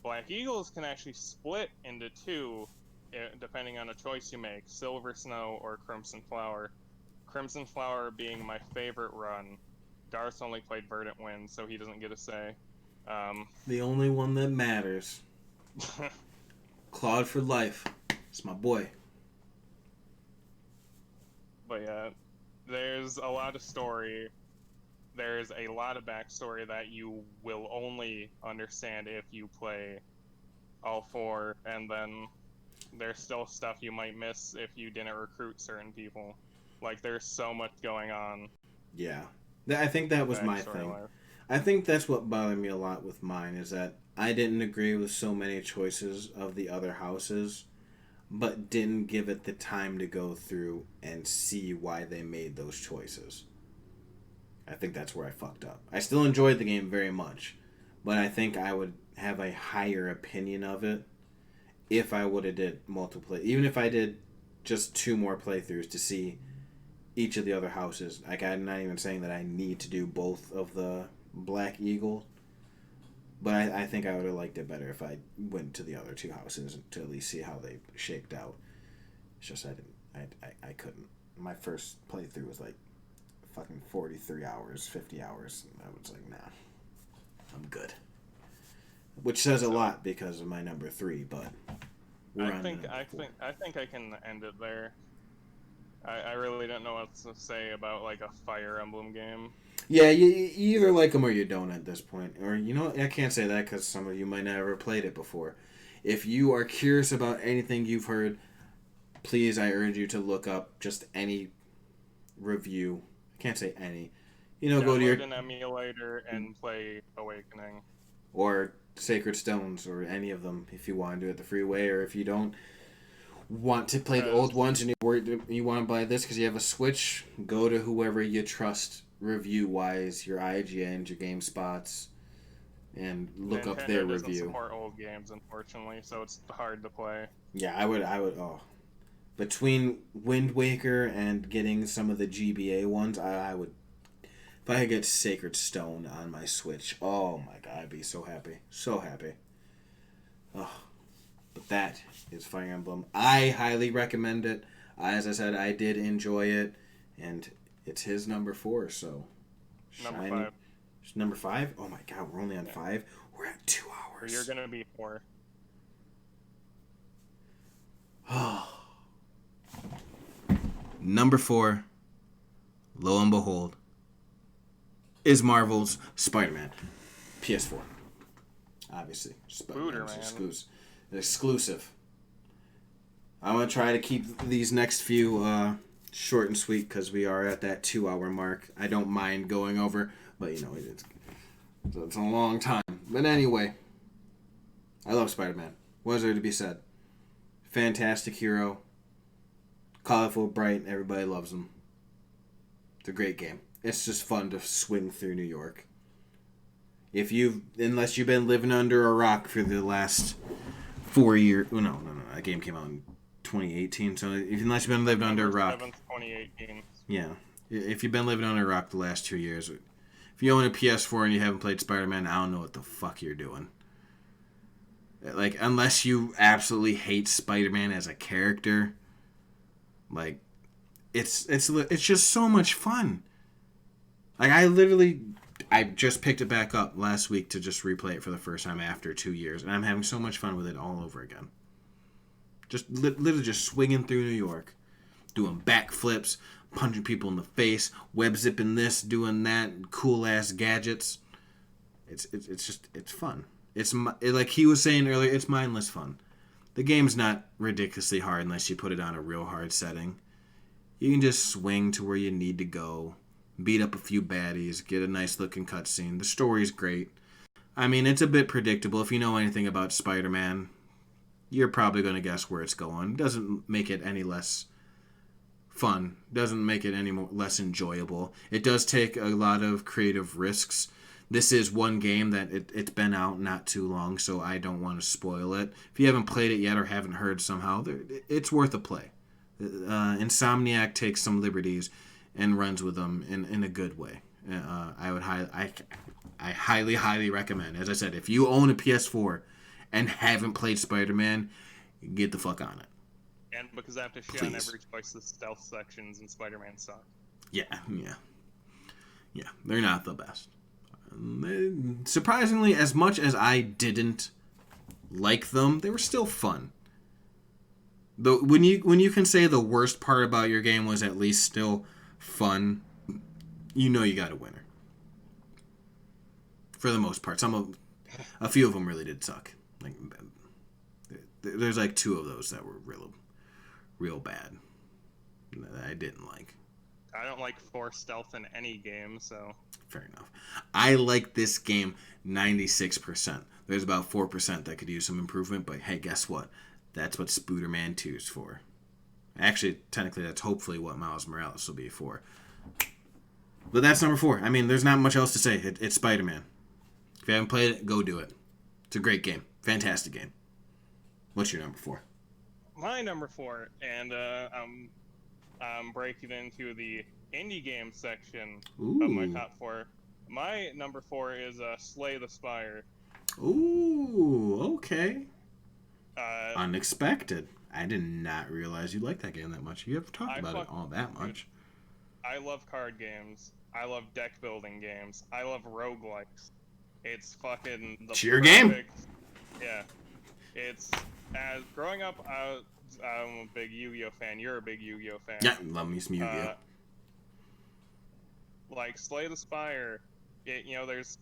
Black Eagles can actually split into 2, depending on a choice you make, Silver Snow or Crimson Flower. Crimson Flower being my favorite run. Garth's only played Verdant Wind, so he doesn't get a say. The only one that matters. Claude for life. It's my boy. But yeah, there's a lot of story. There's a lot of backstory that you will only understand if you play all four, and then there's still stuff you might miss if you didn't recruit certain people. Like, there's so much going on. Yeah. I think that was my thing. Backstory-wise. I think that's what bothered me a lot with mine is that I didn't agree with so many choices of the other houses, but didn't give it the time to go through and see why they made those choices. I think that's where I fucked up. I still enjoyed the game very much, but I think I would have a higher opinion of it if I would have did multiple, even if I did just 2 more playthroughs to see each of the other houses. Like, I'm not even saying that I need to do both of the Black Eagle, but I think I would have liked it better if I went to the other 2 houses to at least see how they shaped out. It's just I couldn't. My first playthrough was like fucking 43 hours, 50 hours. And I was like, nah, I'm good. Which says a lot because of my number 3, but I think I can end it there. I really don't know what to say about like a Fire Emblem game. Yeah, you either like them or you don't at this point. Or, you know, I can't say that because some of you might never played it before. If you are curious about anything you've heard, please, I urge you to look up just any review. I can't say any. You know, go to your... an emulator and play Awakening. Or Sacred Stones, or any of them if you want to do it the free way, or if you don't want to play the old ones and you want to buy this because you have a Switch, go to whoever you trust review-wise, your IGN, your GameSpots, and look Nintendo up their doesn't review. Support old games, unfortunately, so it's hard to play. Yeah, I would. Between Wind Waker and getting some of the GBA ones, I would. If I could get Sacred Stone on my Switch, oh my god, I'd be so happy. So happy. Oh. But that is Fire Emblem. I highly recommend it. As I said, I did enjoy it, and it's his number 4, so... Number 5. Number 5? Oh my god, we're only on 5? We're at 2 hours. You're gonna be 4. Number 4, lo and behold, is Marvel's Spider-Man. PS4. Obviously. Spider-Man's exclusive. I'm going to try to keep these next few short and sweet because we are at that 2-hour mark. I don't mind going over, but you know, it's a long time. But anyway, I love Spider-Man. What is there to be said? Fantastic hero. Colorful, bright, everybody loves him. It's a great game. It's just fun to swing through New York. Unless you've been living under a rock for the last 4 years. Oh, no. That game came out in 2018. So unless you've been living under a rock. 7th, 2018. Yeah. If you've been living under a rock the last 2 years. If you own a PS4 and you haven't played Spider-Man, I don't know what the fuck you're doing. Like, unless you absolutely hate Spider-Man as a character, like, it's just so much fun. Like, I just picked it back up last week to just replay it for the first time after 2 years, and I'm having so much fun with it all over again. Just literally just swinging through New York, doing backflips, punching people in the face, web zipping this, doing that, cool ass gadgets. It's fun. Like he was saying earlier, it's mindless fun. The game's not ridiculously hard unless you put it on a real hard setting. You can just swing to where you need to go, beat up a few baddies, get a nice looking cutscene. The story's great. I mean, it's a bit predictable. If you know anything about Spider-Man, you're probably going to guess where it's going. Doesn't make it any less fun. Doesn't make it any less enjoyable. It does take a lot of creative risks. This is one game that it's been out not too long, so I don't want to spoil it. If you haven't played it yet or haven't heard somehow, it's worth a play. Insomniac takes some liberties and runs with them in a good way. I highly recommend. As I said, if you own a PS4 and haven't played Spider-Man, get the fuck on it. And because I have to shit on every choice, the stealth sections in Spider-Man suck. Yeah, they're not the best. Surprisingly, as much as I didn't like them, they were still fun. When you can say the worst part about your game was at least still fun, you know you got a winner. For the most part, a few of them really did suck. Like there's like 2 of those that were real bad that I didn't like. I don't like forced stealth in any game, so. Fair enough. I like this game 96%. There's about 4% that could use some improvement, but hey, guess what? That's what Spooderman 2 is for. Actually, technically, that's hopefully what Miles Morales will be for. But that's number 4. I mean, there's not much else to say. It's Spider-Man. If you haven't played it, go do it. It's a great game. Fantastic game. What's your number 4? My number 4, and I'm breaking into the indie game section of my top 4. My number 4 is Slay the Spire. Ooh, okay. Unexpected. I did not realize you liked that game that much. You have talked about it all that much. I love card games. I love deck building games. I love roguelikes. It's fucking the cheer game. Yeah. It's as growing up, I'm a big Yu-Gi-Oh fan. You're a big Yu-Gi-Oh fan. Yeah, love me some Yu-Gi-Oh. Like Slay the Spire, there's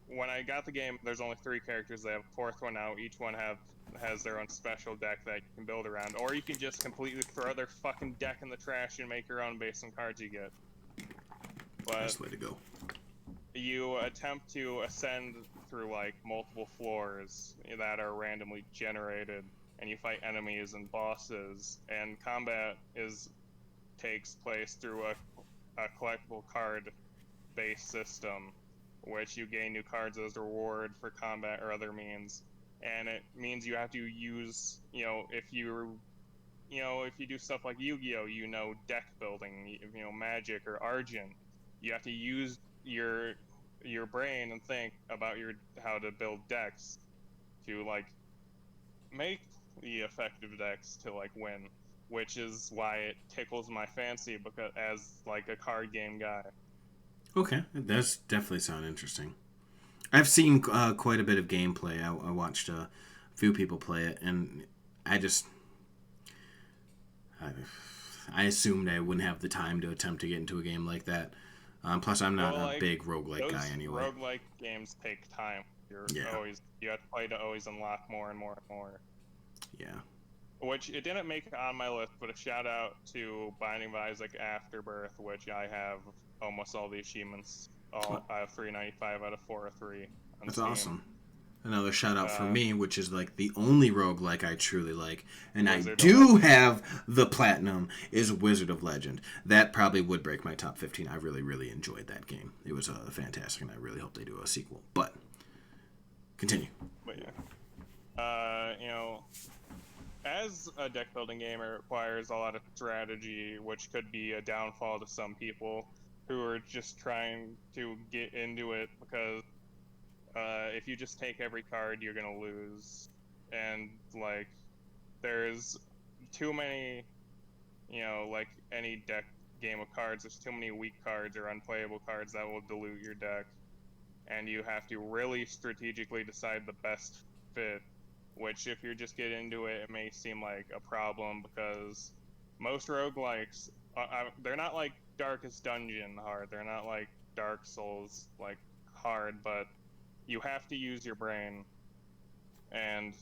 when I got the game, there's only 3 characters. They have a 4th one out. Each one has their own special deck that you can build around, or you can just completely throw their fucking deck in the trash and make your own based on cards you get. But best way to go. You attempt to ascend through like multiple floors that are randomly generated, and you fight enemies and bosses, and combat takes place through a collectible card based system, which you gain new cards as a reward for combat or other means. And it means you have to use, if you do stuff like Yu-Gi-Oh, deck building, Magic or Argent, you have to use your brain and think about how to build decks to like make the effective decks to like win, which is why it tickles my fancy because as like a card game guy. Okay, that does definitely sound interesting. I've seen quite a bit of gameplay. I watched a few people play it, and I assumed I wouldn't have the time to attempt to get into a game like that. Plus, I'm not a big roguelike guy anyway. Roguelike games take time. You have to play to always unlock more and more and more. Yeah. Which it didn't make on my list, but a shout out to Binding of Isaac Afterbirth, which I have almost all the achievements. I have 395 out of 403. That's Steam. Awesome. Another shout out for me, which is like the only roguelike I truly like, and Wizard I do have the platinum, is Wizard of Legend. That probably would break my top 15. I really, really enjoyed that game. It was fantastic, and I really hope they do a sequel. But continue. But yeah, as a deck building game, it requires a lot of strategy, which could be a downfall to some people who are just trying to get into it because if you just take every card, you're gonna lose. And like, there's too many, like any deck game of cards, there's too many weak cards or unplayable cards that will dilute your deck. And you have to really strategically decide the best fit, which if you're just getting into it, it may seem like a problem because most roguelikes, they're not like Darkest Dungeon hard, they're not like Dark Souls like hard, but you have to use your brain, and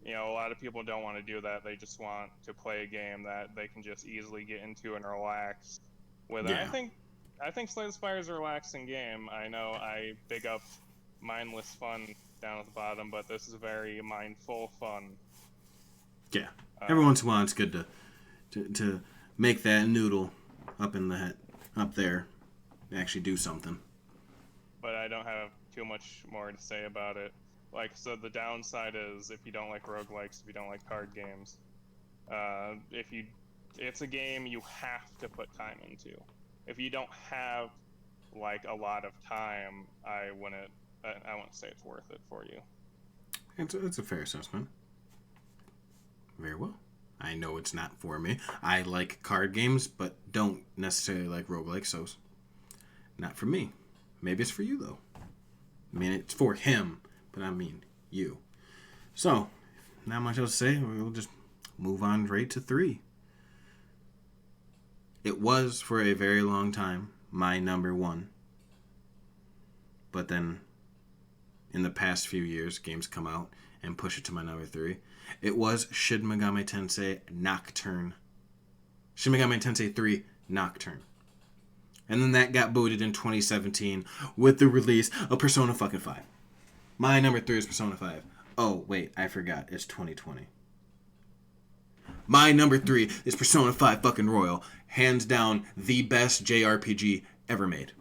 a lot of people don't want to do that. They just want to play a game that they can just easily get into and relax with. Yeah. I think Slay the Spire is a relaxing game. I know I big up mindless fun down at the bottom, but this is very mindful fun. Yeah, every once in a while it's good to make that noodle up in the head, up there, and actually do something. But I don't have too much more to say about it. Like, so the downside is if you don't like roguelikes, if you don't like card games, it's a game you have to put time into. If you don't have like a lot of time, I wouldn't say it's worth it for you. It's a fair assessment. Very well. I know it's not for me. I like card games, but don't necessarily like roguelikes, so not for me. Maybe it's for you, though. I mean, it's for him, but I mean you. So, not much else to say. We'll just move on right to 3. It was, for a very long time, my number 1. But then, in the past few years, games come out and push it to my number 3. It was Shin Megami Tensei Nocturne. Shin Megami Tensei 3 Nocturne. And then that got booted in 2017 with the release of Persona fucking 5. My number 3 is Persona 5. Oh, wait, I forgot. It's 2020. My number 3 is Persona 5 fucking Royal. Hands down, the best JRPG ever made.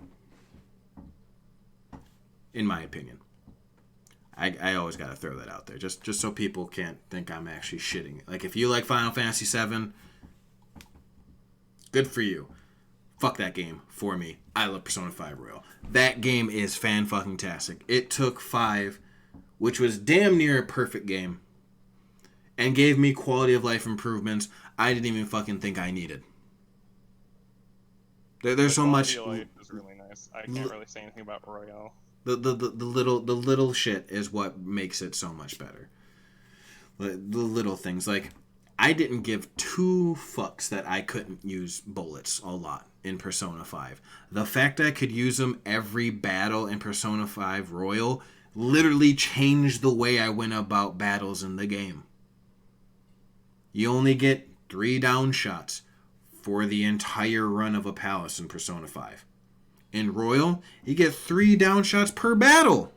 In my opinion. I always gotta throw that out there. Just so people can't think I'm actually shitting. Like, if you like Final Fantasy VII, good for you. Fuck that game for me. I love Persona 5 Royal. That game is fan-fucking-tastic. It took 5, which was damn near a perfect game, and gave me quality of life improvements I didn't even fucking think I needed. There's so much. Quality of life is really nice. I can't really say anything about Royale. The little shit is what makes it so much better. The little things, like, I didn't give 2 fucks that I couldn't use bullets a lot in Persona 5. The fact I could use them every battle in Persona 5 Royal literally changed the way I went about battles in the game. You only get 3 down shots for the entire run of a palace in Persona 5. In Royal, you get 3 down shots per battle.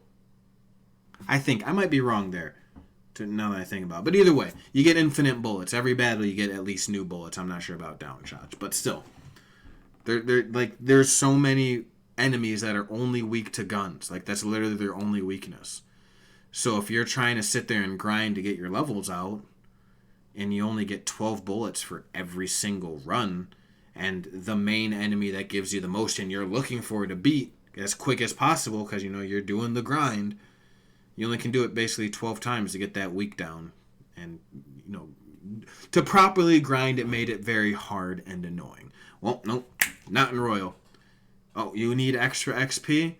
I think. I might be wrong there, now that I think about it. But either way, you get infinite bullets. Every battle, you get at least new bullets. I'm not sure about down shots. But still, there's so many enemies that are only weak to guns. Like, that's literally their only weakness. So if you're trying to sit there and grind to get your levels out, and you only get 12 bullets for every single run, and the main enemy that gives you the most and you're looking for to beat as quick as possible because, you know, you're doing the grind, you only can do it basically 12 times to get that weak down. And, you know, to properly grind, it made it very hard and annoying. Well, nope, not in Royal. Oh, you need extra XP?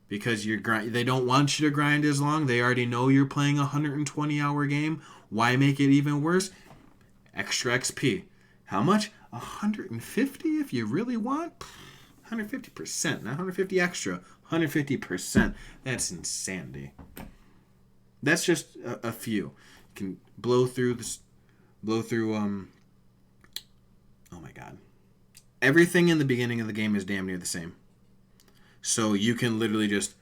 Because they don't want you to grind as long. They already know you're playing a 120-hour game. Why make it even worse? Extra XP. How much? 150 if you really want? 150%, not 150 extra. 150%. That's insanity. That's just a few. You can blow through, oh my god. Everything in the beginning of the game is damn near the same. So you can literally just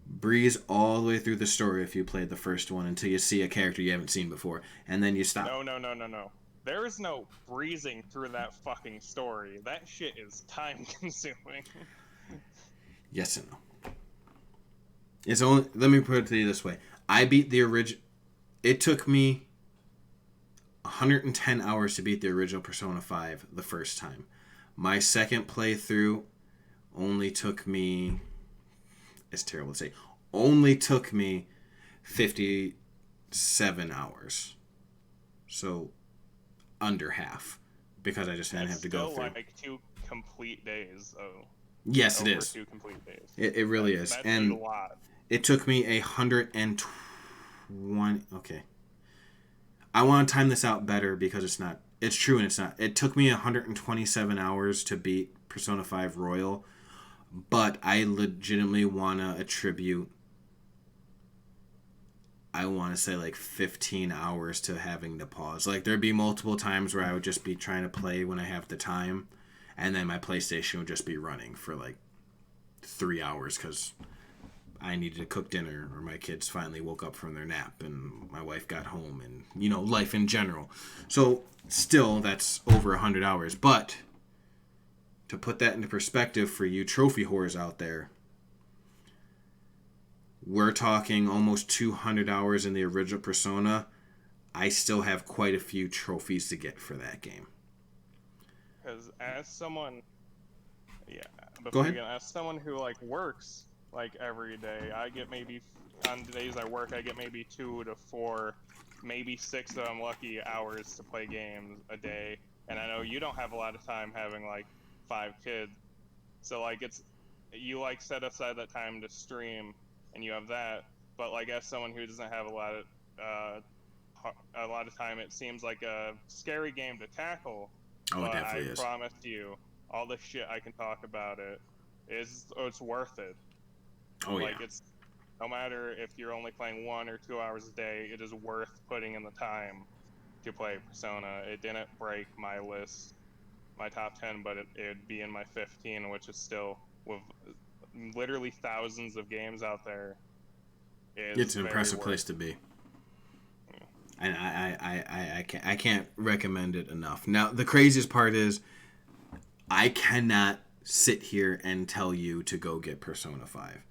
breeze all the way through the story if you played the first one until you see a character you haven't seen before, and then you stop. No. There is no breezing through that fucking story. That shit is time consuming. Yes and no. It's only, let me put it to you this way. I beat the original. It took me 110 hours to beat the original Persona 5 the first time. My second playthrough only took me, it's terrible to say, only took me 57 hours. So under half, because I just didn't have to go through. Like 2 complete days, though. Yes, it is. 2 complete days. It really is. That's and a lot. It took me 120. Okay. I want to time this out better because it's not. It's true and it's not. It took me 127 hours to beat Persona 5 Royal, but I legitimately want to attribute, I want to say like 15 hours to having to pause. Like, there'd be multiple times where I would just be trying to play when I have the time, and then my PlayStation would just be running for like 3 hours because I needed to cook dinner, or my kids finally woke up from their nap and my wife got home, and, you know, life in general. So still, that's over 100 hours. But to put that into perspective for you trophy whores out there, we're talking almost 200 hours in the original Persona. I still have quite a few trophies to get for that game. Because as someone, Go ahead. As someone who like works like every day, I get maybe, on the days I work, I get maybe 2 to 4, maybe 6 if I'm lucky, hours to play games a day. And I know you don't have a lot of time, having like 5 kids, so like you like set aside that time to stream, and you have that. But like, as someone who doesn't have a lot of a lot of time it seems like a scary game to tackle. Oh, it But I definitely is. promise you, all the shit I can talk about it's worth it. Oh, Like yeah. it's no matter if you're only playing 1 or 2 hours a day, it is worth putting in the time to play Persona. It didn't break my list, my top 10, but it'd be in my 15, which is still with literally thousands of games out there. It's Is an very impressive worth. place to be. And I can't recommend it enough. Now, the craziest part is I cannot sit here and tell you to go get Persona 5.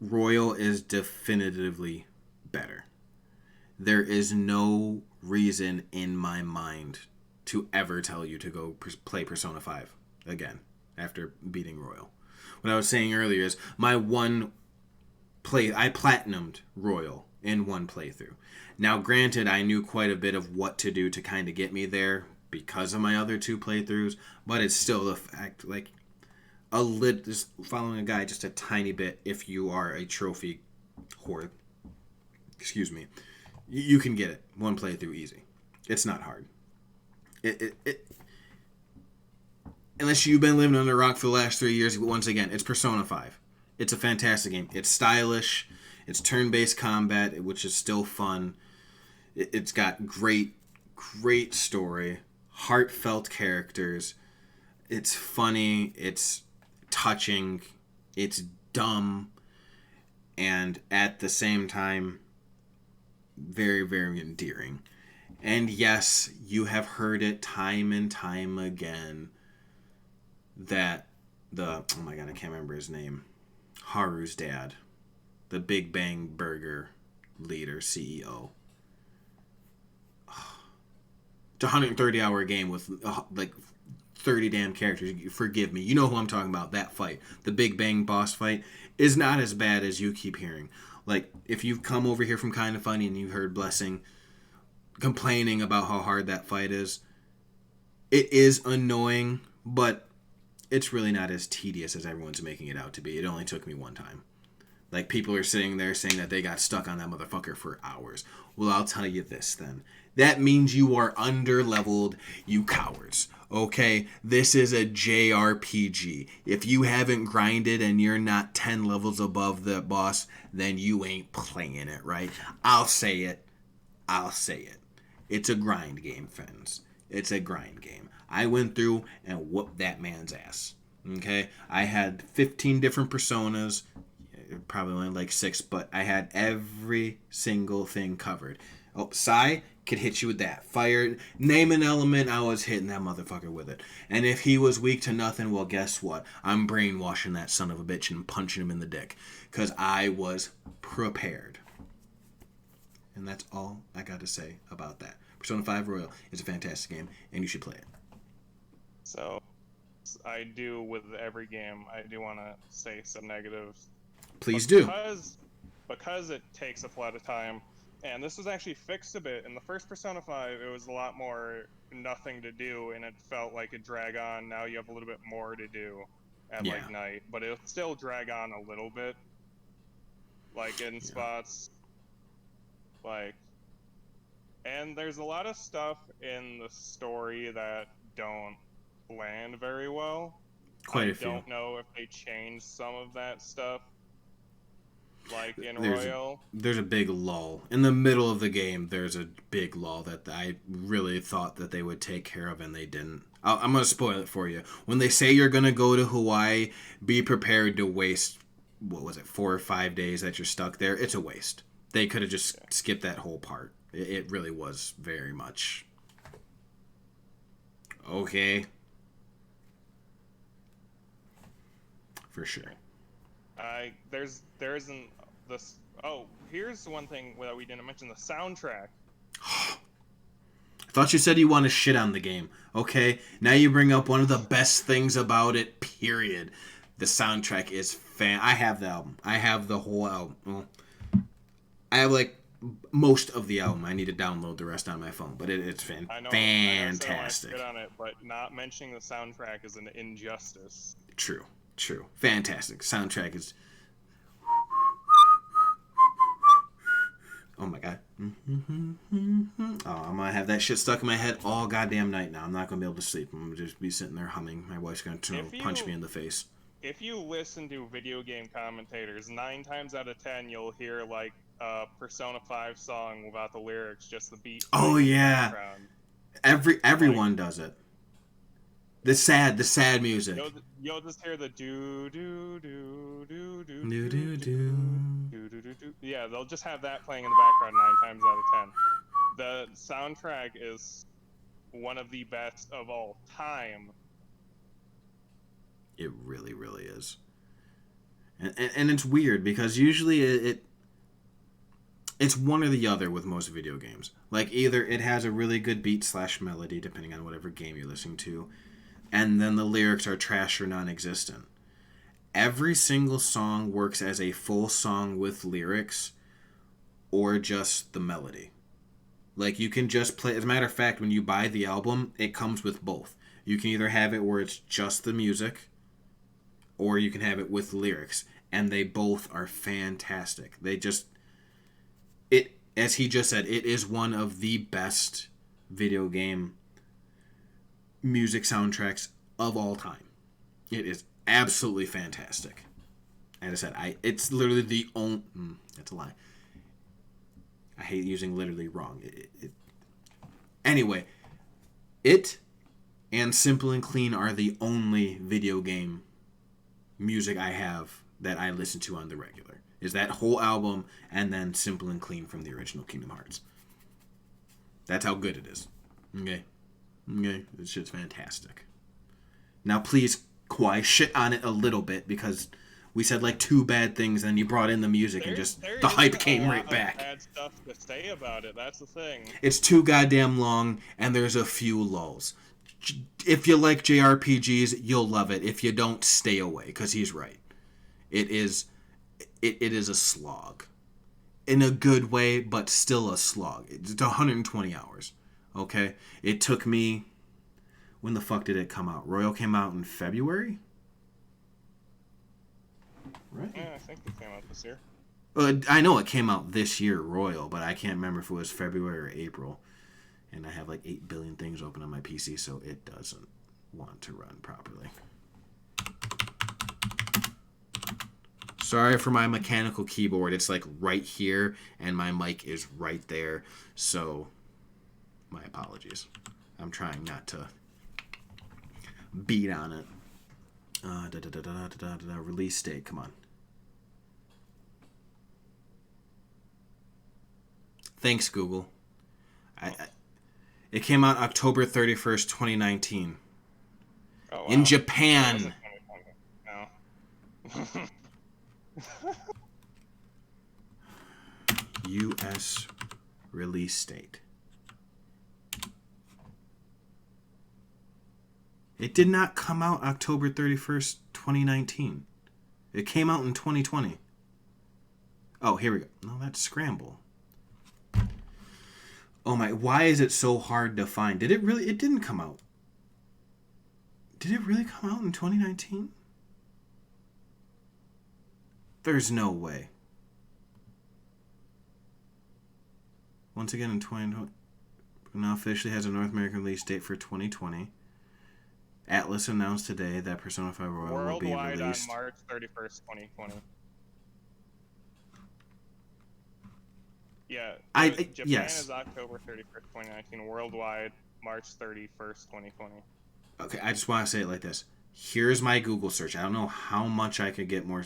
Royal is definitively better. There is no reason in my mind to ever tell you to go play Persona 5 again after beating Royal. What I was saying earlier is my one play, I platinumed Royal in one playthrough. Now, granted, I knew quite a bit of what to do to kind of get me there because of my other two playthroughs, but it's still the fact, like, just following a guy just a tiny bit if you are a trophy whore. Excuse me. You can get it one playthrough easy. It's not hard. Unless you've been living under a rock for the last 3 years, once again, it's Persona 5. It's a fantastic game. It's stylish. It's turn-based combat, which is still fun. It's got great story, heartfelt characters. It's funny. It's touching. It's dumb. And at the same time, very, very endearing. And yes, you have heard it time and time again that oh my god, I can't remember his name. Haru's dad, the Big Bang Burger leader, CEO. It's a 130-hour game with like 30 damn characters. Forgive me. You know who I'm talking about. That fight, the Big Bang boss fight, is not as bad as you keep hearing. Like, if you've come over here from Kind of Funny and you've heard Blessing complaining about how hard that fight is, it is annoying, but it's really not as tedious as everyone's making it out to be. It only took me one time. Like, people are sitting there saying that they got stuck on that motherfucker for hours. Well, I'll tell you this then. That means you are under-leveled, you cowards. Okay? This is a JRPG. If you haven't grinded and you're not 10 levels above the boss, then you ain't playing it, right? I'll say it. It's a grind game, friends. It's a grind game. I went through and whooped that man's ass. Okay? I had 15 different personas. Probably only like 6, but I had every single thing covered. Oh, Sai could hit you with that. Fire, name an element, I was hitting that motherfucker with it. And if he was weak to nothing, well, guess what? I'm brainwashing that son of a bitch and punching him in the dick. Because I was prepared. And that's all I got to say about that. Persona 5 Royal is a fantastic game, and you should play it. So, I do with every game, I do want to say some negatives. Please do. Because it takes a lot of time, and this was actually fixed a bit. In the first Persona 5, it was a lot more nothing to do, and it felt like it drag on. Now you have a little bit more to do at like night, but it'll still drag on a little bit, like in spots. Like, and there's a lot of stuff in the story that don't land very well. Quite a few. I don't know if they changed some of that stuff. Like in Royal, there's a big lull in the middle of the game. There's a big lull that I really thought that they would take care of, and they didn't. I'm gonna spoil it for you. When they say you're gonna go to Hawaii, be prepared to waste 4 or 5 days that you're stuck there. It's a waste. They could have just skipped that whole part. It really was very much okay. For sure. There isn't this. Oh, here's one thing that we didn't mention: the soundtrack. I thought you said you want to shit on the game. Okay, now you bring up one of the best things about it. Period. The soundtrack is I have the album. I have the whole album. Well, I have like most of the album. I need to download the rest on my phone, but it's fantastic. I know I want to shit on it, but not mentioning the soundtrack is an injustice. True. Fantastic. Soundtrack is. Oh my god. Oh, I'm gonna have that shit stuck in my head all goddamn night now. I'm not gonna be able to sleep. I'm gonna just be sitting there humming. My wife's gonna punch me in the face. If you listen to video game commentators, 9 times out of 10 you'll hear like a Persona 5 song without the lyrics, just the beat. Oh yeah, everyone does it. The sad music. You'll just hear the do do do do do Do do do. do do do do. Yeah, they'll just have that playing in the background 9 times out of 10. The soundtrack is one of the best of all time. It really, really is. And it's weird because usually it's one or the other with most video games. Like either it has a really good beat / melody, depending on whatever game you're listening to, and then the lyrics are trash or non-existent. Every single song works as a full song with lyrics or just the melody. Like you can just play, as a matter of fact, when you buy the album, it comes with both. You can either have it where it's just the music, or you can have it with lyrics, and they both are fantastic. As he just said, it is one of the best video game music soundtracks of all time. It is absolutely fantastic. As I said, it's literally the only... that's a lie. I hate using literally wrong. Anyway, it and Simple and Clean are the only video game music I have that I listen to on the regular. Is that whole album and then Simple and Clean from the original Kingdom Hearts. That's how good it is. Okay? This shit's fantastic. Now please, Kawhi, shit on it a little bit because we said like 2 bad things and you brought in the music and just the hype came right back. Bad stuff to say about it. That's the thing. It's too goddamn long and there's a few lulls. If you like JRPGs, you'll love it. If you don't, stay away because he's right. It is a slog. In a good way, but still a slog. It's 120 hours. Okay? It took me... When the fuck did it come out? Royal came out in February? Right? Yeah, I think it came out this year. I know it came out this year, Royal, but I can't remember if it was February or April. And I have like 8 billion things open on my PC, so it doesn't want to run properly. Sorry for my mechanical keyboard. It's like right here, and my mic is right there. So, my apologies. I'm trying not to beat on it. Release date, come on. Thanks, Google. It came out October 31st, 2019. Oh, wow. In Japan. No. U.S. release date. It did not come out October 31st, 2019. It came out in 2020. Oh, here we go. No, that's Scramble. Oh my, why is it so hard to find? Did it really? It didn't come out. Did it really come out in 2019? There's no way. Once again in 2020, now officially has a North American release date for 2020. Atlas announced today that Persona 5 Royal will be released on March 31st, 2020. Yeah, Japan yes. is October 31st, 2019. Worldwide, March 31st, 2020. Okay, I just want to say it like this. Here's my Google search. I don't know how I could get more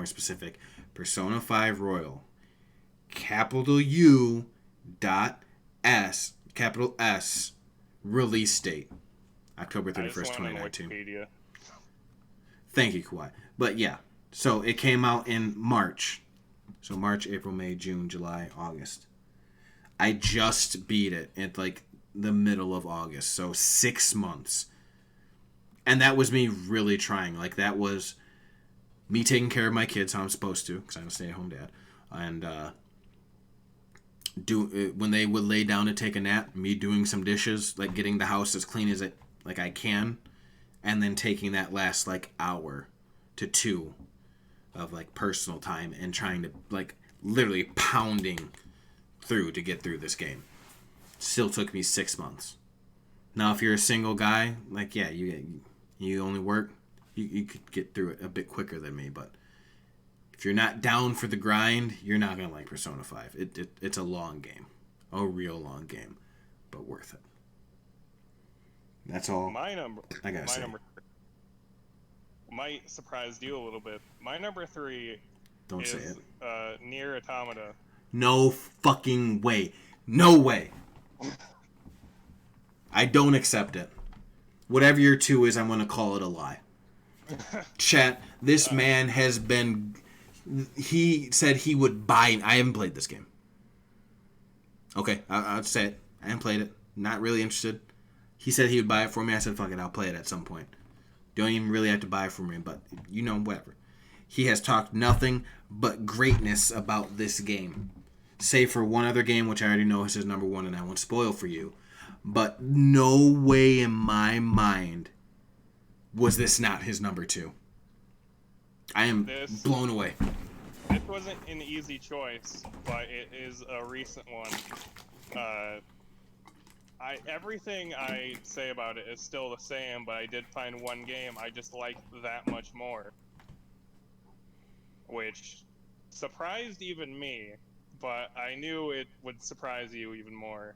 specific. Persona 5 Royal. Capital U dot S, capital S, release date. October 31st, 2019. Thank you, Kawhi. But yeah, so it came out in March. So March, April, May, June, July, August. I just beat it at like the middle of August. So 6 months. And that was me really trying. Like that was me taking care of my kids how I'm supposed to, because I'm a stay-at-home dad. And when they would lay down to take a nap, me doing some dishes, like getting the house as clean as I can, and then taking that last like hour to 2 of like personal time and trying to like literally pounding through to get through this game. Still took me 6 months. Now, if you're a single guy, like, yeah, you only work, you could get through it a bit quicker than me, but if you're not down for the grind, you're not going to like Persona 5. It's a long game. A real long game, but worth it. That's all My number, I gotta say. Might surprise you a little bit. My number 3 Don't is say it. Nier Automata. No fucking way. No way. I don't accept it. Whatever your 2 is, I'm going to call it a lie. Chat, this man has been... He said he would buy... I haven't played this game. Okay, I'll say it. I haven't played it. Not really interested. He said he would buy it for me. I said, fuck it, I'll play it at some point. Don't even really have to buy it for me, but, you know, whatever. He has talked nothing but greatness about this game. Save for one other game, which I already know is his number 1, and I won't spoil for you. But no way in my mind was this not his number 2. I am blown away. This wasn't an easy choice, but it is a recent one. Everything I say about it is still the same, but I did find one game I just liked that much more. Which surprised even me, but I knew it would surprise you even more.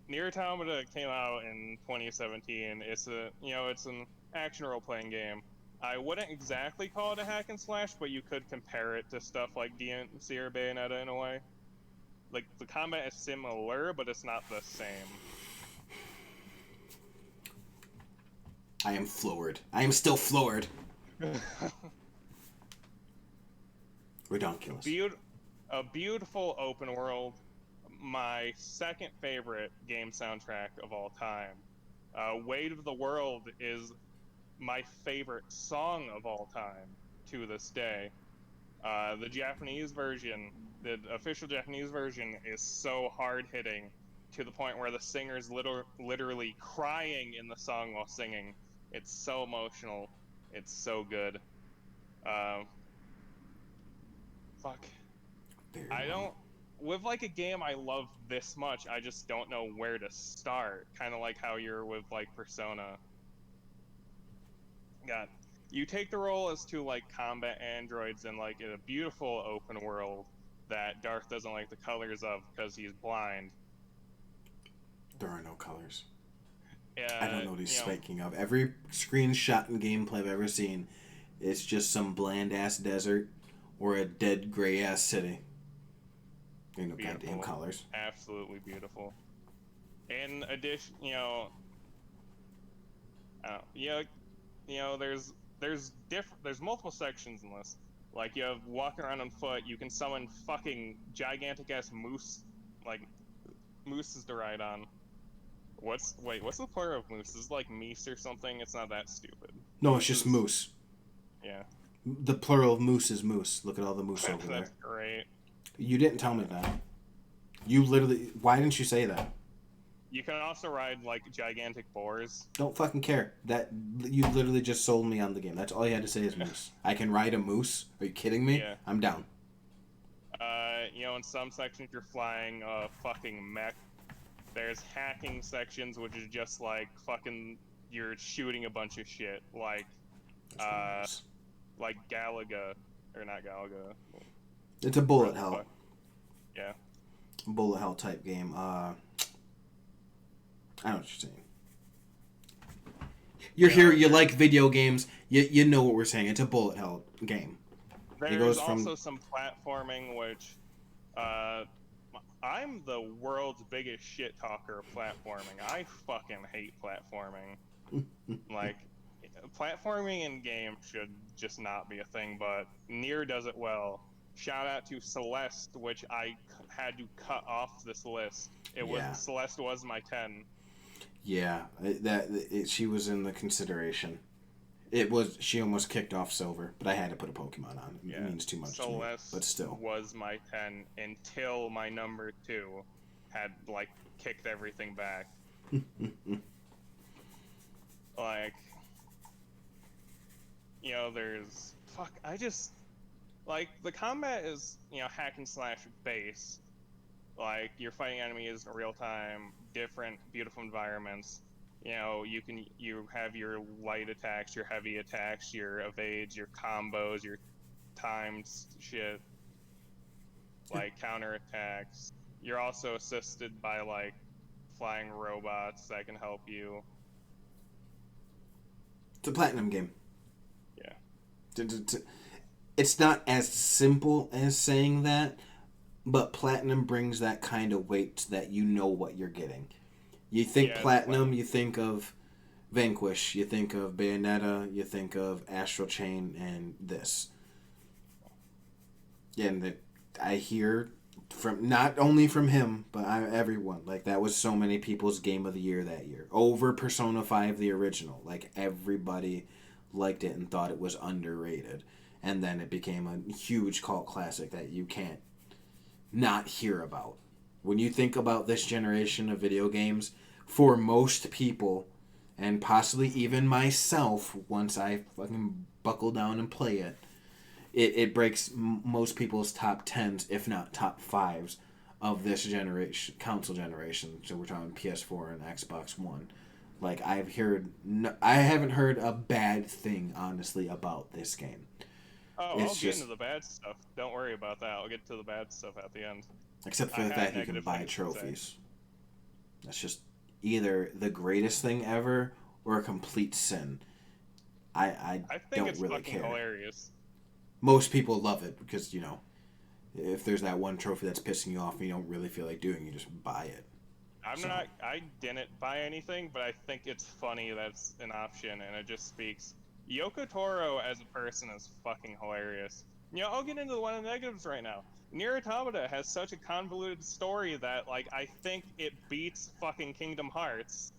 Nier Automata came out in 2017. It's an action role-playing game. I wouldn't exactly call it a hack and slash, but you could compare it to stuff like DMC or Bayonetta in a way. Like, the combat is similar, but it's not the same. I am floored. I am still floored. Redonkulous. A beautiful open world. My second favorite game soundtrack of all time. Weight of the World is my favorite song of all time to this day. The Japanese version, the official Japanese version, is so hard-hitting to the point where the singer's literally crying in the song while singing. It's so emotional. It's so good. Fuck. I don't... With, like, a game I love this much, I just don't know where to start. Kind of like how you're with, like, Persona. God. You take the role as 2, like, combat androids in, like, in a beautiful open world that Darth doesn't like the colors of because he's blind. There are no colors. Yeah, I don't know what he's speaking of. Every screenshot and gameplay I've ever seen, it's just some bland-ass desert or a dead gray-ass city. Ain't no goddamn colors. Absolutely beautiful. In addition, there's multiple sections in this. Like, you have walking around on foot, you can summon fucking gigantic ass moose, like mooses to ride on. What's the plural of moose? Is it like meese or something? It's not that stupid. No, it's just moose. Yeah. The plural of moose is moose. Look at all the moose over there. That's great. You didn't tell me that. You literally... Why didn't you say that? You can also ride, like, gigantic boars. Don't fucking care. That you literally just sold me on the game. That's all you had to say is moose. I can ride a moose? Are you kidding me? Yeah. I'm down. In some sections you're flying a fucking mech. There's hacking sections, which is just, like, fucking... You're shooting a bunch of shit. Like Galaga. Or not Galaga. It's a bullet hell. Yeah. Bullet hell type game. I know what you're saying. You're here, you like video games, you know what we're saying. It's a bullet hell game. There's also some platforming, which I'm the world's biggest shit talker of platforming. I fucking hate platforming. Like, platforming in games should just not be a thing, but Nier does it well. Shout out to Celeste, which I had to cut off this list. Celeste was my 10. Yeah, she was in the consideration. She almost kicked off Silver, but I had to put a Pokemon on. It means too much to me, but still. Was my 10 until my number 2 had, like, kicked everything back. Like, there's... Fuck, I just... Like, the combat is, hack and slash base, Like, you're fighting enemies in real time, different beautiful environments. You know, you have your light attacks, your heavy attacks, your evades, your combos, your timed shit, like counter attacks. You're also assisted by like flying robots that can help you. It's a platinum game. Yeah. It's not as simple as saying that, but platinum brings that kind of weight that you know what you're getting. You think Yeah, platinum, you think of Vanquish, you think of Bayonetta, you think of Astral Chain, and this. Yeah, and I hear from not only from him, but everyone. Like, that was so many people's game of the year that year. Over Persona 5, the original. Like, everybody liked it and thought it was underrated. And then it became a huge cult classic that you can't not hear about. When you think about this generation of video games, for most people, and possibly even myself, once I fucking buckle down and play it, it breaks most people's top 10s, if not top 5s, of this generation, console generation. So we're talking PS4 and Xbox One. Like, I haven't heard a bad thing, honestly, about this game. Oh, It's I'll get just, into the bad stuff. Don't worry about that. I'll get to the bad stuff at the end. except for I the have fact you can negative buy things to say. trophies. That's just either the greatest thing ever or a complete sin. I think don't it's really fucking care. hilarious. Most people love it because, if there's that one trophy that's pissing you off and you don't really feel like doing, you just buy it. I didn't buy anything, but I think it's funny that's an option, and it just speaks. Yoko Taro as a person is fucking hilarious. You know, I'll get into one of the negatives right now. Nier Automata has such a convoluted story that, like, I think it beats fucking Kingdom Hearts.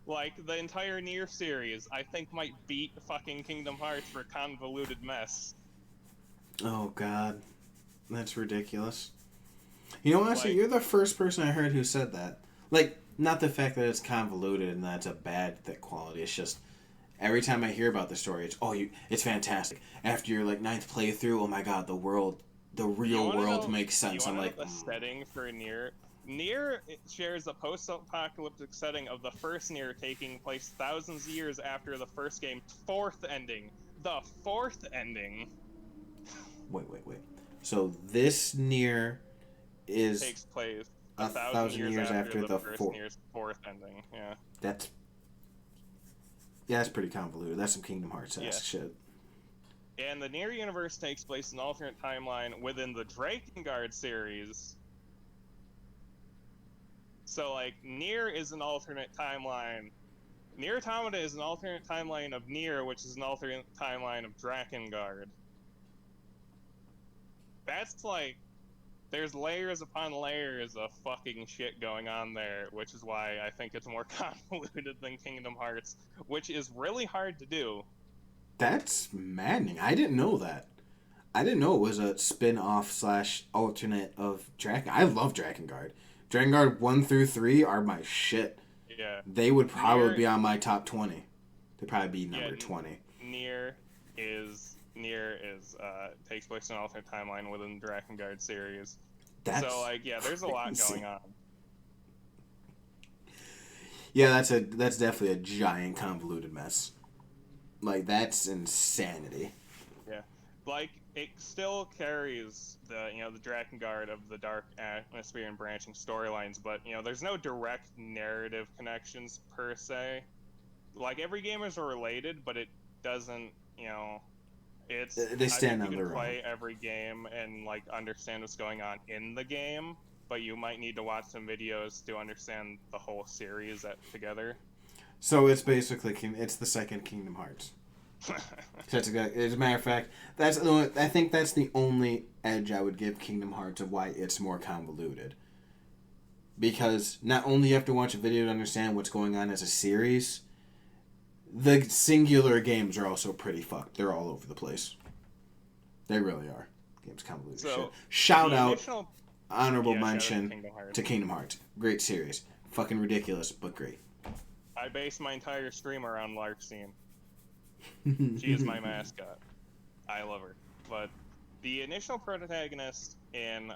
Like, the entire Nier series, I think might beat fucking Kingdom Hearts for convoluted mess. Oh, God. That's ridiculous. You know, honestly, Like, you're the first person I heard who said that. Like, not the fact that it's convoluted and that's a bad quality. It's just every time I hear about the story, it's fantastic. After your like ninth playthrough, oh my god, the real world makes sense. I'm like, the setting for Nier? Nier shares the post-apocalyptic setting of the first Nier taking place thousands of years after the first game's fourth ending. The fourth ending wait. So this Nier is takes place a 1,000 years after the the first Nier's fourth ending. Yeah. That's pretty convoluted. That's some Kingdom Hearts-esque shit. And the Nier universe takes place in an alternate timeline within the Drakengard series. So, like, Nier is an alternate timeline. Nier Automata is an alternate timeline of Nier, which is an alternate timeline of Drakengard. That's like, there's layers upon layers of fucking shit going on there, which is why I think it's more convoluted than Kingdom Hearts, which is really hard to do. That's maddening. I didn't know that. I didn't know it was a spin-off / alternate of Dragon. I love Drakengard. Drakengard 1 through 3 are my shit. Yeah. They would probably be on my top 20. They'd probably be number 20. Nier takes place in an alternate timeline within the Drakengard series. So, like, yeah, there's a lot going on. Yeah, that's definitely a giant convoluted mess. Like, that's insanity. Yeah. Like, it still carries the Drakengard of the dark atmosphere and branching storylines, but, there's no direct narrative connections per se. Like, every game is related, but it doesn't, they stand on you their can play own. every game and, like, understand what's going on in the game, but you might need to watch some videos to understand the whole series together. So it's basically it's the second Kingdom Hearts. As a matter of fact, I think that's the only edge I would give Kingdom Hearts of why it's more convoluted. Because not only you have to watch a video to understand what's going on as a series, the singular games are also pretty fucked. They're all over the place. They really are. Games convoluted shit. Shout out, honorable mention to Kingdom Hearts. Great series. Fucking ridiculous, but great. I base my entire stream around Larxene. She is my mascot. I love her. But the initial protagonist in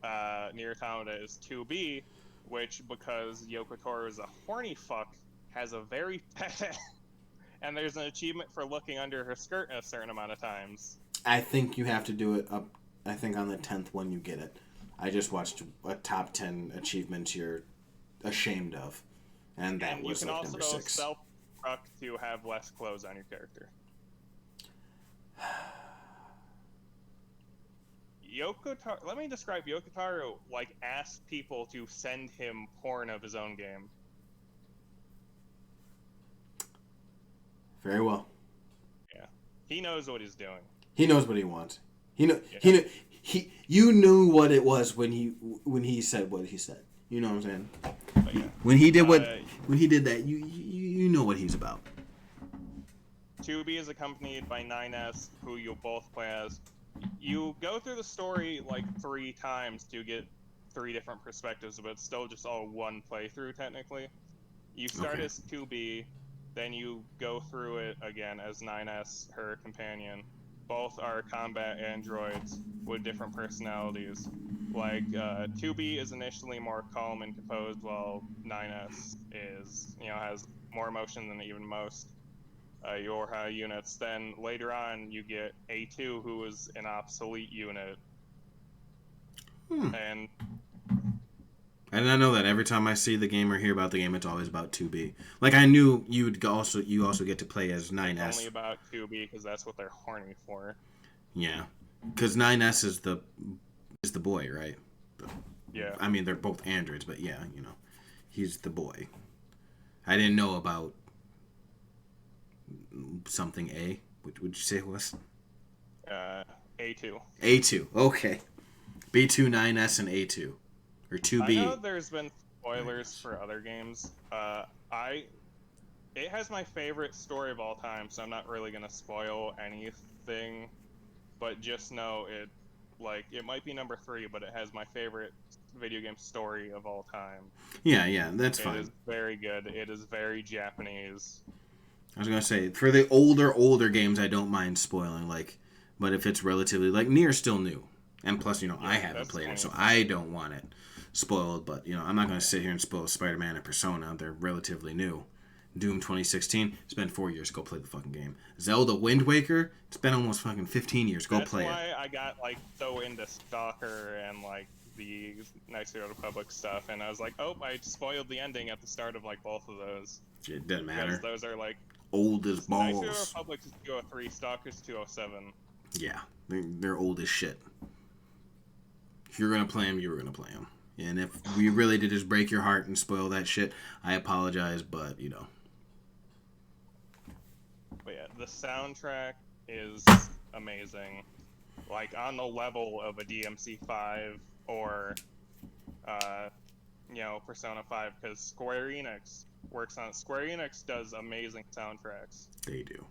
Nier Automata is 2B, which, because Yoko Taro is a horny fuck, has a very and there's an achievement for looking under her skirt a certain amount of times. I think you have to do it up. I think on the 10th one you get it. I just watched a top 10 achievements you're ashamed of, and that was like number 6. You can also self-destruct to have less clothes on your character. Let me describe Yoko Taro. Like, asked people to send him porn of his own game. Very well. Yeah, he knows what he's doing. He knows what he wants. You knew what it was when he said what he said. You know what I'm saying? Yeah. When he did that, you know what he's about. 2B is accompanied by 9S, who you'll both play as. You go through the story like 3 times to get 3 different perspectives, but it's still just all one playthrough technically. You start as 2B, then you go through it again as 9S, her companion. Both are combat androids with different personalities. Like, 2B is initially more calm and composed, while 9S is, has more emotion than even most Yorha units. Then later on, you get A2, who is an obsolete unit. And I know that every time I see the game or hear about the game, it's always about 2B. Like, I knew you also get to play as 9S. It's only about 2B because that's what they're horny for. Yeah, because 9S is the boy, right? Yeah. I mean, they're both androids, but yeah, he's the boy. I didn't know about something A. What would you say it was? A2. A2. Okay. B2, 9S, and A2. Or 2B. I know there's been spoilers for other games. It has my favorite story of all time, so I'm not really gonna spoil anything. But just know it might be number 3, but it has my favorite video game story of all time. Yeah, that's fine. It is very good. It is very Japanese. I was gonna say, for the older games, I don't mind spoiling. But if it's relatively Nier's still new, and plus, I haven't played it, so I don't want it spoiled. But I'm not gonna sit here and spoil Spider-Man and Persona. They're relatively new. Doom 2016. It's been 4 years. Go play the fucking game. Zelda Wind Waker. It's been almost fucking 15 years. Go play it. That's why I got so into Stalker and the Knights of the Republic stuff, and I was like, oh, I spoiled the ending at the start of both of those. It doesn't matter. Because those are old as balls. Knights of the Republic is 203. Stalker's 207. Yeah, they're old as shit. If you're gonna play them, you were gonna play them. And if we really did just break your heart and spoil that shit, I apologize, but But yeah, the soundtrack is amazing. On the level of a DMC5 or, Persona 5, because Square Enix works on it. Square Enix does amazing soundtracks. They do.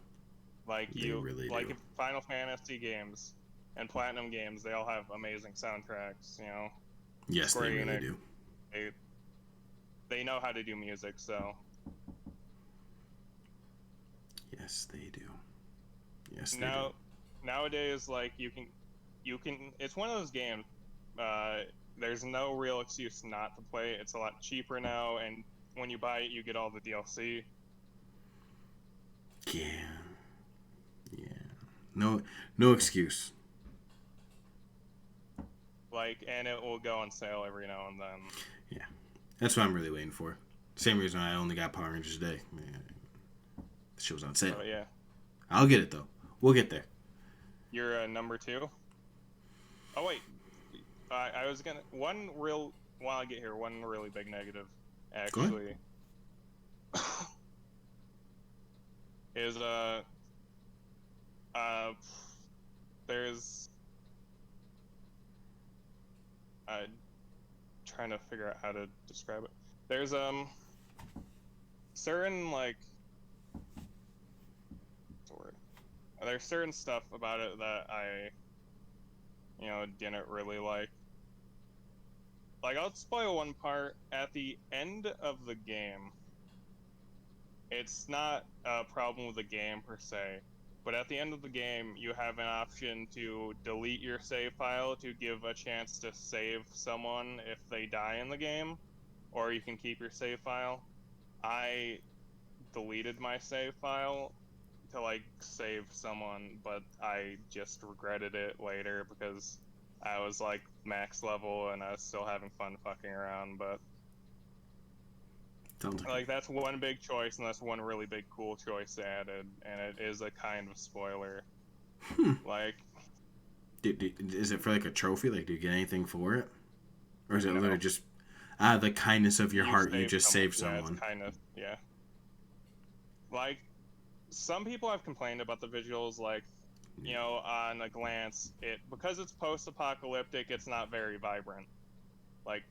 They really do. Final Fantasy games and Platinum games, they all have amazing soundtracks, Yes, Square they really Enix, do. They know how to do music, so. Yes, they do. Yes, they do. Nowadays, you can. It's one of those games. There's no real excuse not to play it. It's a lot cheaper now, and when you buy it, you get all the DLC. Yeah. No excuse. And it will go on sale every now and then. Yeah, that's what I'm really waiting for. Same reason I only got Power Rangers today. The shit was on sale. Oh yeah. I'll get it though. We'll get there. You're number 2. Oh wait, I was gonna while I get here, one really big negative actually is there's trying to figure out how to describe it. There's certain there's certain stuff about it that I didn't really like. I'll spoil one part. At the end of the game, it's not a problem with the game per se. But at the end of the game, you have an option to delete your save file to give a chance to save someone if they die in the game, or you can keep your save file. I deleted my save file to like save someone, but I just regretted it later because I was like max level and I was still having fun fucking around. But like that's one big choice, and that's one really big cool choice added, and it is a kind of spoiler. Like, is it for like a trophy? Like, do you get anything for it, or is it literally just the kindness of your heart? You just saved someone. Yeah, it's kind of, yeah. Like, some people have complained about the visuals, like, you know, on a glance, because it's post-apocalyptic, it's not very vibrant. Like,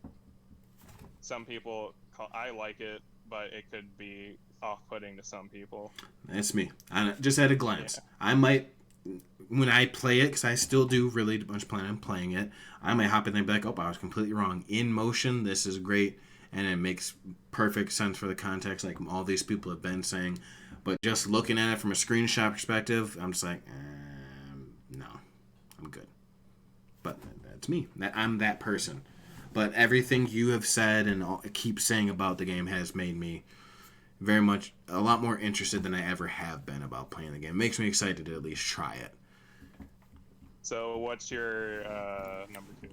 some people I like it, but it could be off-putting to some people. That's me. Just at a glance. Yeah. I might, when I play it, because I still do really much plan on playing it, I might hop in there and be like, oh, I was completely wrong. In motion, this is great, and it makes perfect sense for the context, like all these people have been saying. But just looking at it from a screenshot perspective, I'm just like, no, I'm good. But that's me. I'm that person. But everything you have said and keep saying about the game has made me very much a lot more interested than I ever have been about playing the game. It makes me excited to at least try it. So what's your number 2?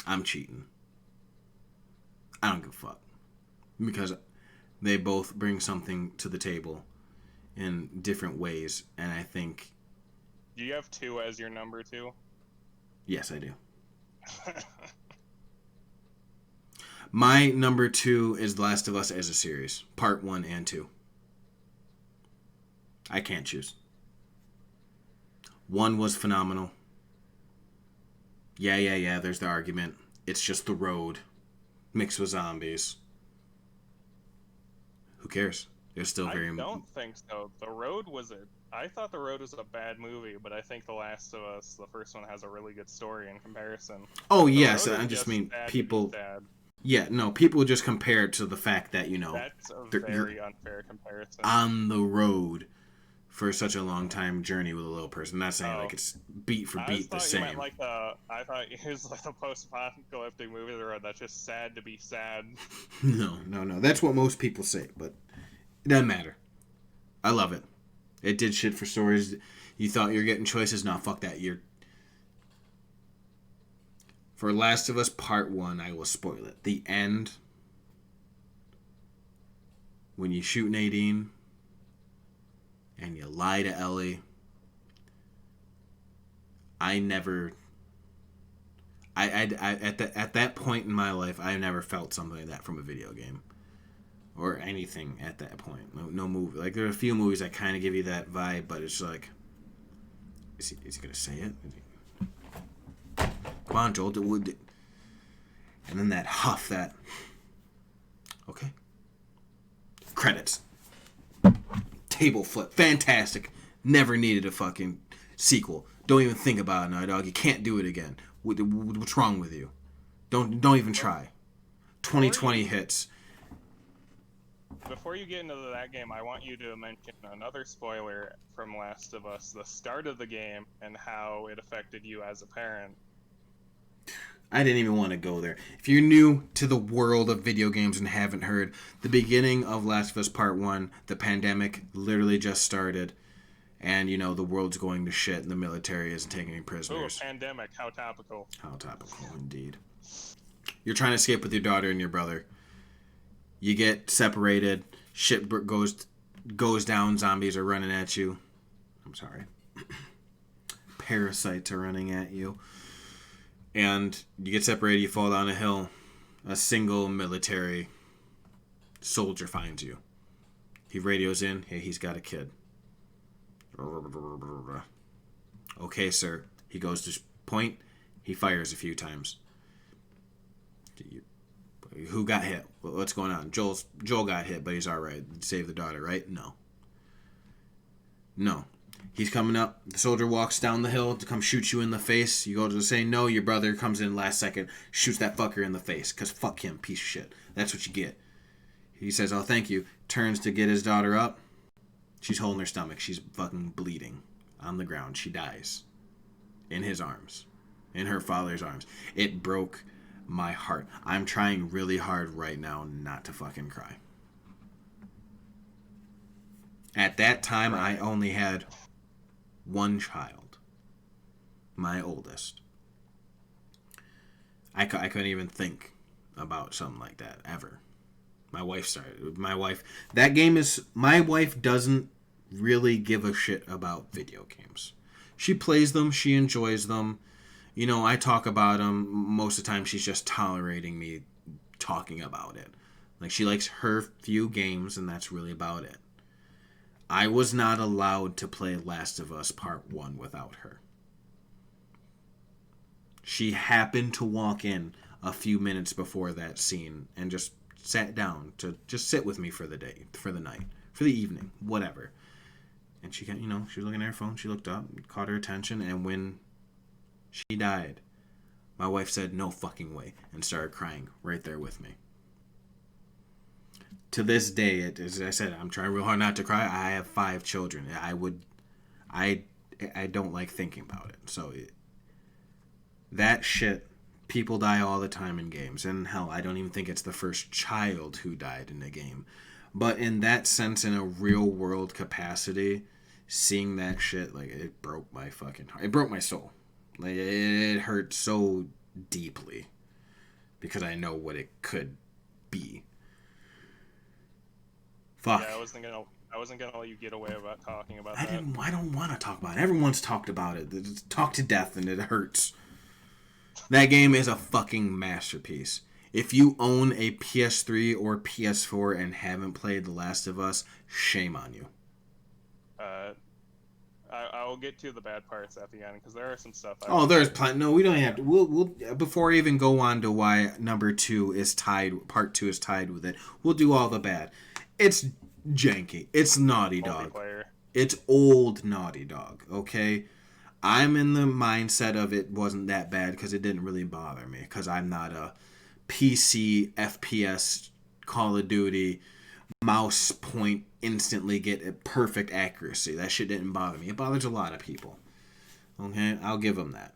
I'm cheating. I don't give a fuck. Because they both bring something to the table in different ways, and I think... Do you have 2 as your number 2? Yes, I do. My number 2 is The Last of Us as a series. Part 1 and 2. I can't choose. 1 was phenomenal. Yeah, there's the argument. It's just the road mixed with zombies. Who cares? They're still very... I don't think so. The Road was I thought The Road was a bad movie, but I think The Last of Us, the first one, has a really good story in comparison. Oh, yes. I just mean people... Yeah, no, people just compare it to the fact that, you know... That's a very unfair comparison. On the road for such a long time journey with a little person. I'm not saying like it's beat for beat the same. I thought it was like a post-apocalyptic movie that's just sad to be sad. No. That's what most people say, but it doesn't matter. I love it. It did shit for stories. You thought you were getting choices? No, fuck that. For Last of Us Part 1, I will spoil it. The end, when you shoot Nadine and you lie to Ellie, at that point in my life, I never felt something like that from a video game or anything at that point. No movie. Like, there are a few movies that kind of give you that vibe, but it's like, is he gonna say it? Come on, Joel. And then that huff, that... Okay. Credits. Table flip. Fantastic. Never needed a fucking sequel. Don't even think about it, Naughty Dog. You can't do it again. What's wrong with you? Don't even try. 2020 hits. Before you get into that game, I want you to mention another spoiler from Last of Us, the start of the game, and how it affected you as a parent. I didn't even want to go there. If you're new to the world of video games and haven't heard, the beginning of Last of Us Part 1, the pandemic literally just started, and, you know, the world's going to shit and the military isn't taking any prisoners. Oh, pandemic. How topical. How topical, indeed. You're trying to escape with your daughter and your brother. You get separated. Shit goes down. Zombies are running at you. I'm sorry. Parasites are running at you. And you get separated, you fall down a hill. A single military soldier finds you. He radios in, hey, he's got a kid. Okay, sir. He goes to point, he fires a few times. Who got hit? What's going on? Joel got hit, but he's alright. Saved the daughter, right? No. He's coming up. The soldier walks down the hill to come shoot you in the face. You go to say no. Your brother comes in last second, shoots that fucker in the face. Because fuck him, piece of shit. That's what you get. He says, oh, thank you. turns to get his daughter up. She's holding her stomach. She's fucking bleeding on the ground. She dies in his arms, in her father's arms. It broke my heart. I'm trying really hard right now not to fucking cry. At that time, I only had one child, my oldest. I couldn't even think about something like that ever. My wife, my wife doesn't really give a shit about video games. She plays them, she enjoys them. You know, I talk about them. Most of the time, she's just tolerating me talking about it. Like, she likes her few games, and that's really about it. I was not allowed to play Last of Us Part 1 without her. She happened to walk in a few minutes before that scene and just sat down to just sit with me for the day, for the night, for the evening, whatever. And she got, she was looking at her phone. She looked up, caught her attention, and when she died, my wife said, "No fucking way," and started crying right there with me. To this day, as I said, I'm trying real hard not to cry. I have 5 children. I don't like thinking about it. So that shit, people die all the time in games. And hell, I don't even think it's the first child who died in a game. But in that sense, in a real world capacity, seeing that shit, like, it broke my fucking heart. It broke my soul. Like, it hurt so deeply because I know what it could be. Fuck. Yeah, I wasn't gonna let you get away about talking about that. I don't want to talk about it. Everyone's talked about it. It's talked to death, and it hurts. That game is a fucking masterpiece. If you own a PS3 or PS4 and haven't played The Last of Us, shame on you. I'll get to the bad parts at the end because there are some stuff. There's plenty. No, we don't have to. We'll before I even go on to why number 2 is tied. Part 2 is tied with it. We'll do all the bad. It's janky. It's Naughty Dog. It's old Naughty Dog. Okay. I'm in the mindset of it wasn't that bad because it didn't really bother me because I'm not a PC FPS Call of Duty mouse point instantly get a perfect accuracy. That shit didn't bother me. It bothers a lot of people. Okay, I'll give them that.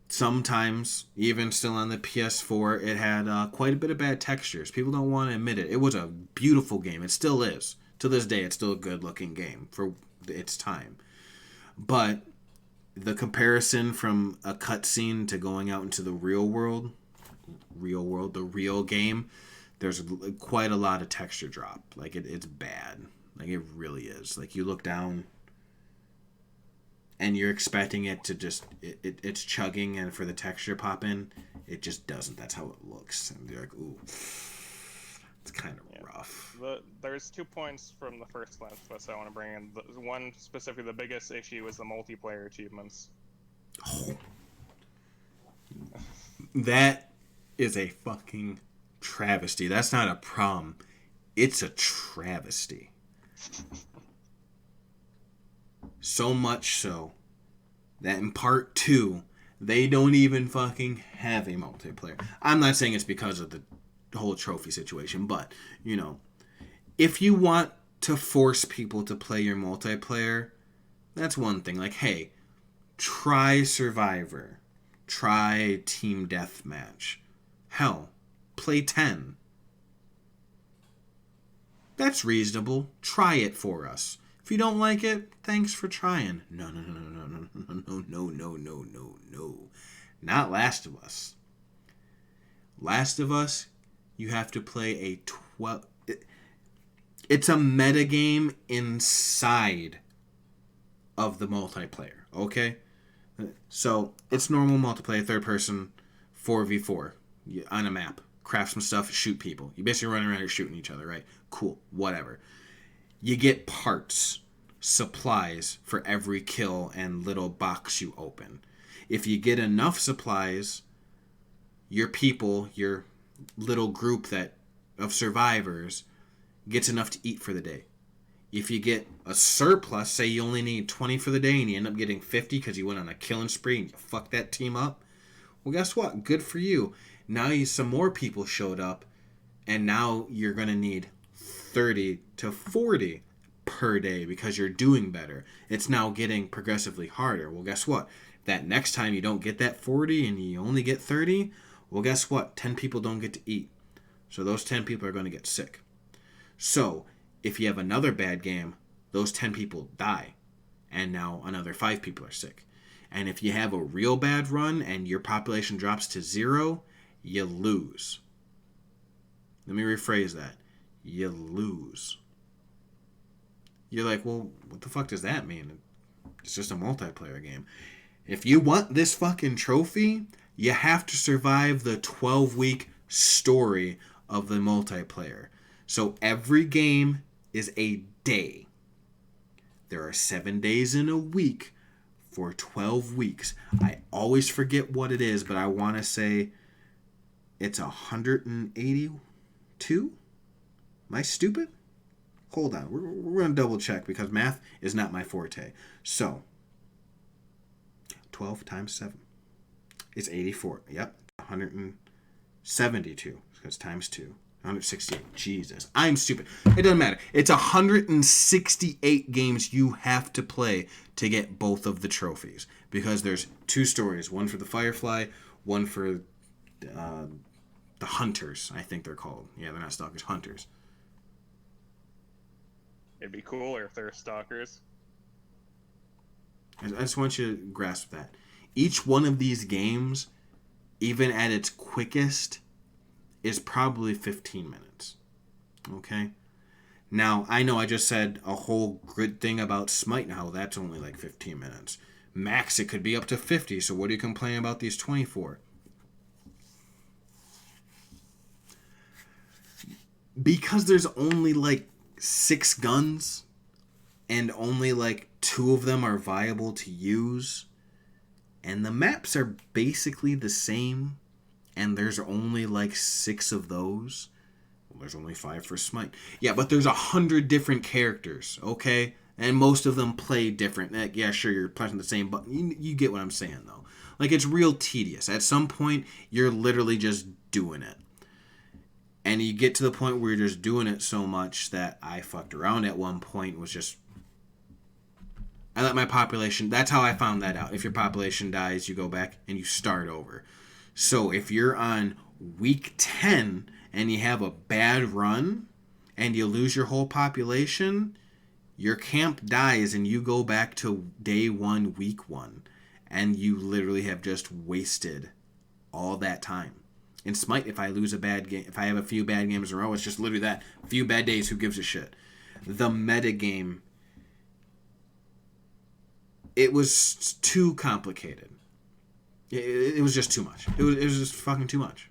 Sometimes, even still on the PS4, it had quite a bit of bad textures. People don't want to admit it. It was a beautiful game. It still is. To this day, it's still a good-looking game for its time. But the comparison from a cutscene to going out into the real world, the real game, there's quite a lot of texture drop. Like, it's bad. Like, it really is. Like, you look down and you're expecting it to just, it's chugging and for the texture pop in, it just doesn't. That's how it looks. And you're like, ooh, it's kind of rough. There's 2 points from the first Last of Us I want to bring in. The one specifically, the biggest issue is the multiplayer achievements. Oh. That is a fucking travesty. That's not a problem. It's a travesty. So much so that in part 2, they don't even fucking have a multiplayer. I'm not saying it's because of the whole trophy situation, but, if you want to force people to play your multiplayer, that's one thing. Like, hey, try Survivor. Try Team Deathmatch. Hell, play 10. That's reasonable. Try it for us. If you don't like it, thanks for trying. No. Not Last of Us. Last of Us, you have to play a 12... It's a metagame inside of the multiplayer, okay? So, it's normal multiplayer, third person, 4v4, on a map. Craft some stuff, shoot people. You basically run around here shooting each other, right? Cool, whatever. You get parts, supplies for every kill and little box you open. If you get enough supplies, your people, your little group of survivors, gets enough to eat for the day. If you get a surplus, say you only need 20 for the day and you end up getting 50 because you went on a killing spree and you fucked that team up, well, guess what? Good for you. Now some more people showed up And now you're going to need 30 to 40 per day because you're doing better. It's now getting progressively harder. Well, guess what? That next time you don't get that 40 and you only get 30, well, guess what? 10 people don't get to eat. So those 10 people are going to get sick. So if you have another bad game, those 10 people die. And now another 5 people are sick. And if you have a real bad run and your population drops to 0, you lose. Let me rephrase that. You lose. You're like, well, what the fuck does that mean? It's just a multiplayer game. If you want this fucking trophy, you have to survive the 12-week story of the multiplayer. So every game is a day. There are 7 days in a week for 12 weeks. I always forget what it is, but I want to say it's 182? Am I stupid? Hold on. We're going to double check because math is not my forte. So, 12 times 7. It's 84. Yep. 172. Because times 2. 168. Jesus. I'm stupid. It doesn't matter. It's 168 games you have to play to get both of the trophies. Because there's 2 stories. One for the Firefly. One for the Hunters, I think they're called. Yeah, they're not Stalkers. Hunters. It'd be cooler if they're stalkers. I just want you to grasp that. Each one of these games, even at its quickest, is probably 15 minutes. Okay? Now, I know I just said a whole good thing about Smite now. That's only like 15 minutes. Max, it could be up to 50, so what do you complain about these 24? Because there's only like 6 guns and only like 2 of them are viable to use, and the maps are basically the same, and there's only like 6 of those. Well, there's only 5 for Smite. Yeah, but there's 100 different characters, okay? And most of them play different. Like, yeah, sure, you're pressing the same button. You get what I'm saying, though. Like, it's real tedious. At some point, you're literally just doing it. And you get to the point where you're just doing it so much that I fucked around at one point. Was just, I let my population, that's how I found that out. If your population dies, you go back and you start over. So if you're on week 10 and you have a bad run and you lose your whole population, your camp dies and you go back to day 1, week 1. And you literally have just wasted all that time. In Smite, if I lose a bad game, if I have a few bad games in a row, it's just literally that. A few bad days, who gives a shit? The metagame, it was too complicated. It was just too much. It was just fucking too much.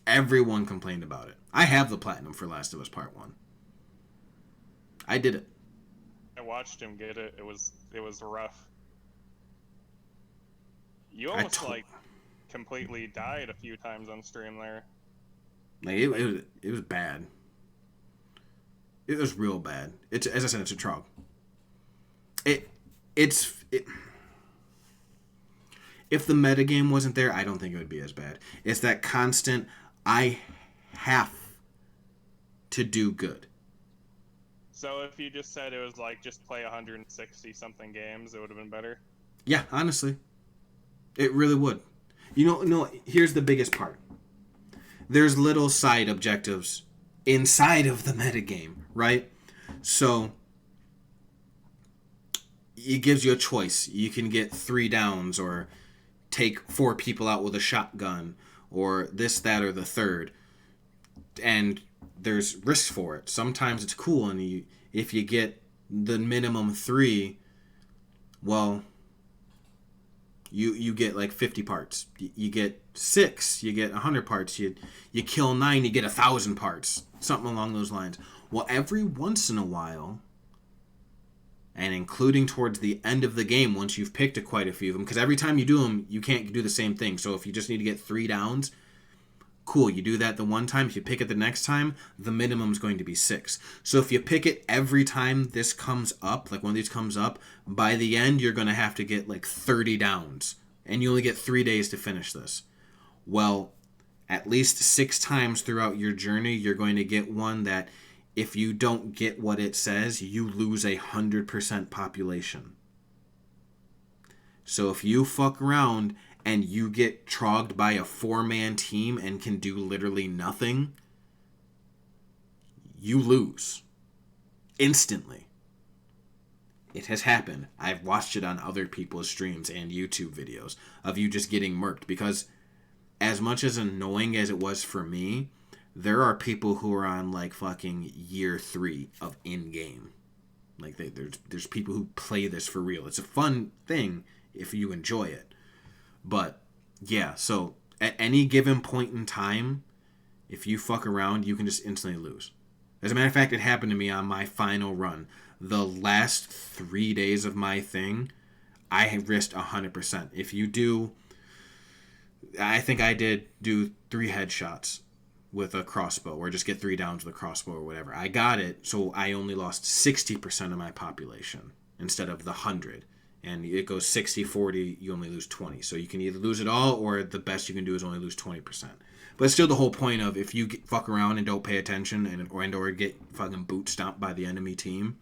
Everyone complained about it. I have the platinum for Last of Us Part 1. I did it. I watched him get it. It was rough. You almost completely died a few times on stream there. Like it was bad. It was real bad. It's, as I said, it's a trog. It's if the metagame wasn't there, I don't think it would be as bad. It's that constant, I have to do good. So if you just said it was like just play 160 something games, it would have been better. Yeah, honestly, it really would. No, here's the biggest part. There's little side objectives inside of the metagame, right? So it gives you a choice. You can get 3 downs or take 4 people out with a shotgun or this, that, or the third. And there's risks for it. Sometimes it's cool, and if you get the minimum 3, well, you get like 50 parts. You get 6, you get 100 parts. You kill 9, you get 1,000 parts. Something along those lines. Well, every once in a while, and including towards the end of the game, once you've picked quite a few of them, because every time you do them, you can't do the same thing. So if you just need to get 3 downs, cool, you do that the one time. If you pick it the next time, the minimum is going to be 6. So if you pick it every time this comes up, like one of these comes up, by the end you're going to have to get like 30 downs. And you only get 3 days to finish this. Well, At least 6 times throughout your journey, you're going to get one that if you don't get what it says, you lose 100% population. So if you fuck around and you get trogged by a 4-man team and can do literally nothing, you lose. Instantly. It has happened. I've watched it on other people's streams and YouTube videos of you just getting murked. Because as much as annoying as it was for me, there are people who are on like fucking year 3 of in-game. Like there's people who play this for real. It's a fun thing if you enjoy it. But yeah, so at any given point in time, if you fuck around, you can just instantly lose. As a matter of fact, it happened to me on my final run. The last 3 days of my thing, I risked 100%. If you do, I think I did do 3 headshots with a crossbow, or just get 3 downs with a crossbow or whatever. I got it, so I only lost 60% of my population instead of the 100. And it goes 60-40, you only lose 20. So you can either lose it all, or the best you can do is only lose 20%. But it's still the whole point of if you fuck around and don't pay attention or get fucking boot stomped by the enemy team.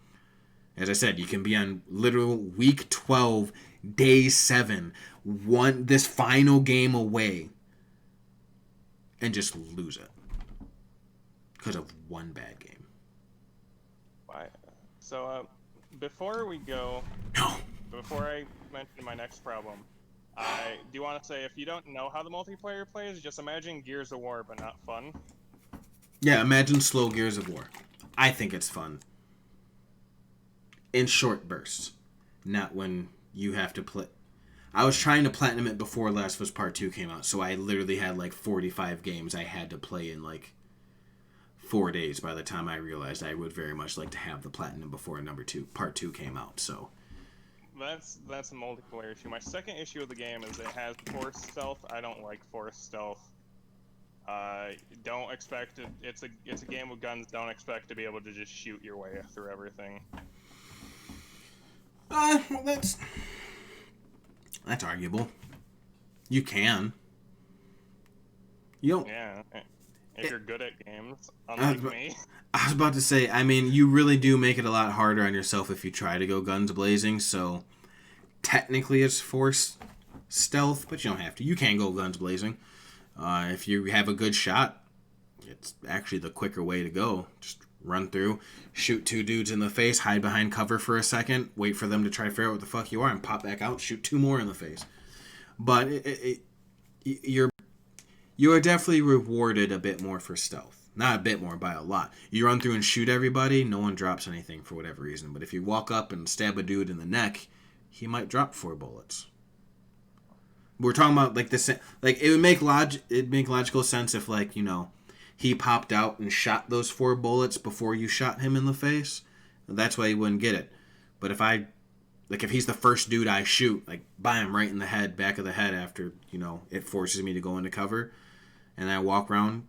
As I said, you can be on literal week 12, day 7, this final game away, and just lose it because of one bad game. Right. So before we go, before I mention my next problem, I do want to say if you don't know how the multiplayer plays, just imagine Gears of War, but not fun. Yeah, imagine slow Gears of War. I think it's fun. In short bursts. Not when you have to play. I was trying to platinum it before Last of Us Part 2 came out, so I literally had like 45 games I had to play in like 4 days by the time I realized I would very much like to have the platinum before Part 2 came out, so... That's a multiplayer issue. My second issue of the game is it has forced stealth. I don't like forced stealth. Don't expect it. It's a game with guns. Don't expect to be able to just shoot your way through everything. Well, that's arguable. You can. You don't. Yeah, if you're good at games, unlike me. I was about to say, I mean, you really do make it a lot harder on yourself if you try to go guns blazing, so technically it's forced stealth, but you don't have to. You can go guns blazing. If you have a good shot, it's actually the quicker way to go. Just run through, shoot 2 dudes in the face, hide behind cover for a second, wait for them to try to figure out what the fuck you are, and pop back out, shoot 2 more in the face. But you are definitely rewarded a bit more for stealth. Not a bit more, by a lot. You run through and shoot everybody, no one drops anything for whatever reason. But if you walk up and stab a dude in the neck, he might drop 4 bullets. We're talking about like this, like it would make logical sense if, like, you know, he popped out and shot those 4 bullets before you shot him in the face. That's why he wouldn't get it. But if he's the first dude I shoot, like, by him right in the head, back of the head, after, you know, it forces me to go into cover, and I walk around,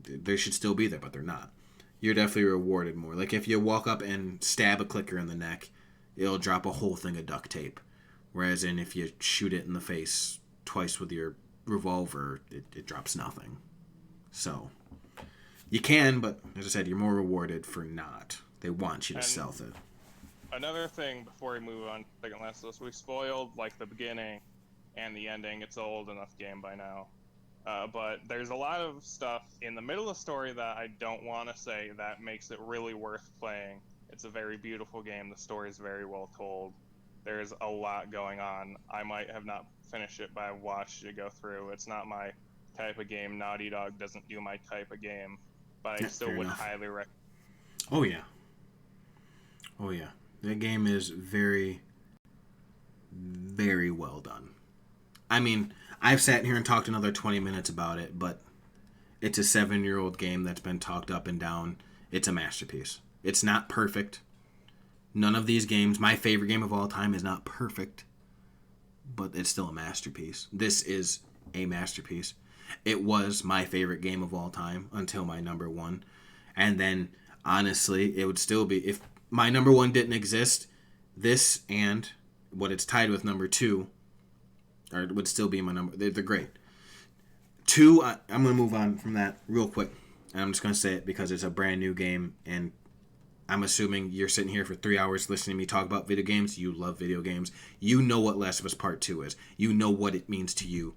they should still be there, but they're not. You're definitely rewarded more. Like, if you walk up and stab a clicker in the neck, it'll drop a whole thing of duct tape. Whereas if you shoot it in the face twice with your revolver, it drops nothing. So, you can, but as I said, you're more rewarded for not. They want you to stealth it. Another thing before we move on to second last list, we spoiled like the beginning and the ending. It's an old enough game by now. But there's a lot of stuff in the middle of the story that I don't want to say that makes it really worth playing. It's a very beautiful game. The story is very well told. There's a lot going on. I might have not finished it, but I watched it go through. It's not my type of game. Naughty Dog doesn't do my type of game, but I still would highly recommend. Oh yeah. Oh yeah. That game is very, very well done. I mean, I've sat here and talked another 20 minutes about it, but it's a 7-year-old game that's been talked up and down. It's a masterpiece. It's not perfect. None of these games, my favorite game of all time, is not perfect, but it's still a masterpiece. This is a masterpiece. It was my favorite game of all time until my number 1. And then, honestly, it would still be, if my number 1 didn't exist, this and what it's tied with number 2 would still be my number. They're great. Two, I'm going to move on from that real quick. And I'm just going to say it because it's a brand new game. And I'm assuming you're sitting here for 3 hours listening to me talk about video games. You love video games. You know what Last of Us Part 2 is. You know what it means to you.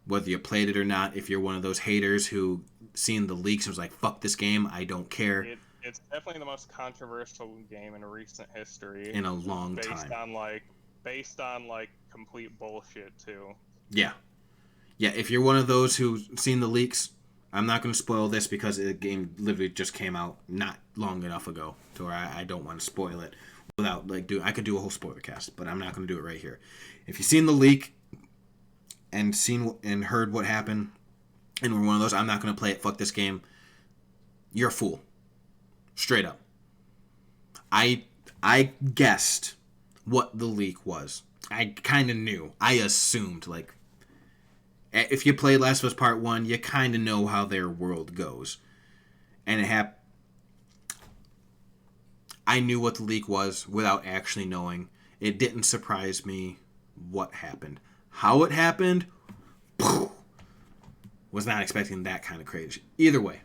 Whether you played it or not, if you're one of those haters who seen the leaks and was like, fuck this game, I don't care. It's definitely the most controversial game in recent history. In a long based time. Based on complete bullshit too. Yeah. Yeah, if you're one of those who's seen the leaks, I'm not going to spoil this because the game literally just came out not long enough ago to where I don't want to spoil it without I could do a whole spoiler cast, but I'm not going to do it right here. If you've seen the leak and seen and heard what happened and were one of those, I'm not going to play it, fuck this game, you're a fool. Straight up. I guessed what the leak was. I kind of knew. I assumed, if you played Last of Us Part 1, you kind of know how their world goes. And I knew what the leak was without actually knowing. It didn't surprise me what happened. How it happened, was not expecting that kind of crazy. Either way,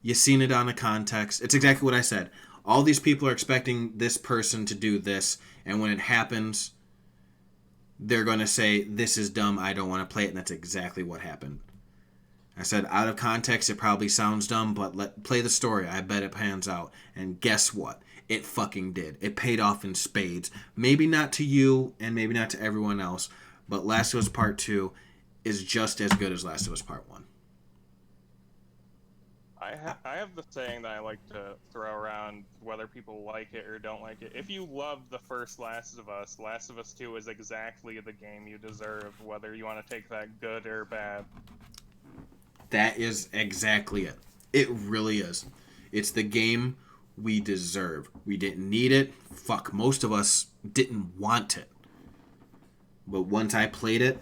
you've seen it on a context. It's exactly what I said. All these people are expecting this person to do this, and when it happens, they're going to say, this is dumb, I don't want to play it, and that's exactly what happened. I said, out of context, it probably sounds dumb, but play the story. I bet it pans out. And guess what? It fucking did. It paid off in spades. Maybe not to you, and maybe not to everyone else, but Last of Us Part 2 is just as good as Last of Us Part 1. I have the saying that I like to throw around, whether people like it or don't like it. If you love the first Last of Us 2 is exactly the game you deserve, whether you want to take that good or bad. That is exactly it. It really is. It's the game we deserve. We didn't need it. Fuck, most of us didn't want it. But once I played it,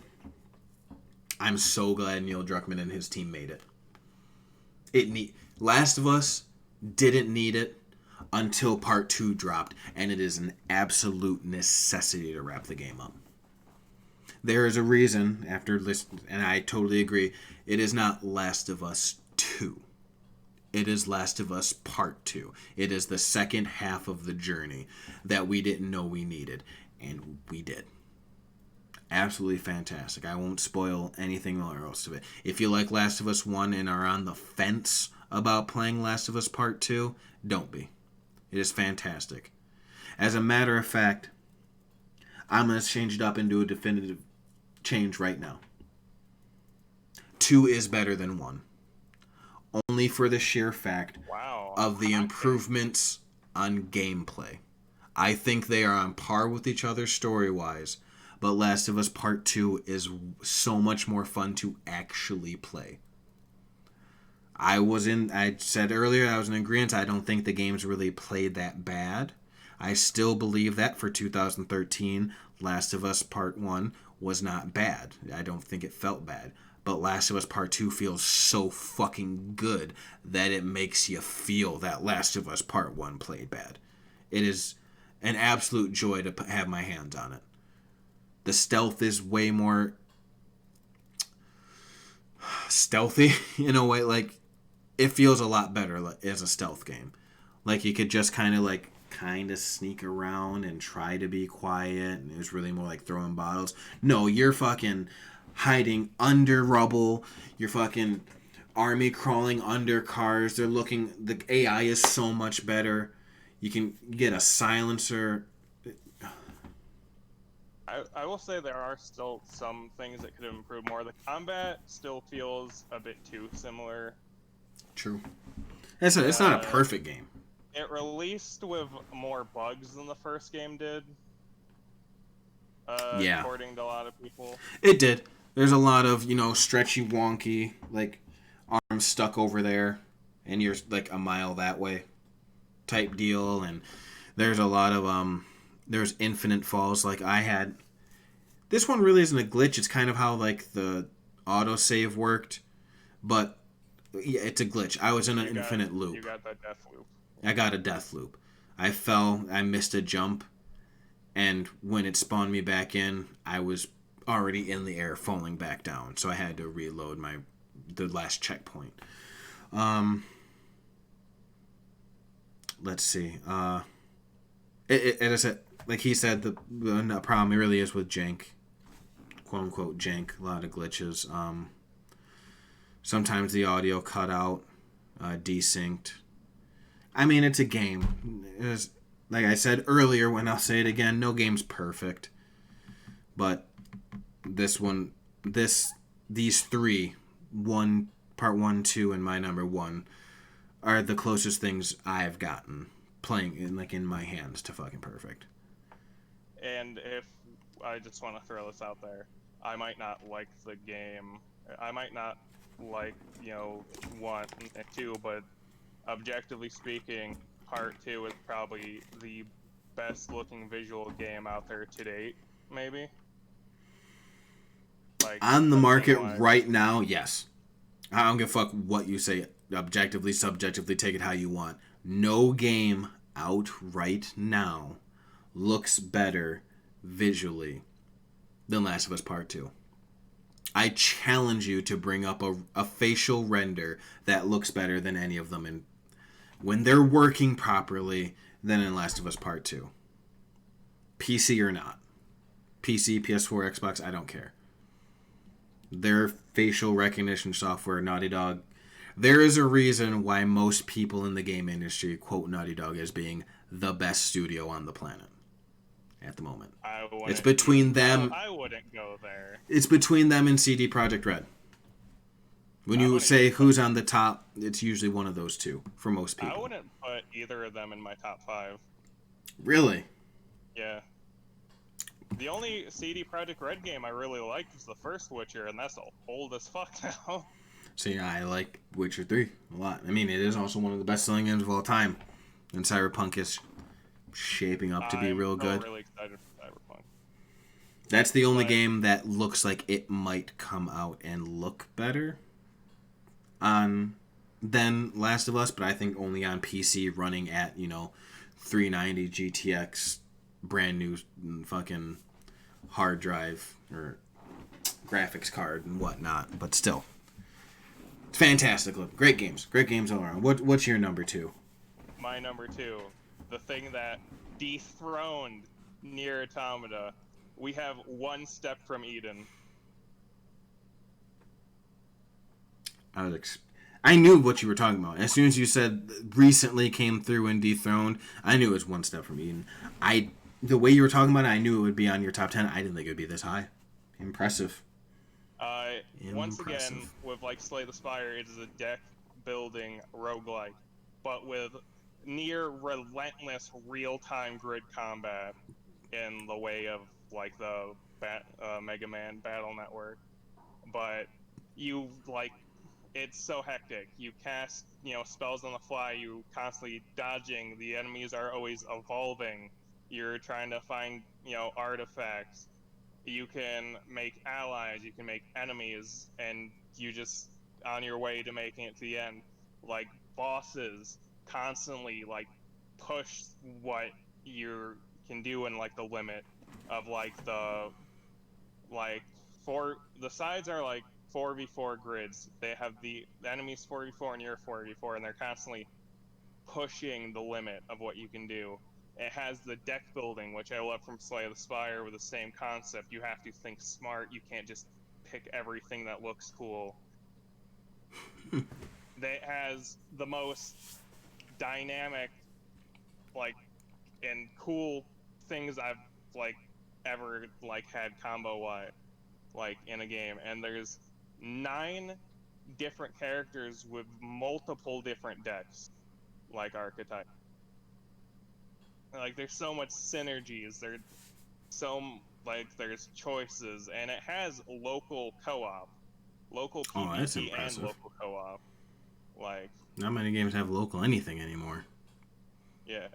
I'm so glad Neil Druckmann and his team made it. Last of Us didn't need it until Part 2 dropped, and it is an absolute necessity to wrap the game up. There is a reason, after listening, and I totally agree, it is not Last of Us 2. It is Last of Us Part 2. It is the second half of the journey that we didn't know we needed, and we did. Absolutely fantastic. I won't spoil anything else of it. If you like Last of Us 1 and are on the fence about playing Last of Us Part 2, don't be. It is fantastic. As a matter of fact, I'm going to change it up and do a definitive change right now. 2 is better than 1. Only for the sheer fact of the improvements on gameplay. I think they are on par with each other story-wise, but Last of Us Part 2 is so much more fun to actually play. I said earlier, I was in agreement. I don't think the game's really played that bad. I still believe that for 2013, Last of Us Part 1 was not bad. I don't think it felt bad. But Last of Us Part 2 feels so fucking good that it makes you feel that Last of Us Part 1 played bad. It is an absolute joy to have my hands on it. The stealth is way more stealthy in a way. It feels a lot better as a stealth game. You could just kind of sneak around and try to be quiet, and it was really more like throwing bottles. No, you're fucking hiding under rubble. You're fucking army crawling under cars. The AI is so much better. You can get a silencer. I will say there are still some things that could have improved more. The combat still feels a bit too similar. True. It's not a perfect game. It released with more bugs than the first game did. Yeah. According to a lot of people. It did. There's a lot of, stretchy, wonky, arms stuck over there, and you're, a mile that way type deal, and there's a lot of, there's infinite falls. I had... This one really isn't a glitch. It's kind of how, the autosave worked, but, yeah, it's a glitch. I was in an infinite loop. You got that death loop. I got a death loop. I fell, I missed a jump, and when it spawned me back in, I was already in the air, falling back down. So I had to reload the last checkpoint. Let's see. It is like he said, the problem really is with jank, quote unquote jank. A lot of glitches. Sometimes the audio cut out, desynced. I mean, it's a game. Like I said earlier, when I'll say it again, no game's perfect. But these three, part 1, 2, and my number 1, are the closest things I've gotten playing in my hands to fucking perfect. And if I just want to throw this out there, I might not like the game. I might not like 1 and 2, but objectively speaking, Part 2 is probably the best looking visual game out there to date, maybe. Like, on the market right now, yes. I don't give a fuck what you say, objectively, subjectively, take it how you want. No game out right now looks better visually than Last of Us Part 2. I challenge you to bring up a facial render that looks better than any of them when they're working properly than in Last of Us Part 2. PC or not. PC, PS4, Xbox, I don't care. Their facial recognition software, Naughty Dog, there is a reason why most people in the game industry quote Naughty Dog as being the best studio on the planet at the moment. It's between them. I wouldn't go there. It's between them and CD Projekt Red. When you say who's on the top, it's usually one of those two for most people. I wouldn't put either of them in my top 5. Really? Yeah. The only CD Projekt Red game I really liked was the first Witcher, and that's old as fuck now. See, I like Witcher 3 a lot. I mean, it is also one of the best-selling games of all time. And Cyberpunk is shaping up to be real good. I'm really excited for Cyberpunk. That's the only game that looks like it might come out and look better than Last of Us, but I think only on PC running at, 390 GTX, brand new fucking hard drive or graphics card and whatnot, but still. It's fantastic. Great games all around. What's your number 2? My number 2, the thing that dethroned Nier Automata. We have One Step from Eden. I knew what you were talking about. As soon as you said recently came through and dethroned, I knew it was One Step from Eden. The way you were talking about it, I knew it would be on your top 10. I didn't think it would be this high. Impressive. Once again, with Slay the Spire, it is a deck building roguelike, but with near relentless real-time grid combat in the way of the Mega Man Battle Network. But you it's so hectic. You cast spells on the fly. You constantly dodging. The enemies are always evolving. You're trying to find artifacts. You can make allies, you can make enemies, and you just on your way to making it to the end. Bosses constantly push what you can do in the limit of the sides are 4v4 grids. They have the enemies 4v4 and you're 4v4, and they're constantly pushing the limit of what you can do. It has the deck building, which I love from Slay the Spire, with the same concept. You have to think smart. You can't just pick everything that looks cool. It has the most dynamic, and cool things I've ever had combo-wise, in a game. And there's 9 different characters with multiple different decks, archetype. There's so much synergies. There's choices, and it has local co-op, local PvP and local co-op. Not many games have local anything anymore. Yeah.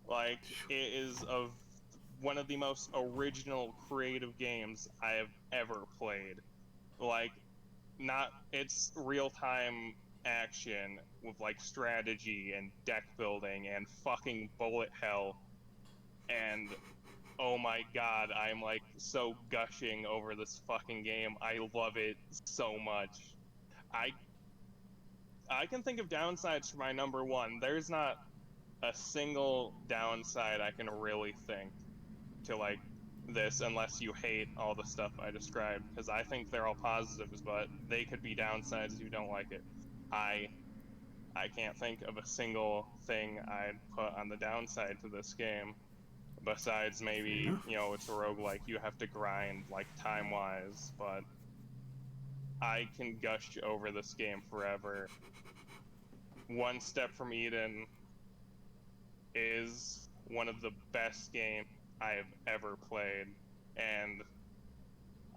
It is one of the most original creative games I have ever played. It's real-time action with strategy and deck building and fucking bullet hell, and oh oh my god, I'm like so gushing over this fucking game. I love it so much. I I can think of downsides for my number one. There's not a single downside I can really think to like this unless you hate all the stuff I described, because I think they're all positives, but they could be downsides if you don't like it. I I can't think of a single thing I'd put on the downside to this game. Besides maybe, you know, it's a roguelike, you have to grind like time wise, but I can gush over this game forever. One Step from Eden is one of the best games I have ever played, and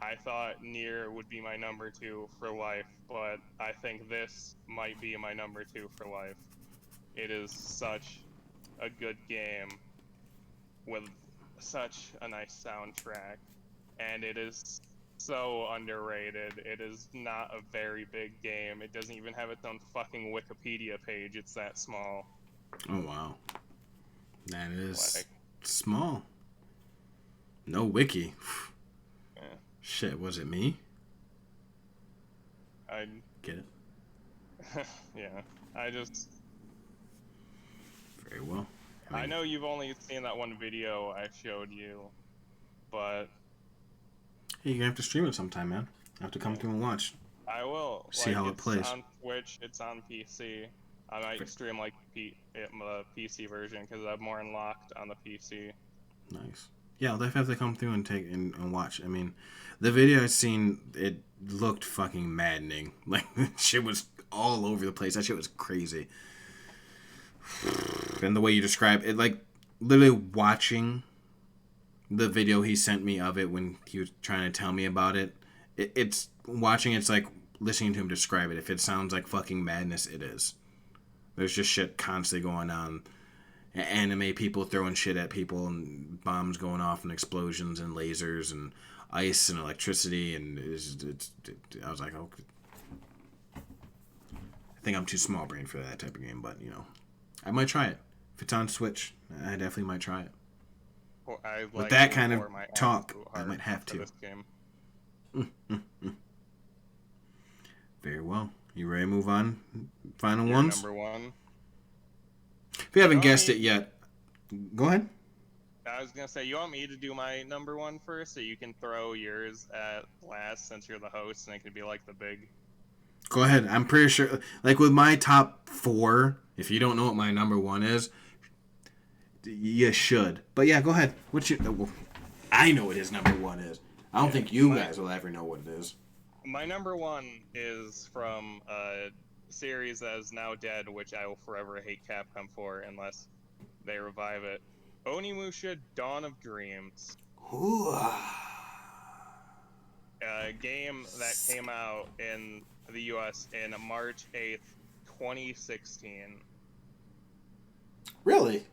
I thought Nier would be my number two for life, but I think this might be my number two for life. It is such a good game with such a nice soundtrack, and it is so underrated. It is not a very big game. It doesn't even have its own fucking Wikipedia page. It's that small. Oh wow, that is Like, small. No wiki. yeah. Shit, was it me? I Get it? yeah. I just Very well. I know you've only seen that one video I showed you, but Hey, you're gonna have to stream it sometime, man. I have to come through and watch. I will. See how it plays. It's on Twitch. It's on PC. I might stream like the PC version because I'm more unlocked on the PC. Nice. Yeah, I'll definitely have to come through and take and watch. I mean, the video I seen, it looked fucking maddening. Like, shit was all over the place. That shit was crazy. And the way you describe it, like, literally watching the video he sent me of it when he was trying to tell me about it, it's watching, it's like listening to him describe it. If it sounds like fucking madness, it is. There's just shit constantly going on. Anime people throwing shit at people and bombs going off and explosions and lasers and ice and electricity, and I was like, oh, I think I'm too small brain for that type of game, but you know, I might try it. If it's on Switch, I definitely might try it. Well, With that kind of talk, I might have to. This game. Very well. You ready to move on? Final Your ones? number one. If you haven't guessed it yet, go ahead. I was gonna say, you want me to do my number one first, so you can throw yours at last since you're the host, and it could be like the big. Go ahead. I'm pretty sure, like with my top four, if you don't know what my number one is, you should. But yeah, go ahead. Well, I know what his number one is. I don't think you guys will ever know what it is. My number one is from a series that is now dead, which I will forever hate Capcom for unless they revive it. Onimusha: Dawn of Dreams. A game that came out in the US in March 8th, 2016. Really?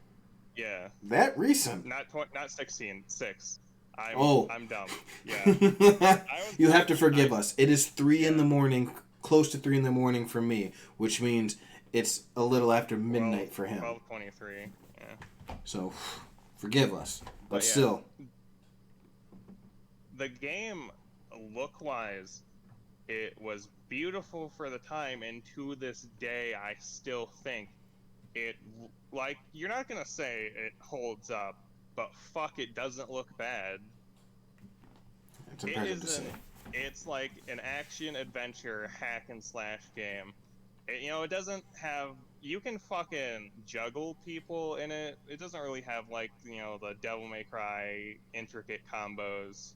Yeah. That recent? Not 16, 6. I'm dumb. Yeah. You have to forgive us. It is 3 in the morning, close to 3 in the morning for me, which means it's a little after midnight for him. 12:23. Yeah. So, forgive us. But yeah. still. The game, look-wise, it was beautiful for the time, and to this day, I still think it, like, you're not gonna say it holds up, but fuck, it doesn't look bad. It's impressive to say. It's like an action-adventure hack-and-slash game. It doesn't have... You can fucking juggle people in it. It doesn't really have, like, the Devil May Cry intricate combos.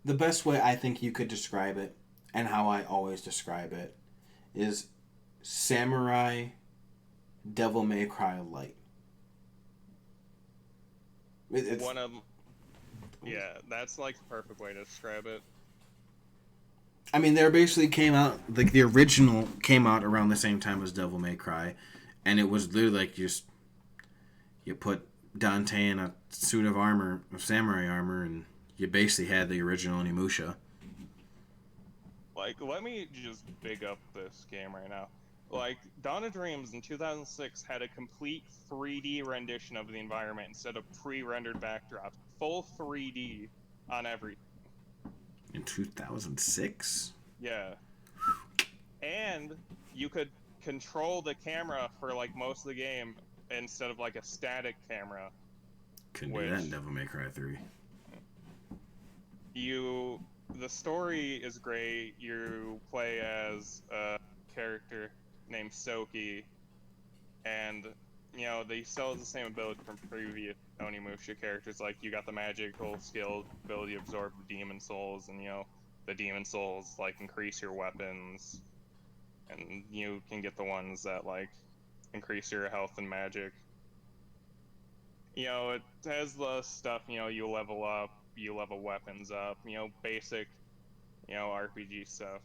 The best way I think you could describe it, and how I always describe it, is Samurai Devil May Cry Light. Yeah, that's like the perfect way to describe it. I mean, there basically came out, like, the original came out around the same time as Devil May Cry, and it was literally like you put Dante in a suit of armor, of samurai armor, and you basically had the original Onimusha. Like, let me just big up this game right now. Like, Dawn of Dreams in 2006 had a complete 3D rendition of the environment instead of pre-rendered backdrops. Full 3D on every. In 2006? Yeah. And you could control the camera for, like, most of the game instead of, like, a static camera. Couldn't do that in Devil May Cry 3. The story is great. You play as a character named Soki, and they still have the same ability from previous Onimusha characters. Like, you got the magical skill ability to absorb the demon souls, and the demon souls like increase your weapons, and you can get the ones that like increase your health and magic. It has the stuff, you level up, you level weapons up, basic, RPG stuff.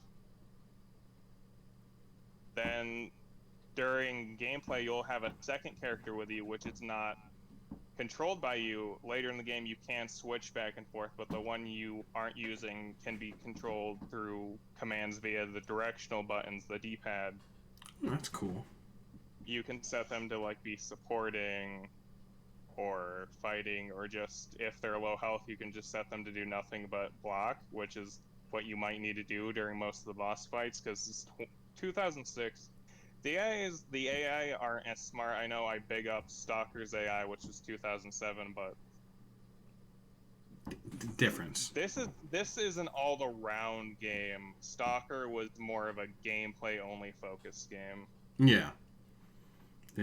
Then during gameplay, you'll have a second character with you, which is not controlled by you. Later in the game, you can switch back and forth, but the one you aren't using can be controlled through commands via the directional buttons, the D-pad. That's cool. You can set them to like be supporting or fighting, or just if they're low health, you can just set them to do nothing but block, which is what you might need to do during most of the boss fights, because it's 2006. The AI aren't as smart. I know I big up Stalker's AI, which is 2007, but difference. This is an all-around game. Stalker was more of a gameplay-only focused game. Yeah.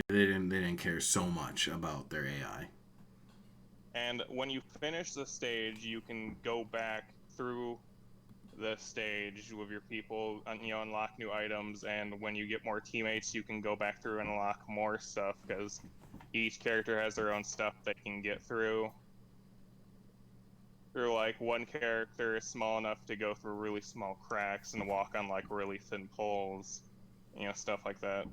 They didn't care so much about their AI. And when you finish the stage, you can go back through the stage with your people, unlock new items, and when you get more teammates, you can go back through and unlock more stuff, because each character has their own stuff they can get through. Like, one character is small enough to go through really small cracks and walk on like really thin poles, stuff like that.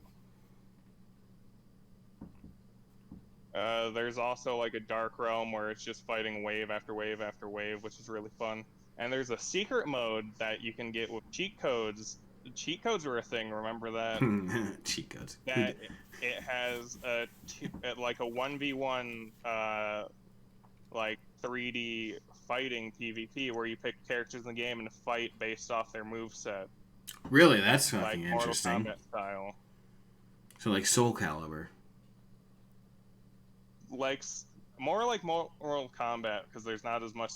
There's also like a dark realm where it's just fighting wave after wave after wave, which is really fun. And there's a secret mode that you can get with cheat codes. Cheat codes were a thing, remember that? Cheat codes. That it has like a 1v1 like 3D fighting PvP where you pick characters in the game and fight based off their moveset. Really? That's fucking like interesting. Mortal Kombat style. So like Soul Calibur. Like more like Mortal Kombat, because there's not as much.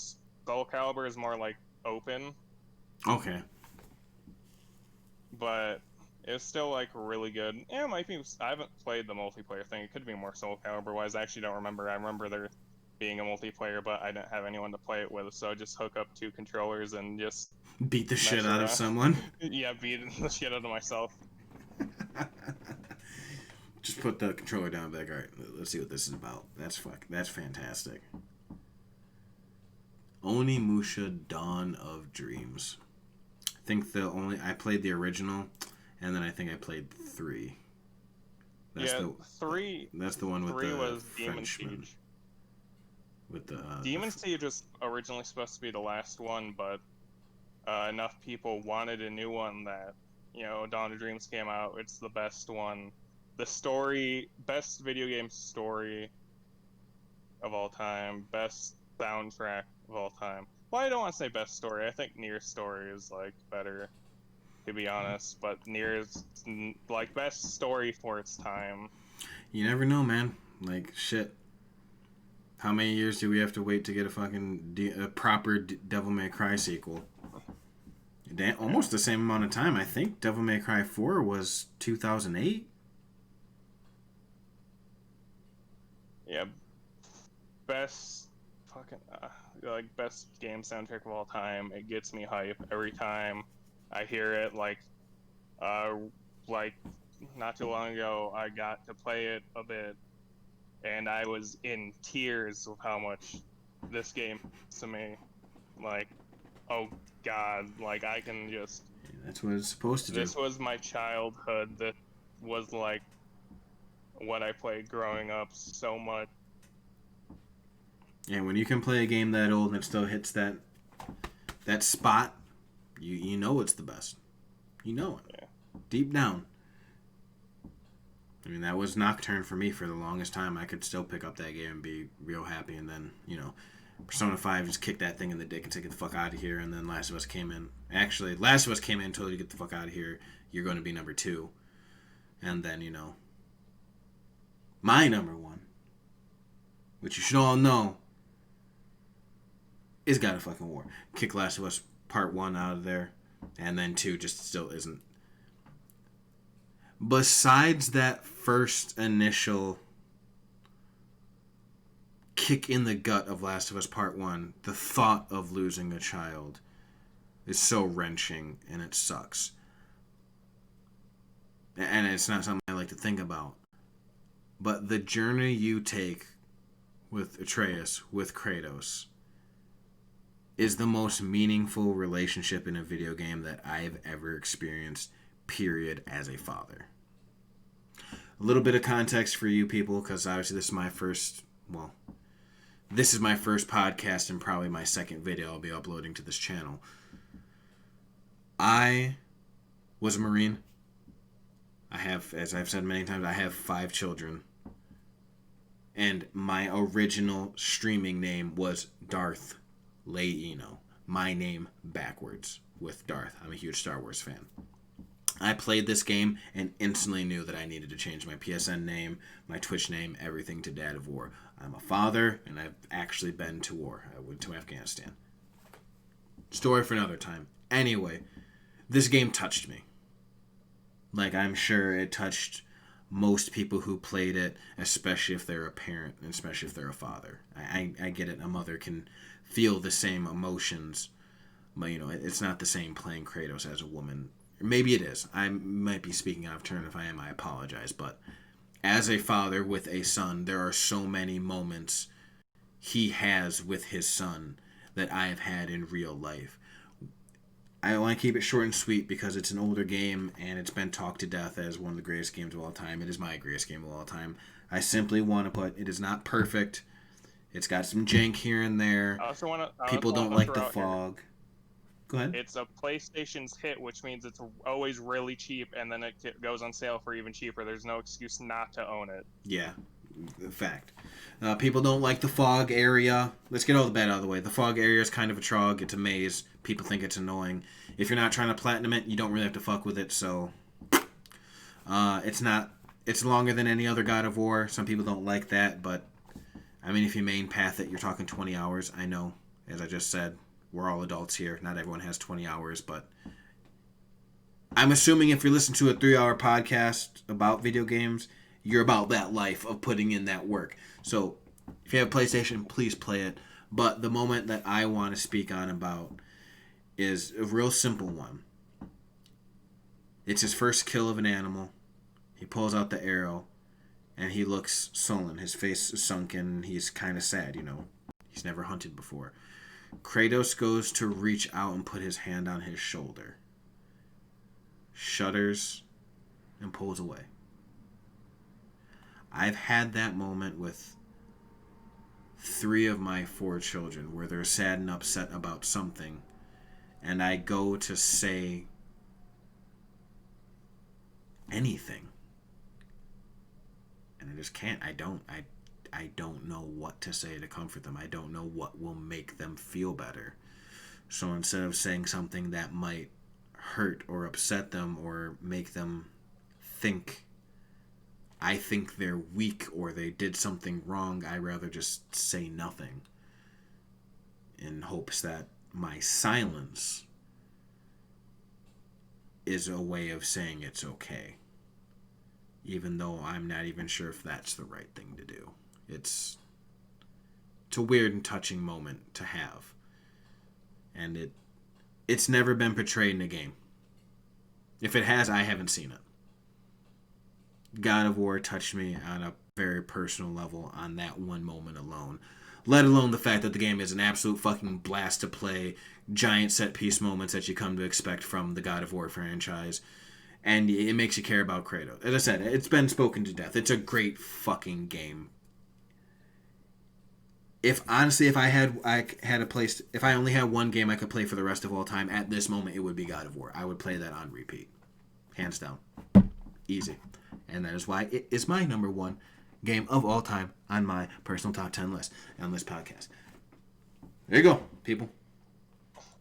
Soul Calibur is more like open. Okay. But it's still like really good. Yeah, it might be. I haven't played the multiplayer thing. It could be more Soul Calibur wise. I actually don't remember. I remember there being a multiplayer, but I didn't have anyone to play it with, so I just hook up 2 controllers and just beat the shit out of someone. Yeah, beat the shit out of myself. Just put the controller down and be like, alright, let's see what this is about. That's fantastic. Onimusha Dawn of Dreams. I think I played the original, and then I think I played 3. That's 3. That's the one with 3 the was Demon Frenchman. Siege. With the Demon Siege was originally supposed to be the last one, but enough people wanted a new one that Dawn of Dreams came out. It's the best one. The story, best video game story of all time, best soundtrack of all time. Well, I don't want to say best story. I think Nier's story is like better, to be honest. But Nier's like best story for its time. You never know, man. Like shit. How many years do we have to wait to get a fucking proper Devil May Cry sequel? Almost the same amount of time. I think Devil May Cry 4 was 2008. Yeah, best fucking best game soundtrack of all time. It gets me hype every time I hear it. Like not too long ago, I got to play it a bit, and I was in tears with how much this game means to me. Like, oh god, like I can just. That's what it's supposed to do. This was my childhood. That was like what I played growing up so much. And when you can play a game that old and it still hits that spot, you know it's the best. You know it. Yeah. Deep down. I mean, that was Nocturne for me for the longest time. I could still pick up that game and be real happy, and then, Persona 5 just kicked that thing in the dick and said, get the fuck out of here, and then Last of Us came in. Actually, Last of Us came in and told you, get the fuck out of here, you're going to be number 2. And then, my number 1, which you should all know, is God of fucking War. Kick Last of Us Part 1 out of there, and then 2 just still isn't. Besides that first initial kick in the gut of Last of Us Part 1, the thought of losing a child is so wrenching and it sucks. And it's not something I like to think about. But the journey you take with Atreus, with Kratos, is the most meaningful relationship in a video game that I've ever experienced, period, as a father. A little bit of context for you people, because obviously this is my first podcast and probably my second video I'll be uploading to this channel. I was a Marine. I have, as I've said many times, I have 5 children. And my original streaming name was Darth Leino. My name backwards with Darth. I'm a huge Star Wars fan. I played this game and instantly knew that I needed to change my PSN name, my Twitch name, everything to Dad of War. I'm a father, and I've actually been to war. I went to Afghanistan. Story for another time. Anyway, this game touched me. Like, I'm sure it touched most people who played it, especially if they're a parent, and especially if they're a father. I get it. A mother can feel the same emotions, but, it's not the same playing Kratos as a woman. Maybe it is. I might be speaking out of turn. If I am, I apologize. But as a father with a son, there are so many moments he has with his son that I have had in real life. I want to keep it short and sweet because it's an older game and it's been talked to death as one of the greatest games of all time. It is my greatest game of all time. I simply want to put, it is not perfect. It's got some jank here and there. People don't like the fog. Go ahead. It's a PlayStation's hit, which means it's always really cheap, and then it goes on sale for even cheaper. There's no excuse not to own it. Yeah, fact. People don't like the fog area. Let's get all the bad out of the way. The fog area is kind of a trog. It's a maze. People think it's annoying. If you're not trying to platinum it, you don't really have to fuck with it, so... It's longer than any other God of War. Some people don't like that, but... I mean, if you main path it, you're talking 20 hours. I know, as I just said... We're all adults here. Not everyone has 20 hours, but I'm assuming if you're listening to a 3-hour podcast about video games, you're about that life of putting in that work. So if you have a PlayStation, please play it. But the moment that I want to speak on about is a real simple one. It's his first kill of an animal. He pulls out the arrow, and he looks sullen. His face is sunken. He's kind of sad, He's never hunted before. Kratos goes to reach out and put his hand on his shoulder, shudders, and pulls away. I've had that moment with 3 of my 4 children where they're sad and upset about something, and I go to say anything, and I just can't. I don't know what to say to comfort them. I don't know what will make them feel better. So instead of saying something that might hurt or upset them or make them think I think they're weak or they did something wrong, I rather just say nothing in hopes that my silence is a way of saying it's okay, even though I'm not even sure if that's the right thing to do. It's a weird and touching moment to have. And it's never been portrayed in a game. If it has, I haven't seen it. God of War touched me on a very personal level on that one moment alone. Let alone the fact that the game is an absolute fucking blast to play. Giant set piece moments that you come to expect from the God of War franchise. And it makes you care about Kratos. As I said, it's been spoken to death. It's a great fucking game. If I only had one game I could play for the rest of all time, at this moment it would be God of War. I would play that on repeat. Hands down. Easy. And that is why it is my number one game of all time on my personal top 10 list on this podcast. There you go, people.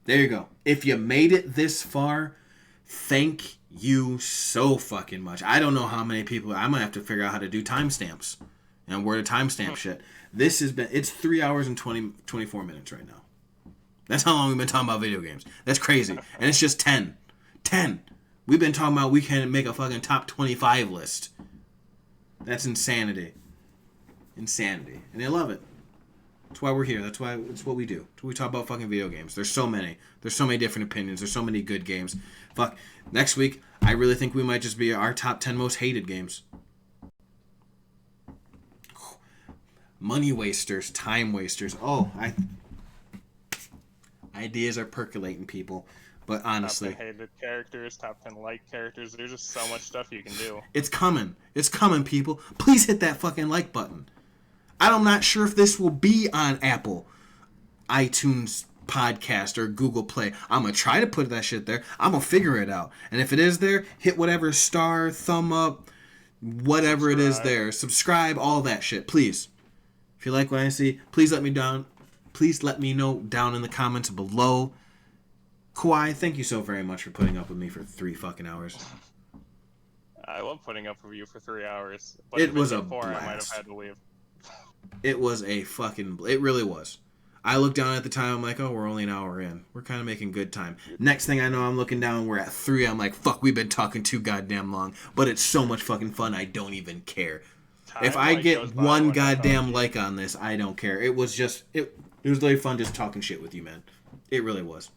There you go. If you made it this far, thank you so fucking much. I don't know how many people. I'm gonna have to figure out how to do timestamps and where to timestamp shit. This has been. It's 3 hours and 24 minutes right now. That's how long we've been talking about video games. That's crazy. And it's just 10. 10. We've been talking about we can make a fucking top 25 list. That's insanity. Insanity. And I love it. That's why we're here. That's why it's what we do. That's what we talk about fucking video games. There's so many. There's so many different opinions. There's so many good games. Fuck. Next week, I really think we might just be our top 10 most hated games. Money wasters, time wasters. Ideas are percolating, people. But honestly, top 10 hated characters, top 10 liked characters. There's just so much stuff you can do. It's coming. It's coming, people. Please hit that fucking like button. I'm not sure if this will be on Apple, iTunes Podcast, or Google Play. I'm going to try to put that shit there. I'm going to figure it out. And if it is there, hit whatever star, thumb up, whatever it is there. Subscribe, all that shit. Please. If you like what I see, please let me know down in the comments below. Kawhi, thank you so very much for putting up with me for 3 fucking hours. I love putting up with you for 3 hours. But it was a blast. I might have had to leave. It was a fucking... It really was. I looked down at the time, I'm like, oh, we're only an hour in. We're kind of making good time. Next thing I know, I'm looking down, we're at 3. I'm like, fuck, we've been talking too goddamn long. But it's so much fucking fun, I don't even care. If I get one goddamn like on this, I don't care. It was just... It was really fun just talking shit with you, man. It really was.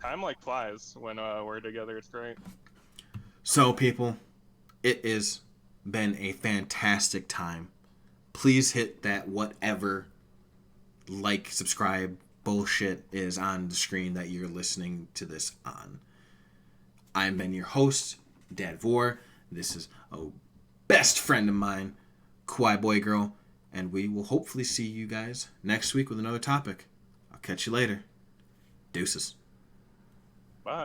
Time like flies when we're together. It's great. So, people, it has been a fantastic time. Please hit that whatever like, subscribe bullshit is on the screen that you're listening to this on. I've been your host, Dad Vor. This is a best friend of mine, Kawhi Boy Girl, and we will hopefully see you guys next week with another topic. I'll catch you later. Deuces.